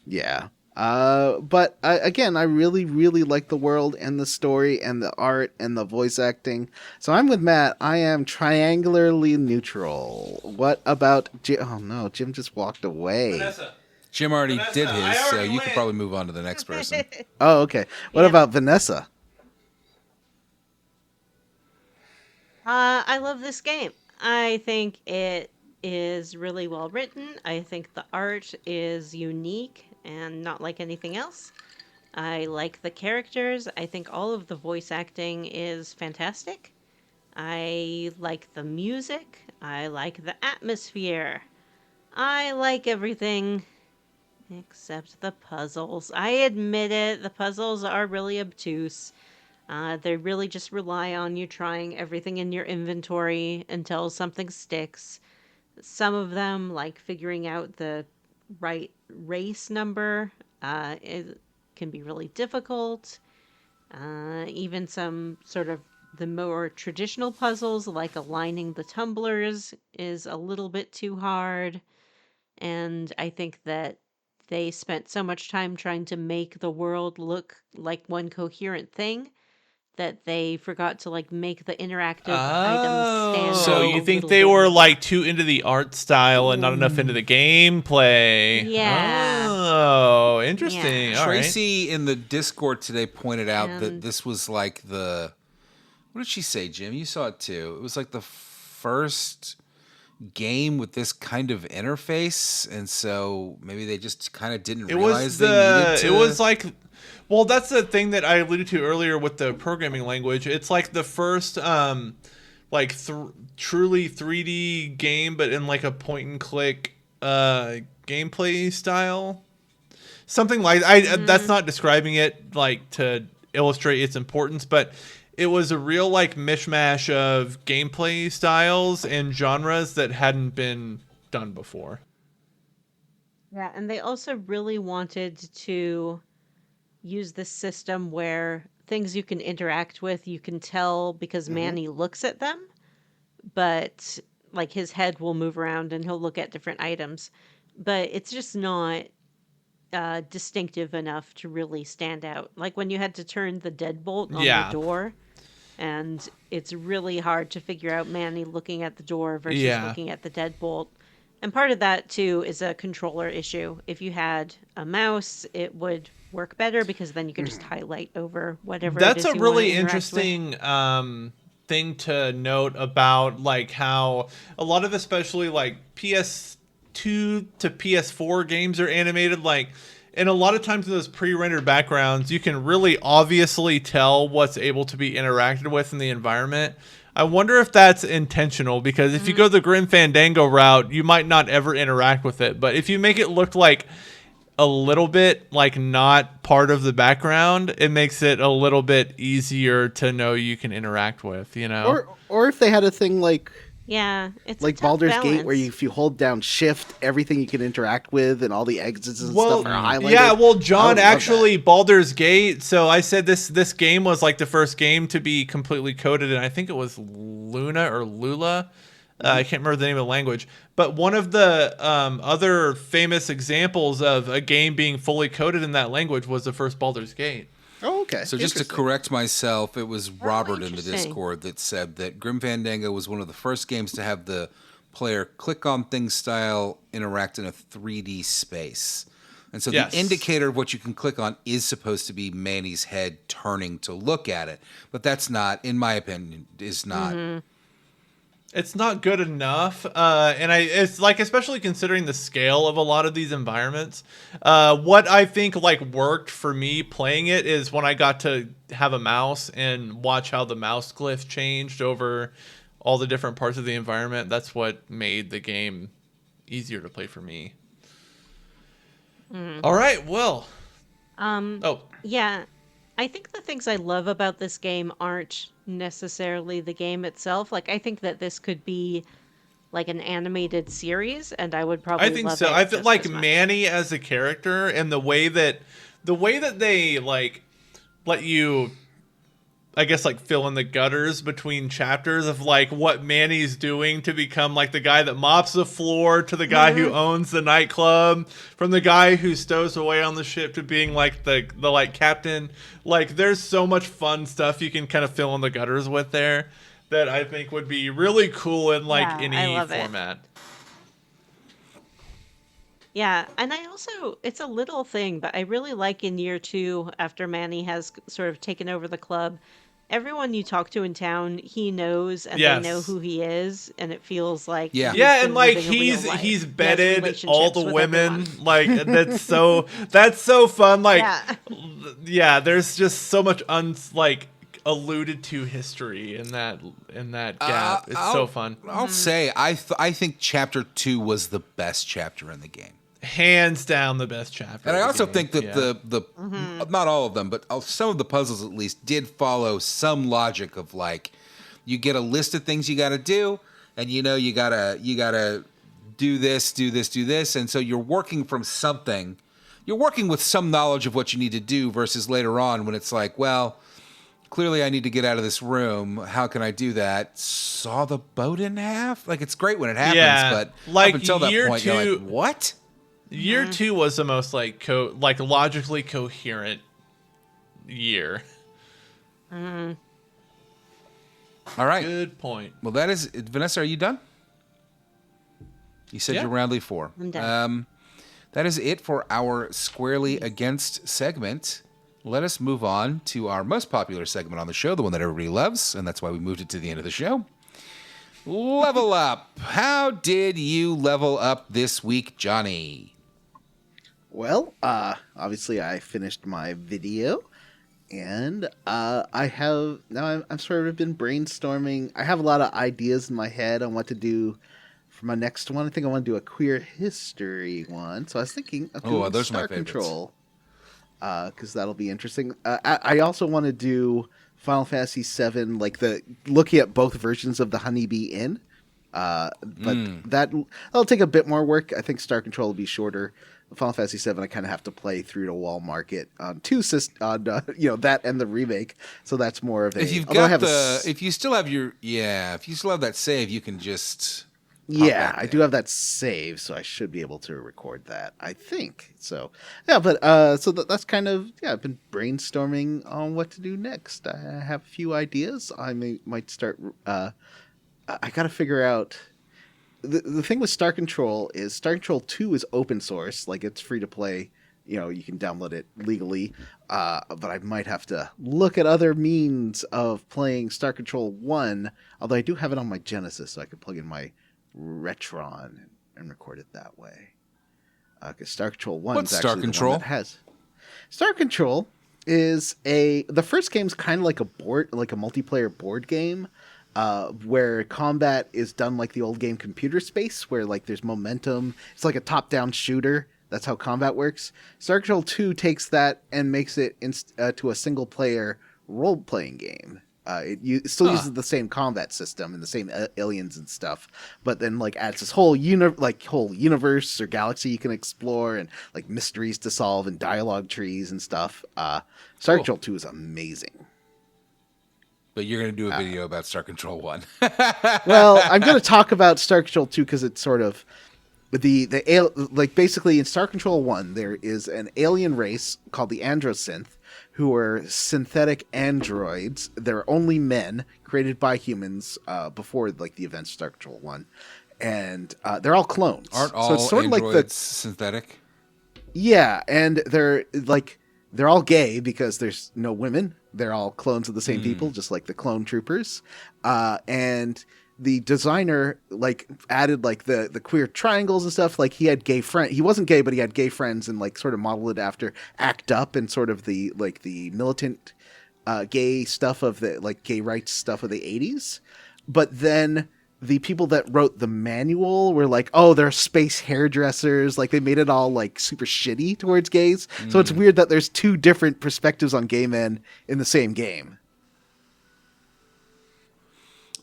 S4: Yeah. But again, I really, really like the world and the story and the art and the voice acting. So I'm with Matt. I am triangularly neutral. What about Jim? Oh no, Jim just walked away.
S2: Vanessa.
S3: Jim already
S2: Vanessa,
S3: did
S2: I
S3: his, so
S2: already
S3: you could
S2: win.
S3: probably move on to the next person.
S4: Oh, okay. What
S5: Yeah.
S4: about Vanessa?
S5: I love this game. I think it is really well written. I think the art is unique and not like anything else. I like the characters. I think all of the voice acting is fantastic. I like the music. I like the atmosphere. I like everything except the puzzles. I admit it, the puzzles are really obtuse. They really just rely on you trying everything in your inventory until something sticks. Some of them, like figuring out the right race number, it can be really difficult. Even some sort of the more traditional puzzles, like aligning the tumblers, is a little bit too hard. And I think that they spent so much time trying to make the world look like one coherent thing that they forgot to like make the interactive items stand
S2: So
S5: out
S2: you
S5: a
S2: think
S5: little
S2: they
S5: bit
S2: were
S5: more.
S2: like too into the art style and not enough into the gameplay?
S5: Yeah.
S2: Oh, interesting.
S5: Yeah.
S2: All right.
S3: Tracy in the Discord today pointed out that
S5: And-
S3: this was like the. What did she say, Jim? You saw it too. It was like the first game with this kind of interface, and so maybe they just kind of didn't
S2: It
S3: realize
S2: was
S3: they needed to.
S2: It was like, well, that's the thing that I alluded to earlier with the programming language. It's like the first, like truly 3D game, but in like a point and click gameplay style. Something like that's not describing it like to illustrate its importance, but it was a real like mishmash of gameplay styles and genres that hadn't been done before.
S5: Yeah, and they also really wanted to use this system where things you can interact with, you can tell because Manny looks at them, but like his head will move around and he'll look at different items. But it's just not distinctive enough to really stand out. Like when you had to turn the deadbolt on
S2: Yeah.
S5: the door, and it's really hard to figure out Manny looking at the door versus
S2: Yeah.
S5: looking at the deadbolt. And part of that too is a controller issue. If you had a mouse, it would work better because then you could just highlight over whatever.
S2: That's
S5: it is
S2: a
S5: you wanna
S2: really
S5: interact with.
S2: interesting thing to note about like how a lot of especially like PS2 to PS4 games are animated like. And a lot of times in those pre-rendered backgrounds, you can really obviously tell what's able to be interacted with in the environment. I wonder if that's intentional, because if you go the Grim Fandango route, you might not ever interact with it. But if you make it look like a little bit like not part of the background, it makes it a little bit easier to know you can interact with, you know?
S4: Or if they had a thing like
S5: Yeah, it's a
S4: like
S5: tough
S4: Baldur's
S5: balance.
S4: Gate, where if you hold down Shift, everything you can interact with and all the exits and stuff are highlighted.
S2: Yeah, well,
S4: I
S2: John,
S4: would love
S2: actually, Baldur's Gate. So I said this game was like the first game to be completely coded, and I think it was Luna or Lula. I can't remember the name of the language. But one of the other famous examples of a game being fully coded in that language was the first Baldur's Gate.
S4: Oh, okay.
S3: So just to
S4: Interesting.
S3: correct myself, it was Robert in the
S5: interesting.
S3: Discord that said that Grim Fandango was one of the first games to have the player click on things style interact in a 3D space. And so
S2: Yes.
S3: the indicator of what you can click on is supposed to be Manny's head turning to look at it. But that's not, in my opinion, is not.
S2: It's not good enough, and it's like, especially considering the scale of a lot of these environments. What I think like worked for me playing it is when I got to have a mouse and watch how the mouse glyph changed over all the different parts of the environment. That's what made the game easier to play for me. All right, well, oh,
S5: Yeah, I think the things I love about this game aren't necessarily the game itself. Like, I think that this could be like an animated series, and I would probably
S2: I think
S5: love
S2: so.
S5: it
S2: I feel
S5: just
S2: like
S5: as much.
S2: Manny as a character and the way that they like let you, I guess, like fill in the gutters between chapters of like what Manny's doing to become like the guy that mops the floor to the guy who owns the nightclub, from the guy who stows away on the ship to being like the like captain. Like there's so much fun stuff you can kind of fill in the gutters with there that I think would be really cool in like
S5: Yeah, I
S2: any
S5: love it.
S2: format.
S5: Yeah, and I also, it's a little thing, but I really like in year two, after Manny has sort of taken over the club, everyone you talk to in town, he knows and they know
S2: Yes.
S5: who he is, and it feels like
S3: Yeah.
S5: he's
S2: Yeah, and
S5: been
S2: like
S5: living a real life.
S2: he's
S5: He has
S2: bedded all the
S5: relationships with
S2: women.
S5: everyone.
S2: Like that's so fun. Like
S5: Yeah.
S2: yeah, there's just so much alluded to history in that gap. It's so fun.
S3: I'll say I think chapter 2 was the best chapter in the game.
S2: Hands down the best chapter.
S3: And I
S2: of the
S3: also
S2: game.
S3: think that
S2: Yeah.
S3: not all of them, but some of the puzzles at least did follow some logic of like, you get a list of things you got to do, and you gotta do this, and so you're working from something. You're working with some knowledge of what you need to do versus later on when it's like, well, clearly I need to get out of this room. How can I do that? Saw the boat in half? Like, it's great when it happens,
S2: Yeah,
S3: but
S2: like
S3: up until that
S2: year
S3: point,
S2: two-
S3: you're like, what?
S2: Year 2 was the most logically coherent year.
S3: All right.
S2: Good point.
S3: Well, that is... Vanessa, are you done? You said
S2: Yeah.
S3: you're roundly 4.
S5: I'm done.
S3: That is it for our Squarely Against segment. Let us move on to our most popular segment on the show, the one that everybody loves, and that's why we moved it to the end of the show. Level Up. How did you level up this week, Johnny?
S4: Well, obviously I finished my video, and I have now I'm sort of been brainstorming. I have a lot of ideas in my head on what to do for my next one. I think I want to do a queer history one, so I was thinking of doing
S3: those are my
S4: Star
S3: favorites.
S4: Control, because that'll be interesting. I also want to do Final Fantasy VII, like looking at both versions of the Honeybee Inn. But that'll take a bit more work. I think Star Control will be shorter. Final Fantasy VII, I kind of have to play through to wall market on that and the remake. So that's more of a.
S3: If you've
S4: although I
S3: got
S4: have
S3: if you still have that save, you can just.
S4: yeah,
S3: back
S4: I
S3: in.
S4: do have that save, so I should be able to record that. I think so. Yeah, but so that's kind of I've been brainstorming on what to do next. I have a few ideas. I might start. I got to figure out. The thing with Star Control is Star Control 2 is open source, like it's free to play. You can download it legally. But I might have to look at other means of playing Star Control 1. Although I do have it on my Genesis, so I could plug in my Retron and record it that way. Because Star Control 1
S3: What's
S4: is
S3: Star
S4: actually
S3: Control?
S4: the one that has. Star Control is the first game's kind of like a multiplayer board game. Where combat is done like the old game Computer Space, where like there's momentum. It's like a top-down shooter. That's how combat works. Star Control 2 takes that and makes it to a single-player role-playing game. It still uses the same combat system and the same aliens and stuff, but then like adds this whole universe or galaxy you can explore and like mysteries to solve and dialogue trees and stuff. Star Control 2 is amazing.
S3: But you're going to do a video about Star Control 1.
S4: Well, I'm going to talk about Star Control 2 because it's sort of basically in Star Control 1 there is an alien race called the Androsynth who are synthetic androids. They're only men created by humans before like the events of Star Control 1, and they're all clones.
S3: Aren't all
S4: so it's sort
S3: androids
S4: of like
S3: synthetic?
S4: yeah, and they're all gay because there's no women. They're all clones of the same people, just like the clone troopers. And the designer like added like the queer triangles and stuff. Like he had gay friend. He wasn't gay, but he had gay friends and like sort of modeled it after ACT UP and sort of the militant gay stuff of the like gay rights stuff of the 80s. But then the people that wrote the manual were like, oh, they're space hairdressers. Like they made it all like super shitty towards gays. So it's weird that there's two different perspectives on gay men in the same game.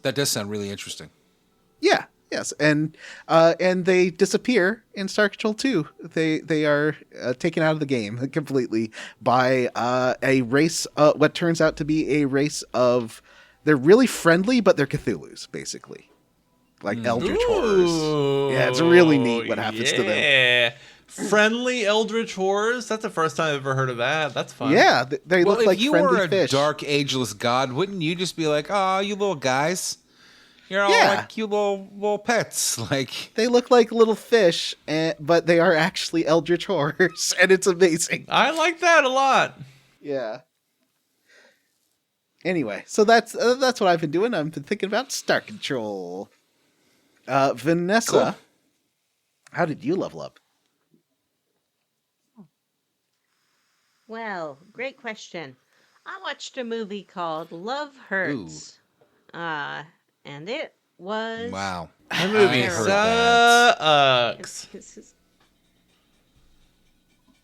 S3: That does sound really interesting.
S4: Yeah. Yes. And they disappear in Star Control 2. They are taken out of the game completely by a race, what turns out to be a race of, they're really friendly, but they're Cthulhu's basically. Like eldritch horrors. Yeah, it's really neat what happens to them.
S2: Yeah. Friendly eldritch horrors? That's the first time I've ever heard of that. That's fun.
S4: Yeah, they
S3: Well,
S4: look like
S3: if you
S4: friendly
S3: were a
S4: fish.
S3: dark, ageless god, wouldn't you just be like, oh, you little guys? You're all
S4: Yeah.
S3: like cute little pets. Like,
S4: They look like little fish, but they are actually eldritch horrors, and it's amazing.
S2: I like that a lot.
S4: Yeah. Anyway, so that's what I've been doing. I've been thinking about Star Control. Vanessa,
S3: Cool.
S4: how did you level up?
S5: Well, great question. I watched a movie called Love Hurts. And it was
S3: wow.
S2: That movie
S3: I heard that.
S2: sucks.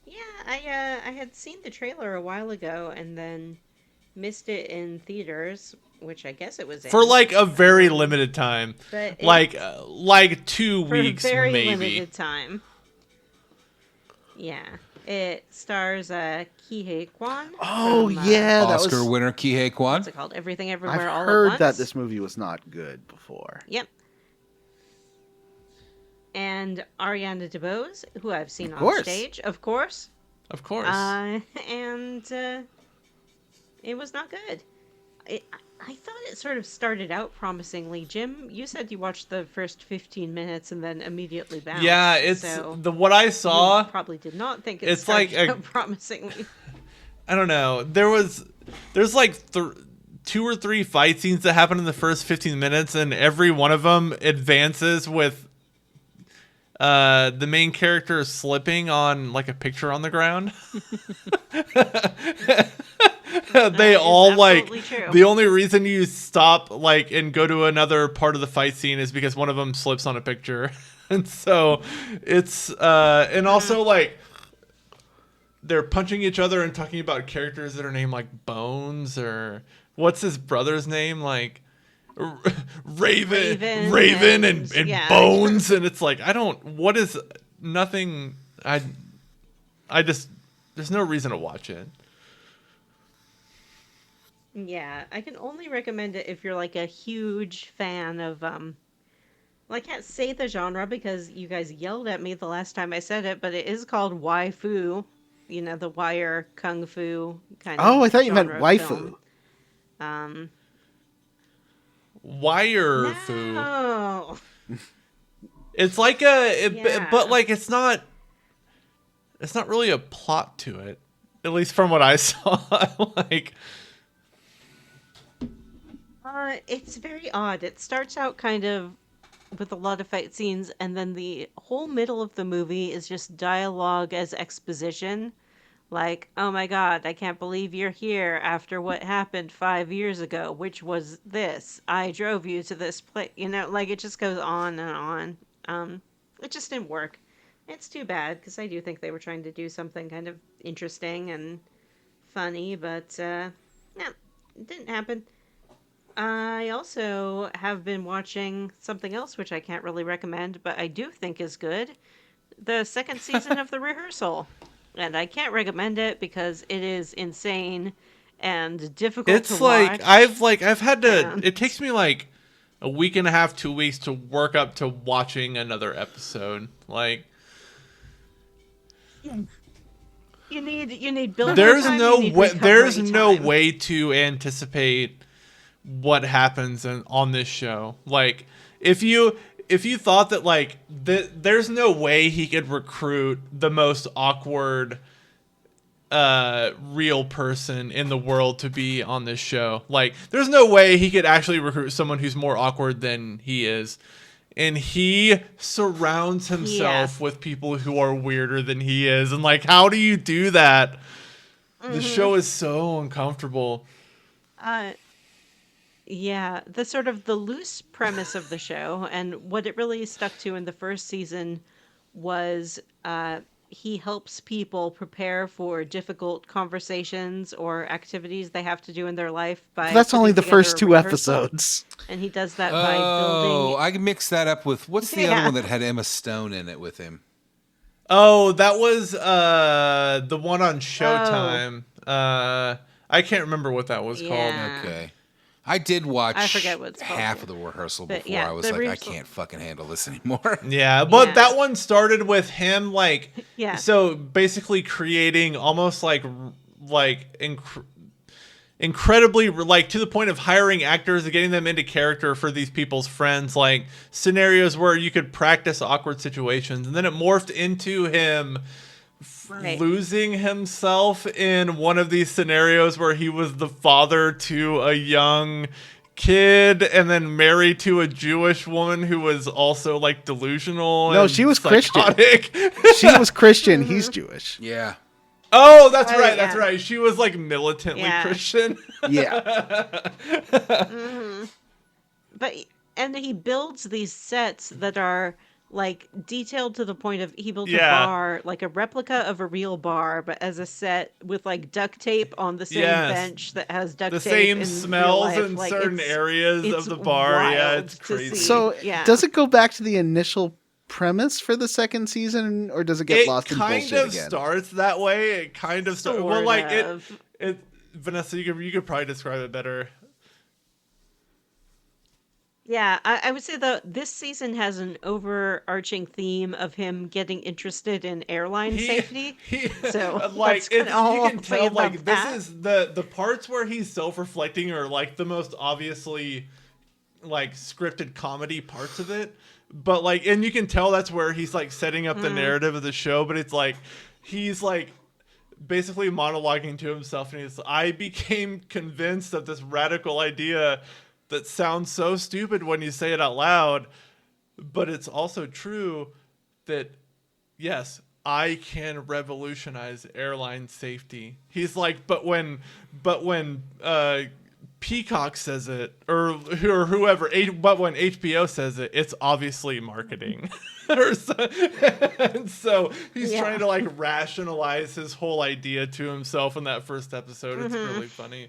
S5: Yeah, I had seen the trailer a while ago and then missed it in theaters, which I guess it was in.
S2: For like a very limited time.
S5: But it-
S2: Like 2
S5: for
S2: weeks
S5: a very
S2: maybe.
S5: limited time. Yeah. It stars Kihei Kwan.
S4: Oh,
S5: from,
S4: yeah, that
S3: Oscar
S4: was...
S3: winner Kihei Kwan.
S5: What's it called? Everything Everywhere All
S4: I've
S5: at
S4: heard
S5: Once.
S4: that this movie was not good before.
S5: Yep. And Ariana DeBose, who I've seen on
S4: course.
S5: stage, of course.
S2: Of course.
S5: And it was not good. I thought it sort of started out promisingly. Jim, you said you watched the first 15 minutes and then immediately bounced.
S2: Yeah, it's
S5: so
S2: what I saw.
S5: you probably did not think it
S2: it's
S5: started
S2: like
S5: out promisingly.
S2: I don't know. There's like 2 or 3 fight scenes that happen in the first 15 minutes, and every one of them advances with the main character slipping on like a picture on the ground. They
S5: is
S2: all like
S5: absolutely true.
S2: the only reason you stop like and go to another part of the fight scene is because one of them slips on a picture. And so it's and also like they're punching each other and talking about characters that are named like Bones, or what's his brother's name, like Raven and
S5: yeah.
S2: Bones, and it's like I just there's no reason to watch it.
S5: Yeah, I can only recommend it if you're like a huge fan of well, I can't say the genre because you guys yelled at me the last time I said it, but it is called waifu. You know, the wire kung fu kind of.
S4: Oh, I thought you meant
S5: genre
S4: waifu.
S5: film.
S2: Wire foo.
S5: No.
S2: It's like
S5: Yeah.
S2: but like it's not really a plot to it, at least from what I saw. Like
S5: It's very odd. It starts out kind of with a lot of fight scenes, and then the whole middle of the movie is just dialogue as exposition. Like, oh my god, I can't believe you're here after what happened 5 years ago, which was this. I drove you to this place. You know, like it just goes on and on. It just didn't work. It's too bad, because I do think they were trying to do something kind of interesting and funny, but no, it didn't happen. I also have been watching something else which I can't really recommend, but I do think is good. The second season of The Rehearsal. And I can't recommend it because it is insane and difficult to watch.
S2: I've had to
S5: And-
S2: it takes me like a week and a half, 2 weeks to work up to watching another episode. Like
S5: You need building
S2: there's
S5: time,
S2: no
S5: you need
S2: way there's
S5: recovery
S2: no
S5: time.
S2: way to anticipate what happens on this show. Like if you thought that like there's no way he could recruit the most awkward real person in the world to be on this show. Like there's no way he could actually recruit someone who's more awkward than he is. And he surrounds himself with people who are weirder than he is. And like, how do you do that? The show is so uncomfortable.
S5: Yeah, the sort of the loose premise of the show and what it really stuck to in the first season was he helps people prepare for difficult conversations or activities they have to do in their life by
S4: That's only
S5: putting
S4: the
S5: together
S4: first
S5: a
S4: 2
S5: rehearsal.
S4: episodes.
S5: And he does that by
S3: Oh,
S5: building.
S3: I mixed that up with what's the
S5: Yeah.
S3: other one that had Emma Stone in it with him?
S2: Oh, that was the one on Showtime. I can't remember what that was called.
S5: Yeah.
S3: Okay. I did watch
S5: I forget what it's called,
S3: half
S5: yeah.
S3: of the rehearsal
S5: But
S3: before
S5: yeah,
S3: I was
S5: the
S3: like,
S5: rehearsal-
S3: I can't fucking handle this anymore.
S2: Yeah, but
S5: Yeah.
S2: that one started with him like
S5: Yeah.
S2: so basically creating almost like incredibly, like, to the point of hiring actors and getting them into character for these people's friends, like scenarios where you could practice awkward situations. And then it morphed into him
S5: Right.
S2: losing himself in one of these scenarios where he was the father to a young kid and then married to a Jewish woman who was also like delusional.
S4: No,
S2: and
S4: she was
S2: psychotic.
S4: She was Christian. He's Jewish.
S3: Yeah.
S2: Oh, that's
S5: Oh,
S2: right.
S5: yeah.
S2: That's right. She was like militantly
S5: Yeah.
S2: Christian.
S4: Yeah.
S5: But and he builds these sets that are like detailed to the point of he built a
S2: Yeah.
S5: bar, like a replica of a real bar, but as a set with like duct tape on the same
S2: Yes.
S5: bench that has duct
S2: The
S5: tape.
S2: same
S5: in
S2: smells
S5: real life.
S2: in
S5: Like,
S2: certain
S5: it's-
S2: areas of
S5: it's
S2: the bar. Yeah,
S5: wild
S2: it's
S5: to
S2: crazy.
S5: see.
S4: So
S5: Yeah.
S4: does it go back to the initial premise for the second season, or does it get lost in
S2: kind
S4: bullshit
S2: of
S4: again?
S2: starts that way. It kind of starts. Well, like
S5: Sort
S2: it. Vanessa, you could probably describe it better.
S5: Yeah, I would say though this season has an overarching theme of him getting interested in airline safety. So
S2: like
S5: that's kinda all
S2: you
S5: I'll
S2: can
S5: say
S2: tell,
S5: about
S2: like
S5: that.
S2: this is the parts where he's self-reflecting are like the most obviously like scripted comedy parts of it. But like, and you can tell that's where he's like setting up the narrative of the show. But it's like he's like basically monologuing to himself, and I became convinced of this radical idea that sounds so stupid when you say it out loud, but it's also true that yes, I can revolutionize airline safety. He's like, but when Peacock says it, or whoever, but when HBO says it, it's obviously marketing. And so he's
S5: Yeah.
S2: trying to like rationalize his whole idea to himself in that first episode. It's really funny.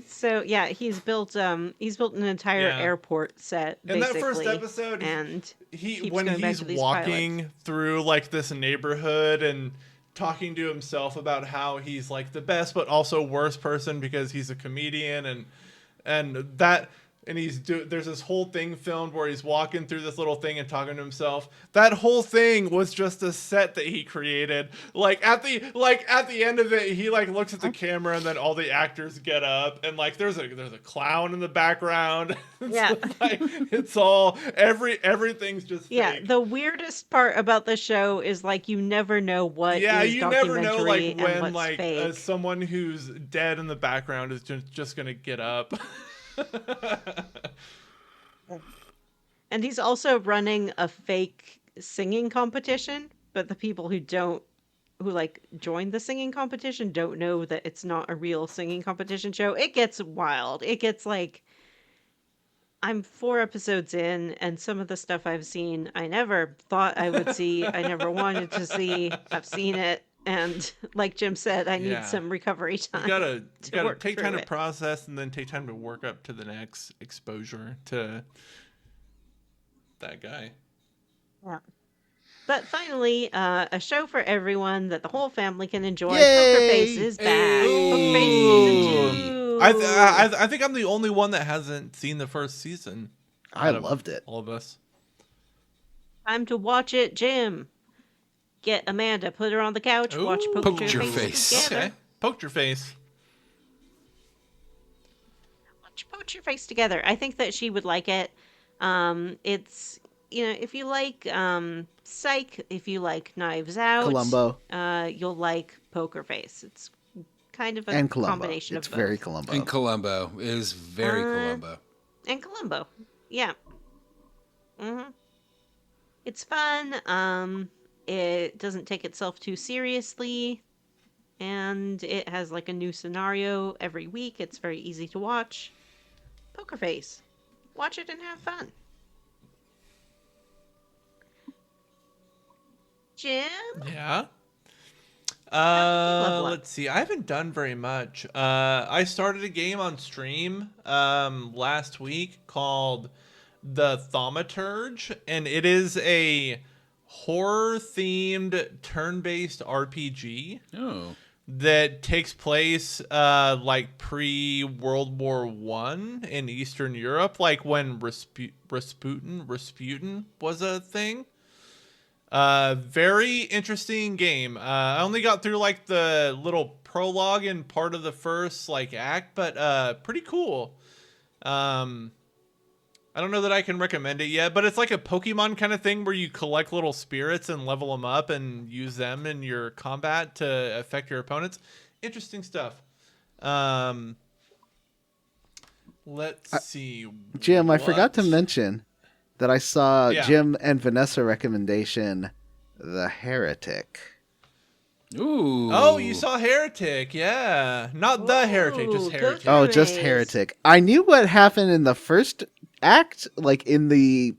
S5: So yeah, he's built an entire
S2: Yeah.
S5: airport set
S2: In
S5: basically.
S2: that first episode,
S5: and
S2: he
S5: keeps
S2: when
S5: going back
S2: he's
S5: to these
S2: walking
S5: pilots.
S2: through like this neighborhood and talking to himself about how he's like the best but also worst person because he's a comedian and there's this whole thing filmed where he's walking through this little thing and talking to himself. That whole thing was just a set that he created. Like at the end of it, he like looks at the camera and then all the actors get up and like there's a clown in the background.
S5: Yeah.
S2: Like, it's all everything's just
S5: Yeah,
S2: fake.
S5: the weirdest part about the show is like you never know what
S2: Yeah,
S5: is
S2: you never know
S5: documentary
S2: like
S5: and
S2: when
S5: what's
S2: like
S5: fake.
S2: someone who's dead in the background is just gonna get up.
S5: And he's also running a fake singing competition, but the people who like join the singing competition don't know that it's not a real singing competition show. It gets wild. It gets like I'm 4 episodes in, and some of the stuff I've seen I never thought I would see. I never wanted to see. I've seen it, and like Jim said, I need
S2: Yeah.
S5: some recovery time.
S2: You gotta
S5: work
S2: take
S5: through
S2: time to
S5: it.
S2: process and then take time to work up to the next exposure to that guy.
S5: Yeah. But finally, a show for everyone that the whole family can enjoy.
S4: Yay!
S5: Poker Face is back. Poker Face season 2.
S2: I think I'm the only one that hasn't seen the first season.
S4: I
S2: out of
S4: loved it.
S2: All of us.
S5: Time to watch it, Jim. Get Amanda, put her on the couch, watch
S2: Ooh.
S5: Poker
S3: Poker
S5: Face
S3: Face.
S5: together.
S2: Okay. Poked your face.
S5: Watch Poker Face together. I think that she would like it. It's if you like Psych, if you like Knives Out,
S4: Columbo.
S5: You'll like Poker Face. It's kind of a
S4: And Columbo.
S5: combination
S4: It's
S5: of both.
S4: very Columbo.
S3: And Columbo is very Columbo.
S5: And Columbo. Yeah. It's fun. It doesn't take itself too seriously. And it has like a new scenario every week. It's very easy to watch. Poker Face. Watch it and have fun. Jim?
S2: Yeah.
S5: level up?
S2: Let's see. I haven't done very much. I started a game on stream last week called The Thaumaturge, and it is a horror-themed turn-based RPG
S3: Oh.
S2: that takes place like pre-World War One in Eastern Europe, like when Rasputin was a thing. Very interesting game. I only got through like the little prologue and part of the first like act, but pretty cool. I don't know that I can recommend it yet, but it's like a Pokemon kind of thing where you collect little spirits and level them up and use them in your combat to affect your opponents. Interesting stuff. Let's see.
S4: Jim, I forgot to mention that I saw
S2: Yeah.
S4: Jim and Vanessa recommendation, The Heretic.
S3: Ooh.
S2: Oh, you saw Heretic, yeah. Not The Heretic, just
S5: Ooh, go
S2: Heretic.
S5: through
S4: Oh, just
S5: Anyways.
S4: Heretic. I knew what happened in the first act, like in the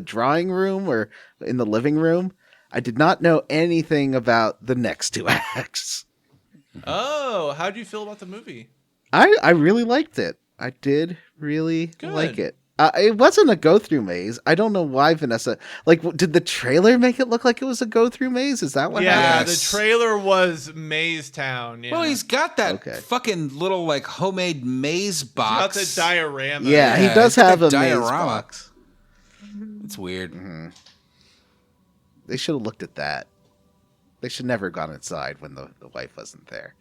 S4: drawing room or in the living room. I did not know anything about the next two acts.
S2: Oh, how'd you feel about the movie?
S4: I really liked it. I did really
S2: Good.
S4: like it. It wasn't a go-through maze. I don't know why Vanessa... Like, did the trailer make it look like it was a go-through maze? Is that what
S2: Yeah,
S4: happened?
S3: Yes.
S2: the trailer was Maze Town. Yeah.
S3: Well, he's got that
S4: Okay.
S3: fucking little like homemade maze
S2: He's got
S3: box.
S2: the diorama.
S4: Yeah, he
S3: Yeah,
S4: does
S3: it's got
S4: have a
S3: that
S4: maze
S3: diorama.
S4: box.
S3: It's weird.
S4: They should have looked at that. They should never have gone inside when the wife wasn't there.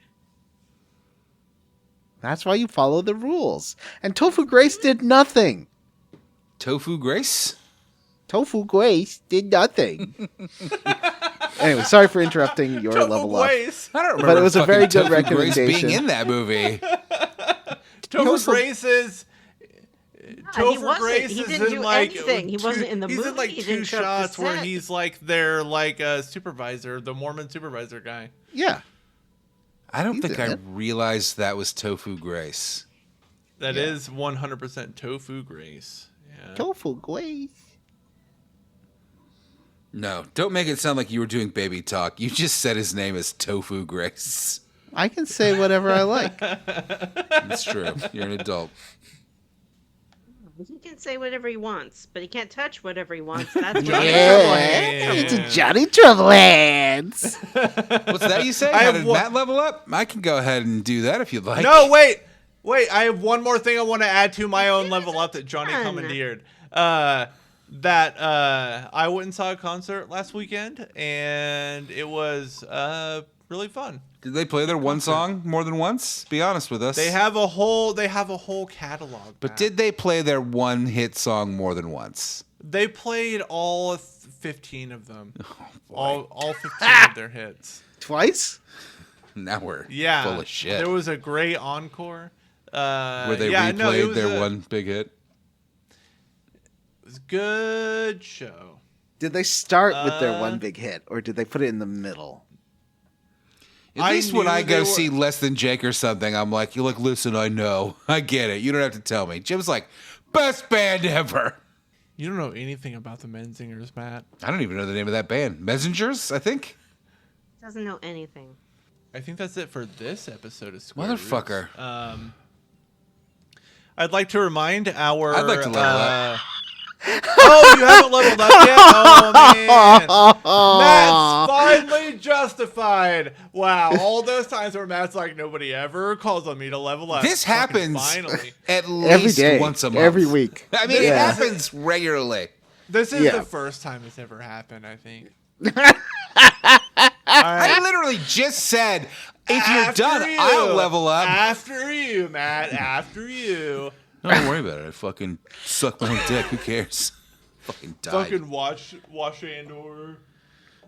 S4: That's why you follow the rules. And Tofu Grace did nothing.
S3: Tofu Grace?
S4: Tofu Grace did nothing. Anyway, sorry for interrupting your
S2: Tofu
S4: level up.
S2: Gwace.
S3: I don't remember.
S4: But it was a
S3: fucking
S4: very good
S3: Tofu Grace
S4: recommendation.
S3: being in that movie.
S2: Tofu Grace is...
S5: he
S2: Topher
S5: wasn't.
S2: Grace
S5: He
S2: is
S5: didn't
S2: in
S5: do
S2: like
S5: anything. He wasn't in the
S2: he's in
S5: movie.
S2: like
S5: He
S2: two
S5: didn't show up to
S2: shots where
S5: set.
S2: he's like their like supervisor, the Mormon supervisor guy.
S4: Yeah.
S3: I don't
S4: He's
S3: think
S4: in
S3: I
S4: it.
S3: realized that was Tofu Grace.
S2: That
S4: Yeah.
S2: is 100% Tofu Grace. Yeah.
S4: Tofu Grace.
S3: No, don't make it sound like you were doing baby talk. You just said his name is Tofu Grace.
S4: I can say whatever I like.
S3: It's true. You're an adult.
S5: He can say whatever he wants, but he can't touch whatever he wants. That's what
S4: Yeah, it's a Johnny Troublehands.
S3: What's that you say?
S2: I
S3: How
S2: have
S3: did
S2: one-
S3: Matt level up? I can go ahead and do that if you'd like.
S2: No, wait. I have one more thing I want to add to my own level up that Johnny
S5: fun.
S2: commandeered. That I went and saw a concert last weekend, and it was really fun.
S3: Did they play their one song more than once? Be honest with us.
S2: They have a whole catalog.
S3: But
S2: Matt.
S3: did they play their one hit song more than once?
S2: They played all 15 of them.
S3: Oh,
S2: all 15 of their hits.
S4: Twice?
S3: Now we're
S2: Yeah.
S3: full of shit.
S2: There was a great encore.
S3: Where they
S2: yeah,
S3: replayed
S2: no, it was
S3: their one big hit.
S2: It was a good show.
S4: Did they start with their one big hit, or did they put it in the middle?
S3: At
S2: I
S3: least when
S2: knew
S3: I
S2: they
S3: go
S2: were-
S3: see Less Than Jake or something, I'm like, you're like, listen, I know. I get it. You don't have to tell me. Jim's like, best band ever.
S2: You don't know anything about the Menzingers, Matt.
S3: I don't even know the name of that band. Messengers, I think.
S5: doesn't know anything.
S2: I think that's it for this episode of Square
S3: Motherfucker.
S2: Roots. I'd like to remind our...
S3: I'd like to level up.
S2: Oh, you haven't leveled up yet? Oh, man. Matt's finally justified. Wow, all those times where Matt's like, nobody ever calls on me to level up.
S3: This
S2: Fucking
S3: happens
S2: Finally.
S3: at least
S4: Every day.
S3: once a month.
S4: Every week.
S3: I mean, it
S4: Yeah.
S3: happens regularly.
S2: This is
S4: Yeah.
S2: the first time it's ever happened, I think.
S3: I literally just said, if you're
S2: After
S3: done,
S2: you.
S3: I'll level up.
S2: After you, Matt. After you.
S3: Don't worry about it. I fucking suck my own dick. Who cares? Fucking died.
S2: Fucking watch Andor.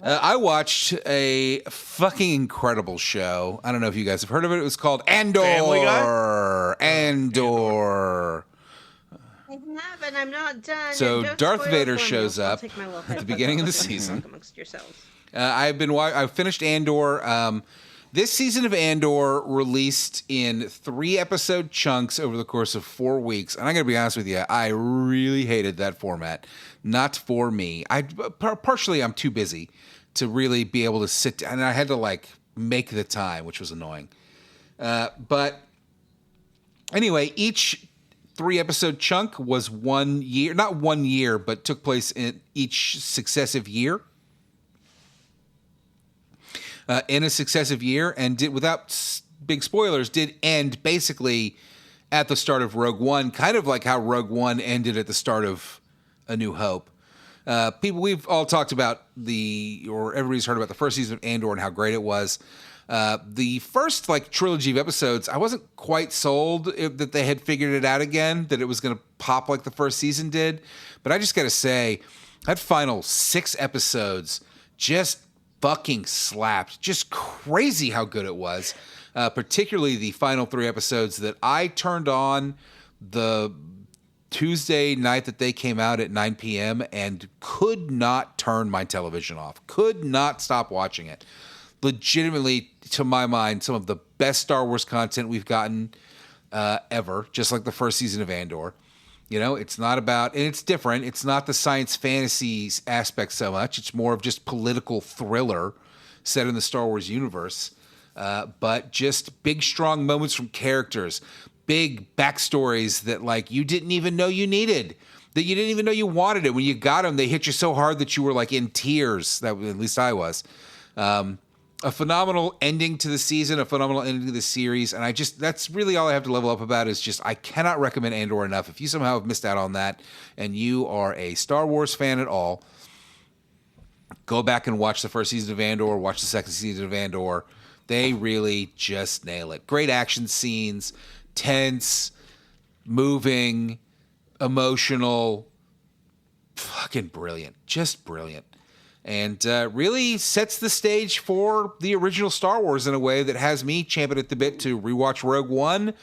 S3: I watched a fucking incredible show. I don't know if you guys have heard of it. It was called Andor.
S2: Family Guy?
S3: Andor.
S5: I haven't. I'm not done.
S3: So
S5: and don't
S3: Darth
S5: spoil it
S3: Vader
S5: for me.
S3: shows
S5: I'll
S3: up
S5: take my little
S3: at the
S5: headphones
S3: beginning of the
S5: off and
S3: season.
S5: talk amongst yourselves.
S3: I finished Andor. This season of Andor released in 3-episode chunks over the course of 4 weeks. And I'm going to be honest with you, I really hated that format. Not for me. Partially, I'm too busy to really be able to sit down. And I had to, like, make the time, which was annoying. But anyway, each 3-episode chunk was 1 year. Not 1 year, but took place in each successive year. In a successive year, and did, without big spoilers, did end basically at the start of Rogue One, kind of like how Rogue One ended at the start of A New Hope. People, we've all talked about or everybody's heard about the first season of Andor and how great it was. The first trilogy of episodes, I wasn't quite sold that they had figured it out again, that it was going to pop like the first season did. But I just got to say, that final 6 episodes just fucking slapped. Just crazy how good it was. Particularly the final 3 episodes that I turned on the Tuesday night that they came out at 9 p.m. and could not turn my television off. Could not stop watching it. Legitimately, to my mind, some of the best Star Wars content we've gotten ever, just like the first season of Andor. It's not about, and it's different. It's not the science fantasy aspect so much. It's more of just political thriller set in the Star Wars universe. But just big, strong moments from characters, big backstories that you didn't even know you needed, that you didn't even know you wanted it. When you got them, they hit you so hard that you were in tears. That at least I was. A phenomenal ending to the season, a phenomenal ending to the series, and that's really all I have to level up about is just I cannot recommend Andor enough. If you somehow have missed out on that and you are a Star Wars fan at all, go back and watch the first season of Andor, watch the second season of Andor. They really just nail it. Great action scenes, tense, moving, emotional, fucking brilliant, just brilliant. And really sets the stage for the original Star Wars in a way that has me champing at the bit to rewatch Rogue One,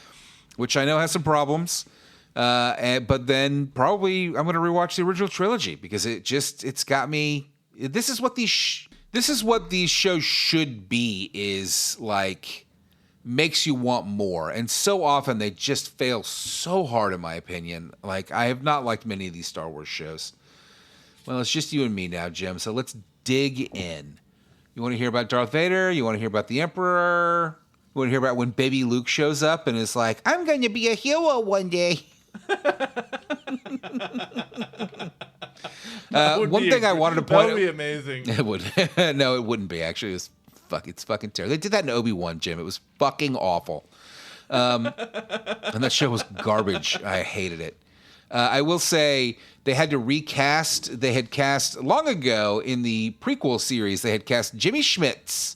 S3: which I know has some problems. But then probably I'm going to rewatch the original trilogy because it's got me. This is what these shows should be, is makes you want more. And so often they just fail so hard, in my opinion. I have not liked many of these Star Wars shows. Well, it's just you and me now, Jim, so let's dig in. You want to hear about Darth Vader? You want to hear about the Emperor? You want to hear about when baby Luke shows up and is like, I'm going to be a hero one day? One thing I wanted to point out.
S2: That would be amazing.
S3: It would. No, it wouldn't be, actually. It's fucking terrible. They did that in Obi-Wan, Jim. It was fucking awful. And that show was garbage. I hated it. I will say they had to recast. They had cast long ago in the prequel series. They had cast Jimmy Schmitz,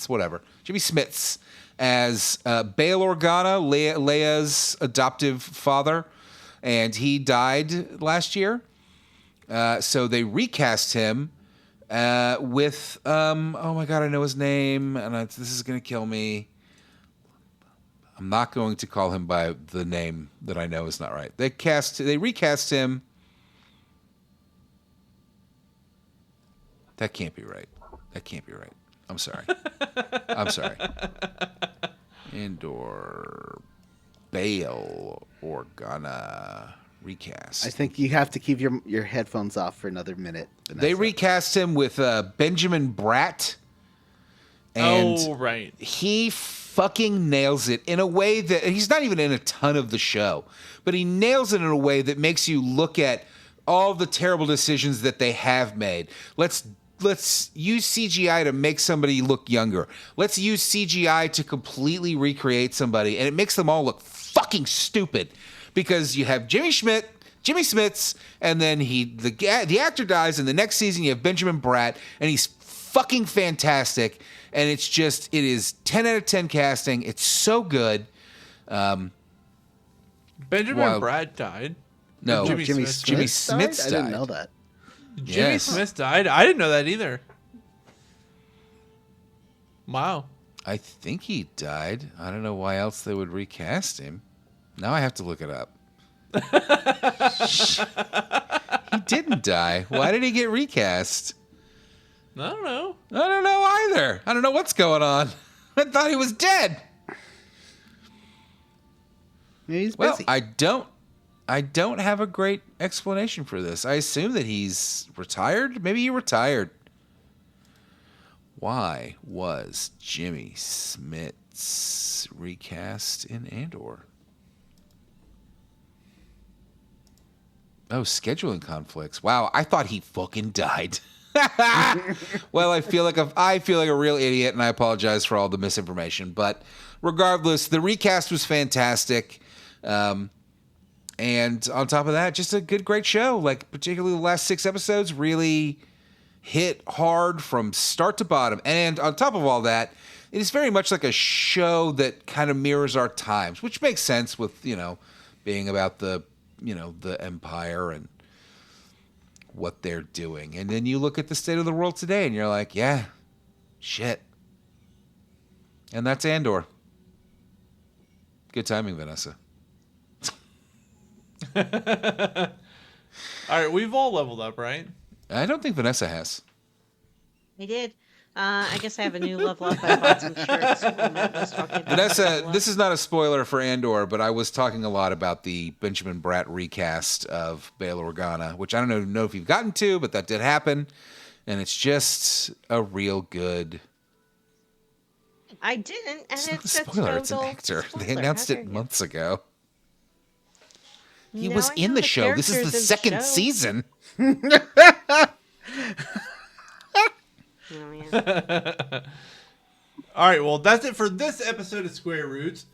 S3: whatever. Jimmy Smits as Bail Organa, Leia's adoptive father, and he died last year. So they recast him with oh my god, I know his name, and this is gonna kill me. I'm not going to call him by the name that I know is not right. They recast him. That can't be right. I'm sorry. Andor Bail Organa recast.
S4: I think you have to keep your headphones off for another minute. Vanessa.
S3: They recast him with Benjamin Bratt. And
S2: right.
S3: He fucking nails it in a way that he's not even in a ton of the show, but he nails it in a way that makes you look at all the terrible decisions that they have made. Let's use CGI to make somebody look younger. Let's use CGI to completely recreate somebody, and it makes them all look fucking stupid because you have Jimmy Smits, and then the actor dies, and the next season you have Benjamin Bratt, and he's fucking fantastic. And it is 10 out of 10 casting. It's so good.
S2: Benjamin Bratt died.
S3: No,
S2: Jimmy
S3: Smits died.
S4: I didn't know that.
S2: Jimmy Smith died? I didn't know that either. Wow.
S3: I think he died. I don't know why else they would recast him. Now I have to look it up. He didn't die. Why did he get recast?
S2: I don't know.
S3: I don't know either. I don't know what's going on. I thought he was dead.
S4: Maybe he's
S3: Well,
S4: busy.
S3: I don't have a great explanation for this. I assume that he's retired. Maybe he retired. Why was Jimmy Smits recast in Andor? Oh, scheduling conflicts. Wow, I thought he fucking died. Well, I feel like a real idiot, and I apologize for all the misinformation. But regardless, the recast was fantastic. And on top of that, just a great show. Like, particularly the last 6 episodes really hit hard from start to bottom. And on top of all that, it is very much like a show that kind of mirrors our times, which makes sense with, being about the Empire and what they're doing. And then you look at the state of the world today and you're like, yeah, shit. And that's Andor. Good timing, Vanessa.
S2: All right, we've all leveled up, right?
S3: I don't think Vanessa has.
S5: I did. I guess I have a new level up. I bought some shirts when Matt was talking about
S3: Vanessa,
S5: level up.
S3: this is not a spoiler for Andor, but I was talking a lot about the Benjamin Bratt recast of Bail Organa, which I don't know if you've gotten to, but that did happen. And it's just a real good...
S5: I didn't, and
S3: It's not a
S5: it's
S3: spoiler, it's an actor. They announced it months ago. He was in the show. This is the second season.
S5: Oh, yeah.
S2: All right, well, that's it for this episode of Square Roots.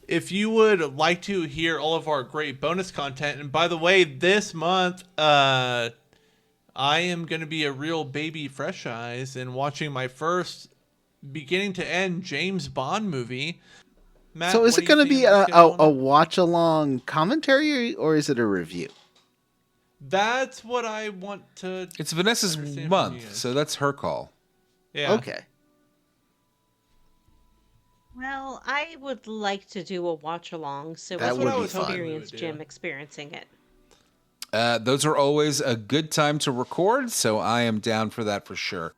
S2: If you would like to hear all of our great bonus content, and by the way, this month, I am going to be a real baby fresh eyes and watching my first beginning to end James Bond movie. Matt,
S4: So is
S2: what
S4: it
S2: do you
S4: going to
S2: think
S4: be
S2: is going
S4: a
S2: on?
S4: watch-along commentary, or is it a review?
S2: That's what I want to...
S3: It's Vanessa's
S2: understand from
S3: month,
S2: you.
S3: so that's her call.
S2: Yeah.
S4: Okay.
S5: Well, I would like to do a watch along, so
S4: That
S5: we
S4: would
S5: can
S4: be fun.
S5: experience
S2: Yeah.
S5: Jim experiencing it.
S3: Those are always a good time to record, so I am down for that for sure.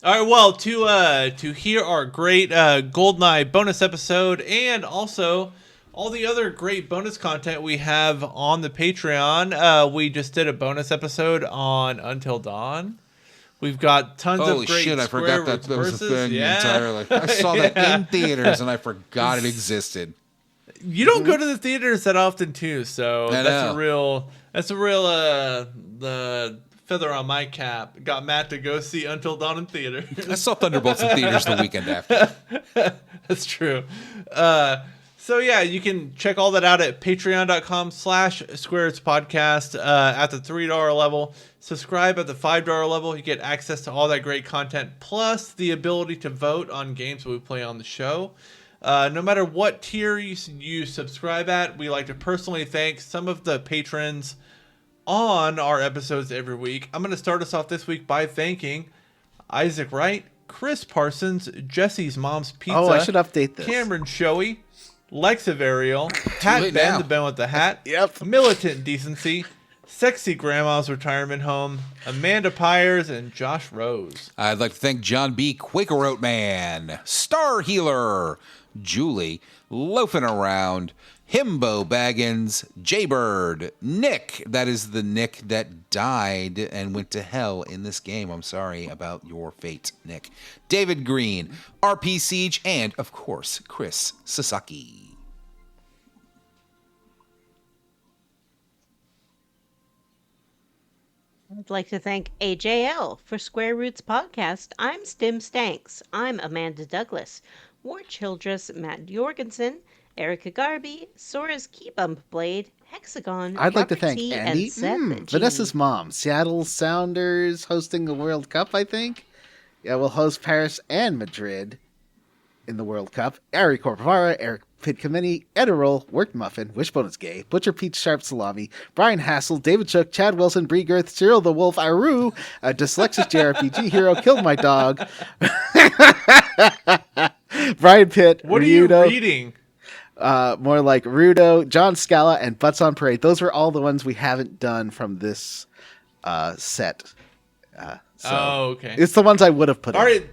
S2: All right, well, to hear our great GoldenEye bonus episode and also all the other great bonus content we have on the Patreon, we just did a bonus episode on Until Dawn. We've got tons
S3: Holy
S2: of great
S3: shit, I
S2: Square
S3: forgot that
S2: Roots
S3: was a
S2: verses.
S3: thing
S2: Yeah.
S3: entirely. I saw that
S2: Yeah.
S3: in theaters and I forgot it existed.
S2: You don't go to the theaters that often too, so
S3: I
S2: that's
S3: know.
S2: a real the feather on my cap. Got Matt to go see Until Dawn in theater.
S3: I saw Thunderbolts in theaters the weekend after.
S2: That's true. So yeah, you can check all that out at patreon.com/SquareRootsPodcast at the $3 level. Subscribe at the $5 level. You get access to all that great content, plus the ability to vote on games that we play on the show. No matter what tier you subscribe at, we like to personally thank some of the patrons on our episodes every week. I'm going to start us off this week by thanking Isaac Wright, Chris Parsons, Jesse's Mom's Pizza,
S4: Oh, I should update this.
S2: Cameron Shoey, Lexa Varial, Pat
S3: late
S2: Ben,
S3: now.
S2: the Ben with the Hat,
S4: Yep.
S2: Militant Decency, Sexy Grandma's Retirement Home, Amanda Pyers, and Josh Rose.
S3: I'd like to thank John B. Quaker Oat Man, Star Healer, Julie, Loafing Around, Himbo Baggins, Jaybird, Nick, that is the Nick that died and went to hell in this game. I'm sorry about your fate, Nick. David Green, RP Siege, and, of course, Chris Sasaki.
S5: I'd like to thank AJL for Square Roots Podcast. I'm Stim Stanks. I'm Amanda Douglas. War Childress, Matt Jorgensen, Erica Garby, Sora's Keybump Blade, Hexagon,
S4: I'd like to
S5: Robert
S4: thank
S5: T,
S4: Andy,
S5: and Seth G.
S4: Vanessa's mom, Seattle Sounders hosting the World Cup, I think. Yeah, we'll host Paris and Madrid in the World Cup. Ari Corpavara, Eric Pitkamini, Ederol, Worked Muffin, Wishbone is Gay, Butcher Pete Sharp Salami, Brian Hassel, David Shook, Chad Wilson, Bree Girth, Cyril the Wolf, Aru, Dyslexis JRPG Hero, Killed My Dog, Brian Pitt,
S2: What are you
S4: Ryudo,
S2: reading?
S4: more like Rudo, John Scala, and Butts on Parade. Those were all the ones we haven't done from this set.
S2: Oh, okay.
S4: It's the ones I would have put
S2: All
S4: in.
S2: right.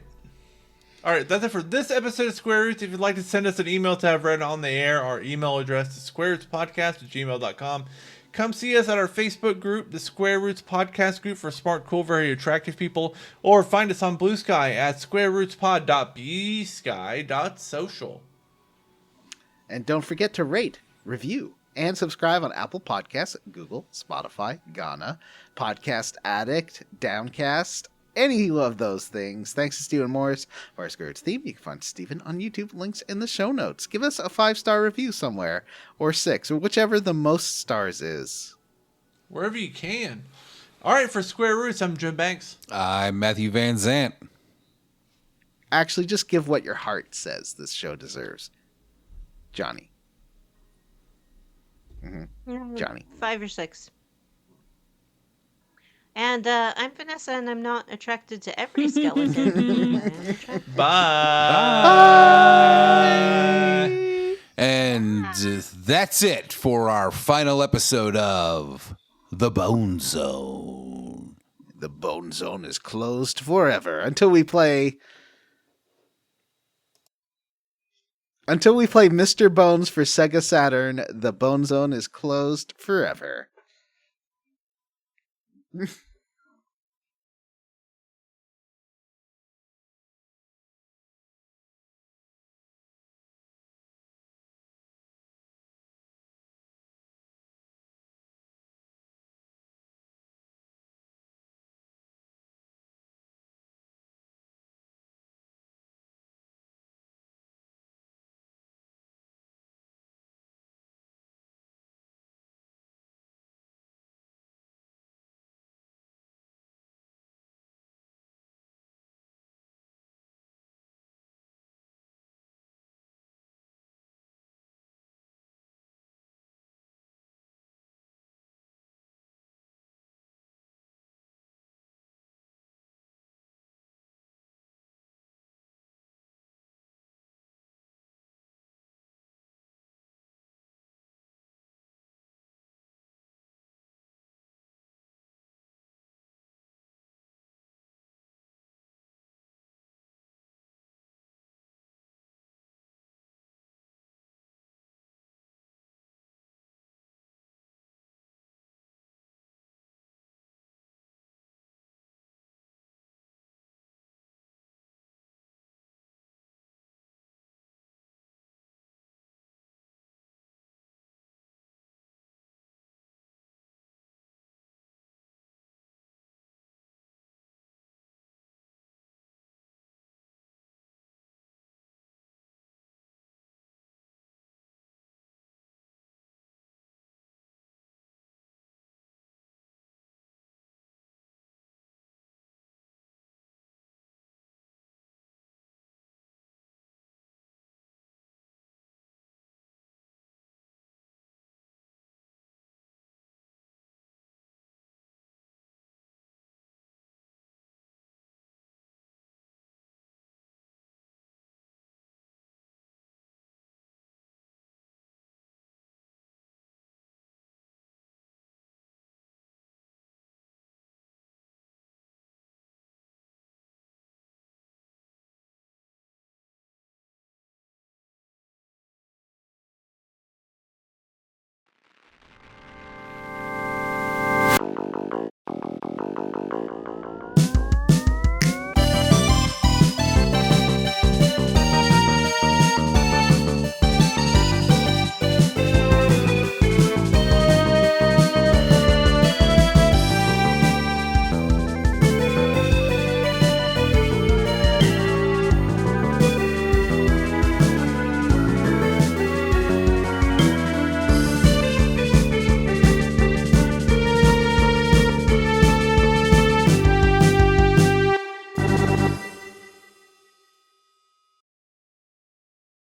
S2: All right, that's it for this episode of Square Roots. If you'd like to send us an email to have read on the air, our email address is squarerootspodcast@gmail.com. Come see us at our Facebook group, the Square Roots Podcast Group for smart, cool, very attractive people, or find us on Blue Sky at squarerootspod.bsky.social.
S4: And don't forget to rate, review, and subscribe on Apple Podcasts, Google, Spotify, Ghana, Podcast Addict, Downcast, any of those things. Thanks to Stephen Morris for our Scourge theme. You can find Stephen on YouTube. Links in the show notes. Give us a 5-star review somewhere, or 6, or whichever the most stars is.
S2: Wherever you can. All right, for Square Roots, I'm Jim Banks.
S3: I'm Matthew Van Zant.
S4: Actually, just give what your heart says this show deserves. Johnny. Johnny.
S5: 5 or 6. And I'm Vanessa, and I'm not attracted to every skeleton.
S2: Bye.
S3: And that's it for our final episode of The Bone Zone.
S4: The Bone Zone is closed forever until we play Mr. Bones for Sega Saturn. The Bone Zone is closed forever.